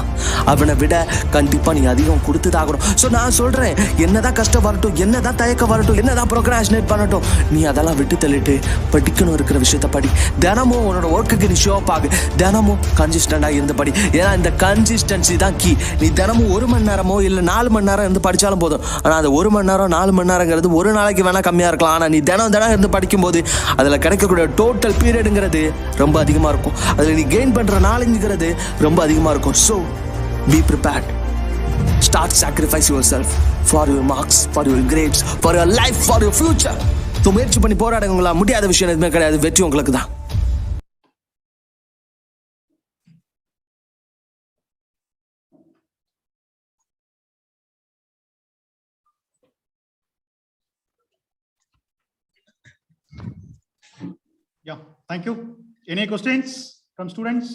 அவனை விட கண்டிப்பா நீ அதிகம் கொடுத்துதாகணும். ஸோ நான் சொல்றேன், என்னதான் கஷ்டம் வரட்டும், என்னதான் தயக்கம் வரட்டும், என்னதான் ப்ரோக்ராஸ்டினேட் பண்ணட்டும், நீ அதெல்லாம் விட்டு தள்ளிட்டு படிக்கணும் இருக்கிற விஷயத்த படி. தினமும் உன்னோட ஒர்க்குக்கு நீ ஷோ அப் ஆகு. தினமும் கன்சிஸ்டண்டா இருந்து படி. ஏன்னா இந்த கன்சிஸ்டன்சி தான் கீ. நீ தினமும் 1 மணி நேரமோ இல்ல 4 மணி நேரம் இருந்து படிச்சாலும் போதும். ஆனா அந்த 1 மணி நேரம் 4 மணி நேரங்கிறது ஒரு நாளைக்கு வேணா கம்மியா இருக்கலாம். ஆனா நீ தினம் இருந்து படிக்கும் போது அதுல கிடைக்கக்கூடிய டோட்டல் பீரியடுங்கிறது ரொம்ப அதிகமா இருக்கும். அதுல நீ கெயின் பண்ற நாலேஜ்ங்கிறது ரொம்ப அதிகமா இருக்கும். So be prepared. Start sacrifice yourself for your marks, for your grades, for your life, for your future. So முயற்சி பண்ணி போராடுங்களா. முடியாத விஷயம் எதுவுமே கிடையாது. வெற்றி உங்களுக்கு தான். Yeah, thank you. Any questions from students?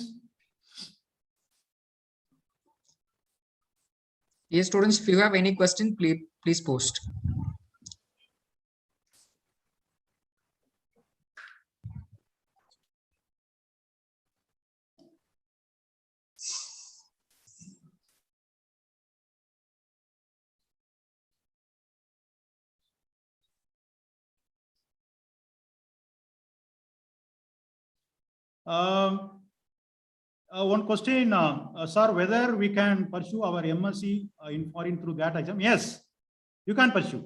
Yes, students, if you have any question, please post. One question, sir, whether we can pursue our MSc in foreign through GATE exam? Yes, you can pursue.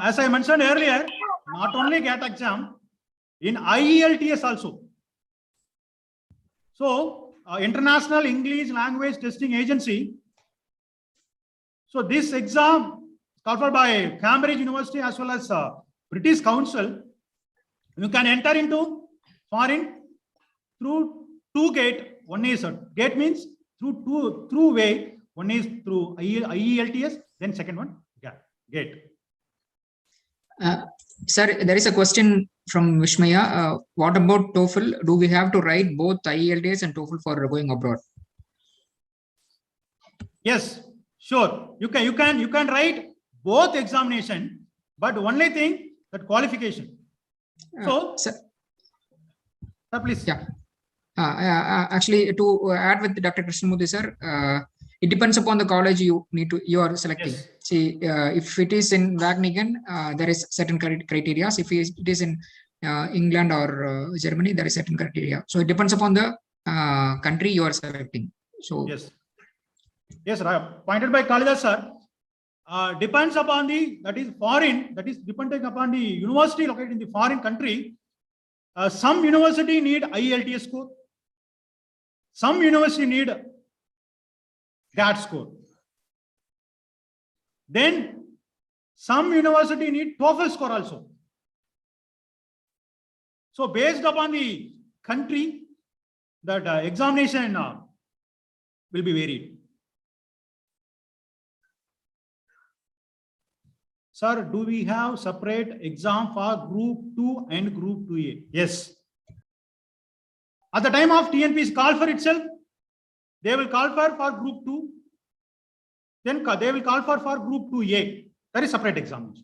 As I mentioned earlier, not only GATE exam, in IELTS also. So, International English Language Testing Agency. So this exam sponsored by Cambridge University as well as British Council. You can enter into foreign through 2 gate. One is gate means through way. One is through IELTS. Then second one gate. Sir, there is a question from Vishmaya. What about TOEFL? Do we have to write both IELTS and TOEFL for going abroad? Yes, sure. You can write both examination, but only thing that qualification. So, Sir, please. yeah. Actually, to add with Dr. Krishnamurthy sir, it depends upon the college you are selecting. Yes. See, if it is in Wageningen, there is certain criteria. If it is in England or Germany, there is certain criteria. So it depends upon the country you are selecting. So Yes. Yes, right. Pointed by Kalidas sir. Depends upon that is foreign, that is depending upon the university located in the foreign country. Some university need IELTS score. Some university need GAT score. Then some university need TOEFL score also. So based upon the country, that examination will be varied. Sir, do we have separate exam for group 2 and group 2A? Yes. At the time of TNP's call for itself, they will call for group 2. Then they will call for group 2A. That is separate examination.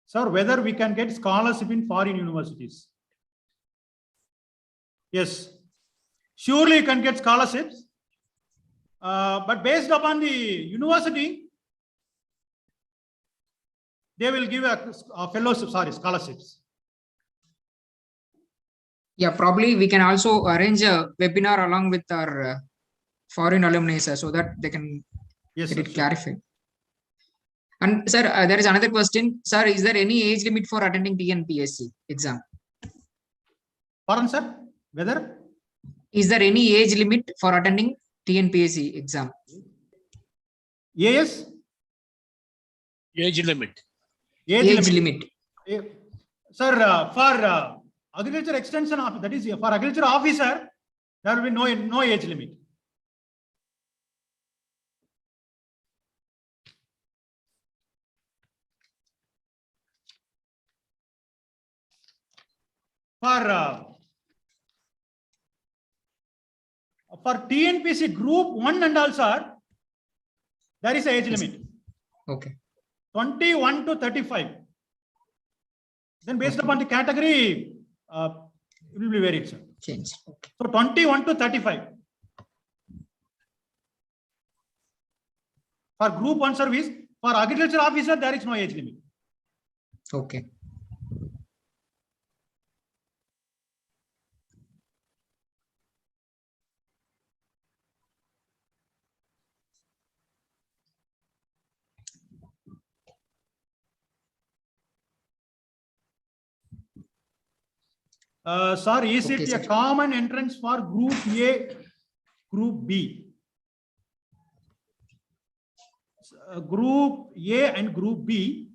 Sir, whether we can get scholarship in foreign universities? Yes. Surely you can get scholarships. But based upon the university, they will give a fellowship, scholarships. yeah, probably we can also arrange a webinar along with our foreign alumni, sir, so that they can Yes, get sir, it sure. clarified. And sir, there is another question. Sir, is there any age limit for attending TNPSC exam? Pardon, sir? Whether? Is there any age limit for attending TNPSC exam? Yes. Age limit. Age limit. Sir, for agriculture extension officer, that is for agriculture officer, there will be no age limit. For TNPC group 1 and all, sir, there is an age limit. Okay. 21 to 35. Then based upon the category, it will be varied, sir. Change. Okay. So 21 to 35. For group 1 service, for agriculture officer, there is no age limit. Okay. Sir, is Okay, it sir. a common entrance for group A, group B? Group A and group B,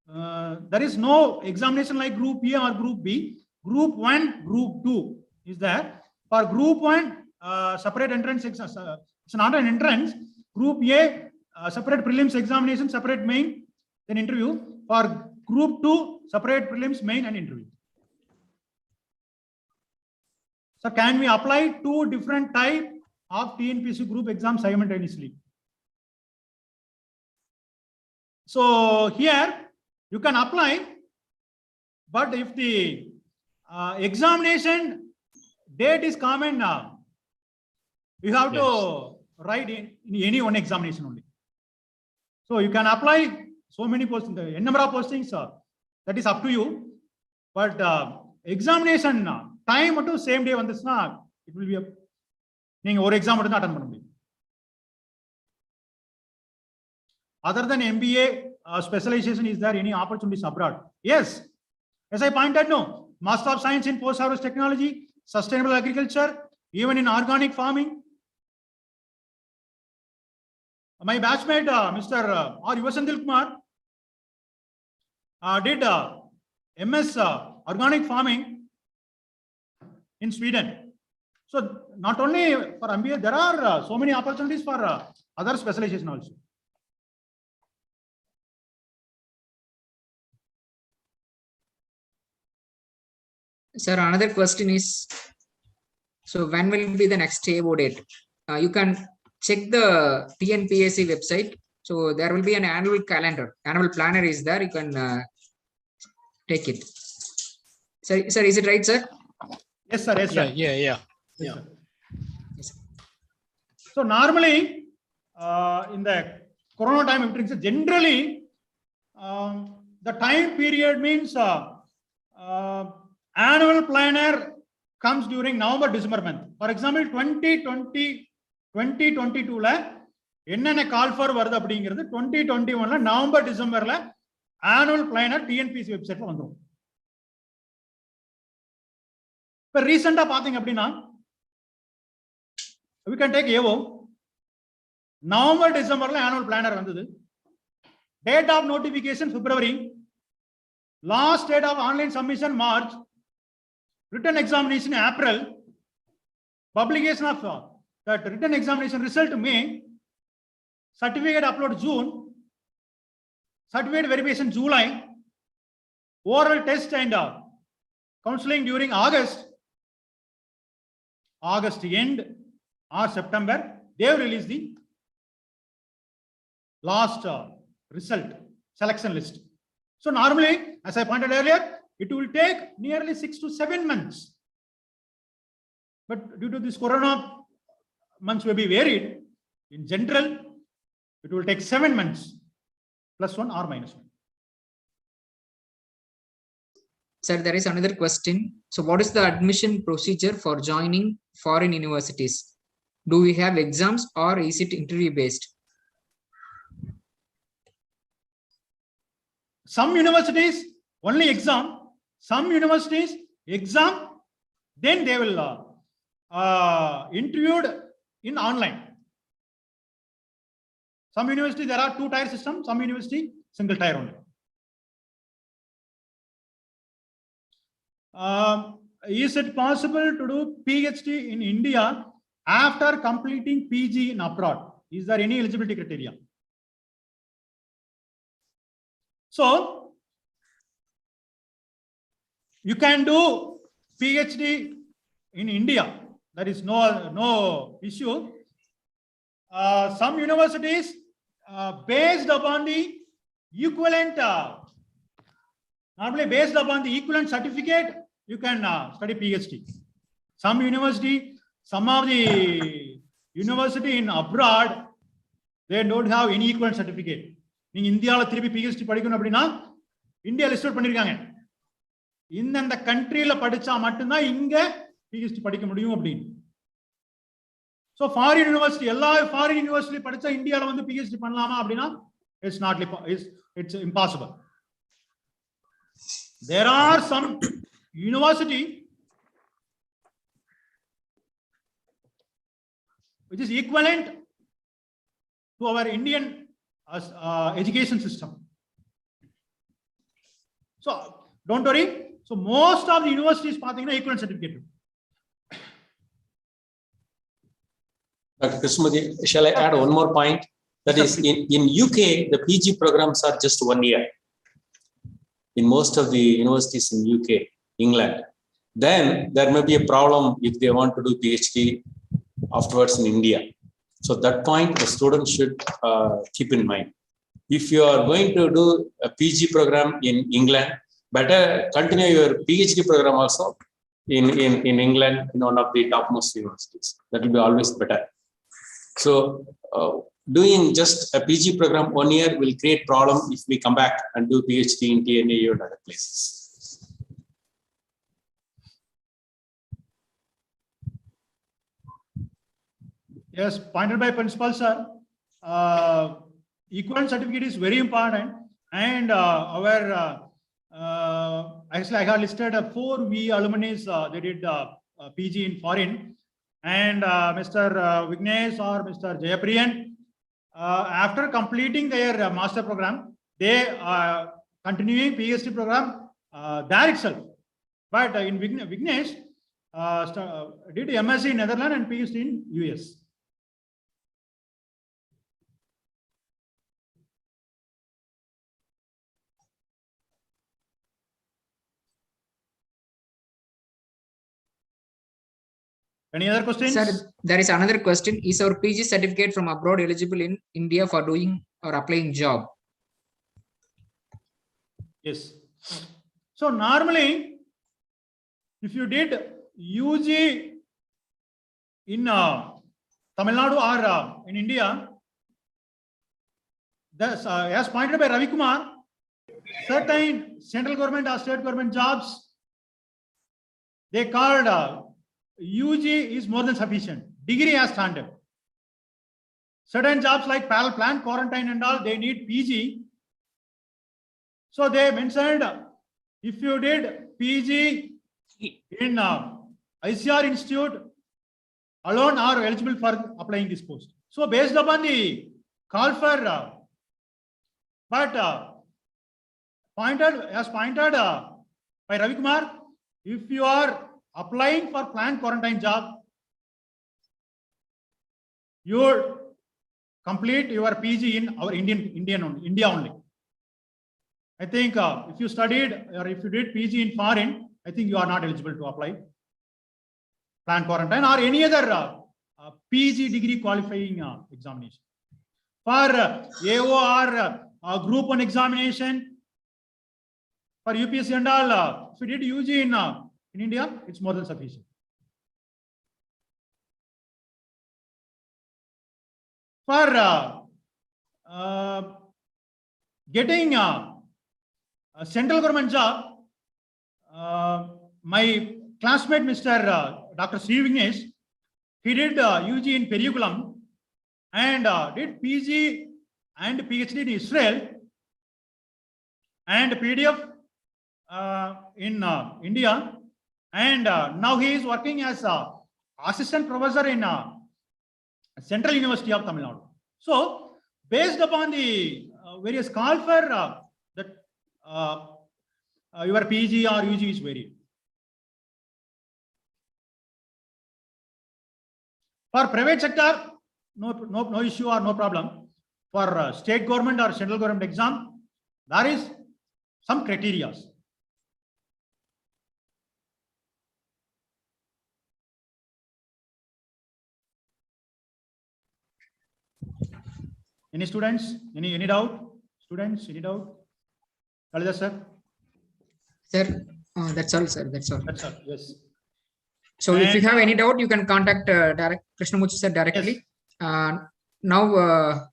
there is no examination like group A or group B. Group 1, group 2 is there. For group 1, separate entrance exam. It's not an entrance. Group A, separate prelims examination, separate main, then interview. For group 2, separate prelims, main, and interview. So can we apply 2 different type of TNPSC group exams simultaneously? So here you can apply, but if the examination date is common now, you have to write in any one examination only. So you can apply so many postings, the number of postings, that is up to you. But examination time to same day vandusna, it will be a neenga or exam attend panna mudiyum. Other than MBA specialization, is there any opportunities abroad? Yes. As I pointed, no. Master of Science in Post-Harvest Technology, Sustainable Agriculture, even in organic farming. My batchmate, Mr. R. Yuvasandil Kumar, did MS organic farming in Sweden. So not only for MBA, there are so many opportunities for other specialization also. Sir, another question is, So when will be the next stable date? You can check the TNPSC website. So there will be an annual calendar, annual planner is there. You can take it. Sir, is it right, sir? Yes, sir. Yes, sir. Yeah. Yes, Yeah. sir. Yes, sir. So normally, in the Corona time, everything, generally, the time period means annual planner comes during November, December month. For example, 2022 la என்னென்ன call for வருது அப்படிங்கிறது 2021ல November டிசம்பர்ல annual planar TNPSC வெப்சைட்ல வந்துடும். இப்ப ரீசெண்டா பாத்தீங்க அப்படின்னா we can take AO November டிசம்பர்ல ஆனுவல் பிளானர் வந்தது. Date of notification February, last date of online submission March, written examination April, publication of that written examination result May, certificate upload June, certificate verification July, oral test and counseling during August end or September, they will release the last result selection list. So normally, as I pointed earlier, it will take nearly 6 to 7 months. But due to this Corona, months will be varied. In general, it will take 7 months, +1 or -1. Sir, there is another question. So what is the admission procedure for joining foreign universities? Do we have exams or is it interview based? Some universities only exam, some universities exam, then they will interviewed in online. Some university there are 2-tier system, some university single tier only. Is it possible to do PhD in India after completing PG in abroad? Is there any eligibility criteria? So you can do PhD in India. There is no issue. Some universities based upon the equivalent, normally based upon the equivalent certificate, you can study PhD. Some of the university in abroad, they don't have any equivalent certificate. நீங்க இந்தியாவில் திருப்பி PhD படிக்கணும் அப்படின்னா India list பண்ணிருக்காங்க. இந்த கண்ட்ரியில படிச்சா மட்டும்தான் இங்க பிஹெச்டி படிக்க முடியும் அப்படின்னு. சோ ஃபாரின் யூனிவர்சிட்டி, எல்லா ஃபாரின் யூனிவர்சிட்டி படிச்சா இந்தியாவில் வந்து பிஹெச்டி பண்ணலாமா அப்படின்னா it's impossible. There are some university which is equivalent to our Indian education system. So don't worry. So most of the universities pathina equivalent certificate. Dr. Krishnamurthy, shall I add one more point? That is, in UK, the PG programs are just 1 year. In most of the universities in UK, England, then there may be a problem if they want to do PhD afterwards in India. So that point the students should keep in mind. If you are going to do a PG program in England, better continue your PhD program also in England, in one of the topmost universities. That will be always better. So doing just a PG program 1 year will create problem if we come back and do PhD in TNAU and other places. Yes, pointed by principal sir. Equivalent certificate is very important, and actually I have listed 4 V alumni. They did PG in foreign, and Mr. Vignesh or Mr. Jayapriyan, after completing their master program, they continuing PhD program there itself. But in Vignesh did MSc in Netherlands and PhD in US. Any other questions? Sir, there is another question. Is our PG certificate from abroad eligible in India for doing or applying job? Yes. So normally, if you did UG in Tamil Nadu or in India, as pointed by Ravi Kumar, certain central government or state government jobs, they called UG is more than sufficient. Degree as standard. Certain jobs like plant quarantine and all, they need PG. So they mentioned if you did PG in ICR Institute alone are eligible for applying this post. So based upon the call for, but as pointed by Ravi Kumar, if you are applying for plant quarantine job, you complete your PG in our India only. I think if you studied or if you did PG in foreign, I think you are not eligible to apply plant quarantine or any other PG degree qualifying examination. For AOR group 1 examination, for UPSC and all, if you did UG in India, it's more than sufficient. For getting a central government job, my classmate, Mr. Dr. Sri Vignesh, he did UG in Perikulam and did PG and PhD in Israel and PDF in India. And now he is working as assistant professor in Central University of Tamil Nadu. So based upon the various call for that your PG or UG is varied. For private sector, no issue or no problem. For state government or central government exam, there is some criteria. Any students? Any doubt? Students, any doubt? Kalida sir? Sir, that's all, sir. That's all. That's all. Yes. So if you have any doubt, you can contact Krishnamurthy sir directly. Yes. Now,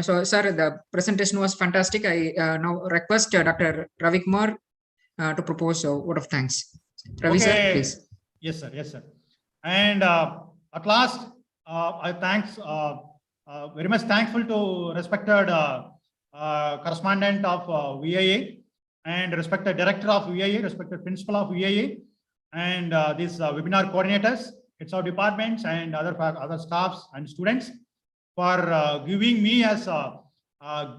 so sir, the presentation was fantastic. I now request Dr. Ravi Kumar to propose a vote of thanks. Ravi sir, please. Yes, sir. Yes, sir. And at last, I very much thankful to respected correspondent of VIA and respected director of VIA, respected principal of VIA, and these webinar coordinators, heads of departments, and other staffs and students for giving me as a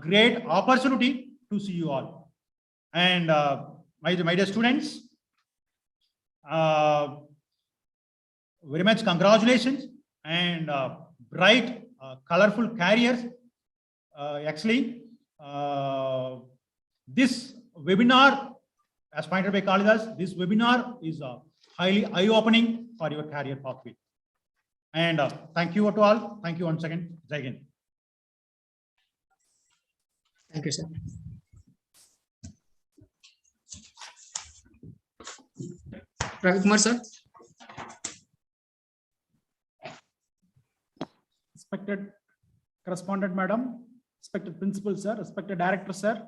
great opportunity to see you all. And my dear students, very much congratulations and bright, colorful careers. Actually, this webinar, as pointed by Kalidas, this webinar is highly eye-opening for your career pathway. And thank you to all. Thank you once again. Jai Hind. Thank you, sir. Ravi Kumar sir. Respected correspondent madam, respected principal sir, respected director sir,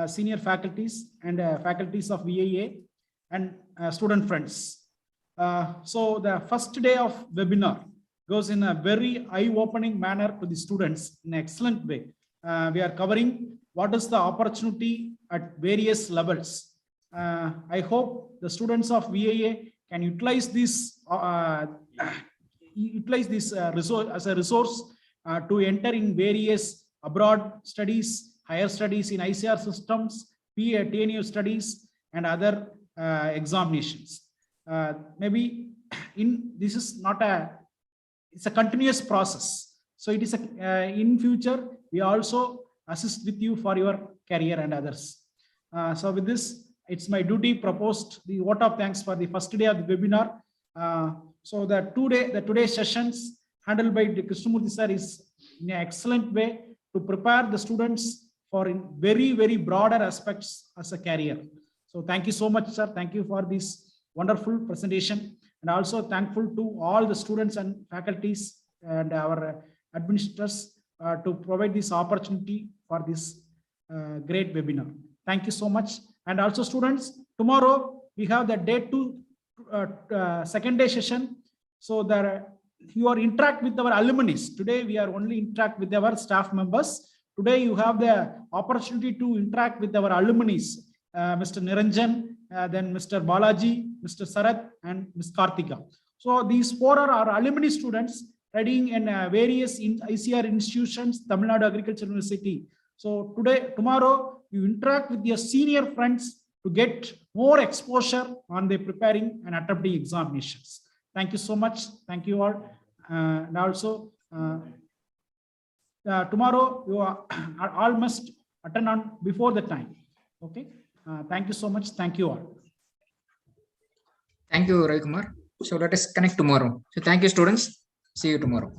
senior faculties and faculties of VIA and student friends. So the first day of webinar goes in a very eye-opening manner to the students in an excellent way. We are covering what is the opportunity at various levels. I hope the students of VIA can utilize this resource as a resource to enter in various abroad studies, higher studies in ICR systems, TNU studies, and other examinations. Maybe this is not it's a continuous process. So it is in future, we also assist with you for your career and others. So with this, it's my duty proposed the vote of thanks for the first day of the webinar. So the today's sessions handled by Krishnamurthy sir is in an excellent way to prepare the students for in very, very broader aspects as a career. So thank you so much, sir. Thank you for this wonderful presentation, and also thankful to all the students and faculties and our administrators to provide this opportunity for this great webinar. Thank you so much. And also students, tomorrow we have the day 2 second day session. So that you are interact with our alumni. Today we are only interact with our staff members. Today you have the opportunity to interact with our alumni, Mr. Niranjan, then Mr. Balaji, Mr. Sarath, and Ms. Karthika. So these 4 are our alumni students studying in various ICR institutions, Tamil Nadu Agriculture University. So tomorrow you interact with your senior friends to get more exposure on the preparing and attempting examinations. Thank you so much. Thank you all. And also tomorrow you are all must attend on before the time. Okay. Thank you so much. Thank you all. Thank you, Ravi Kumar. So let us connect tomorrow. So thank you, students. See you tomorrow.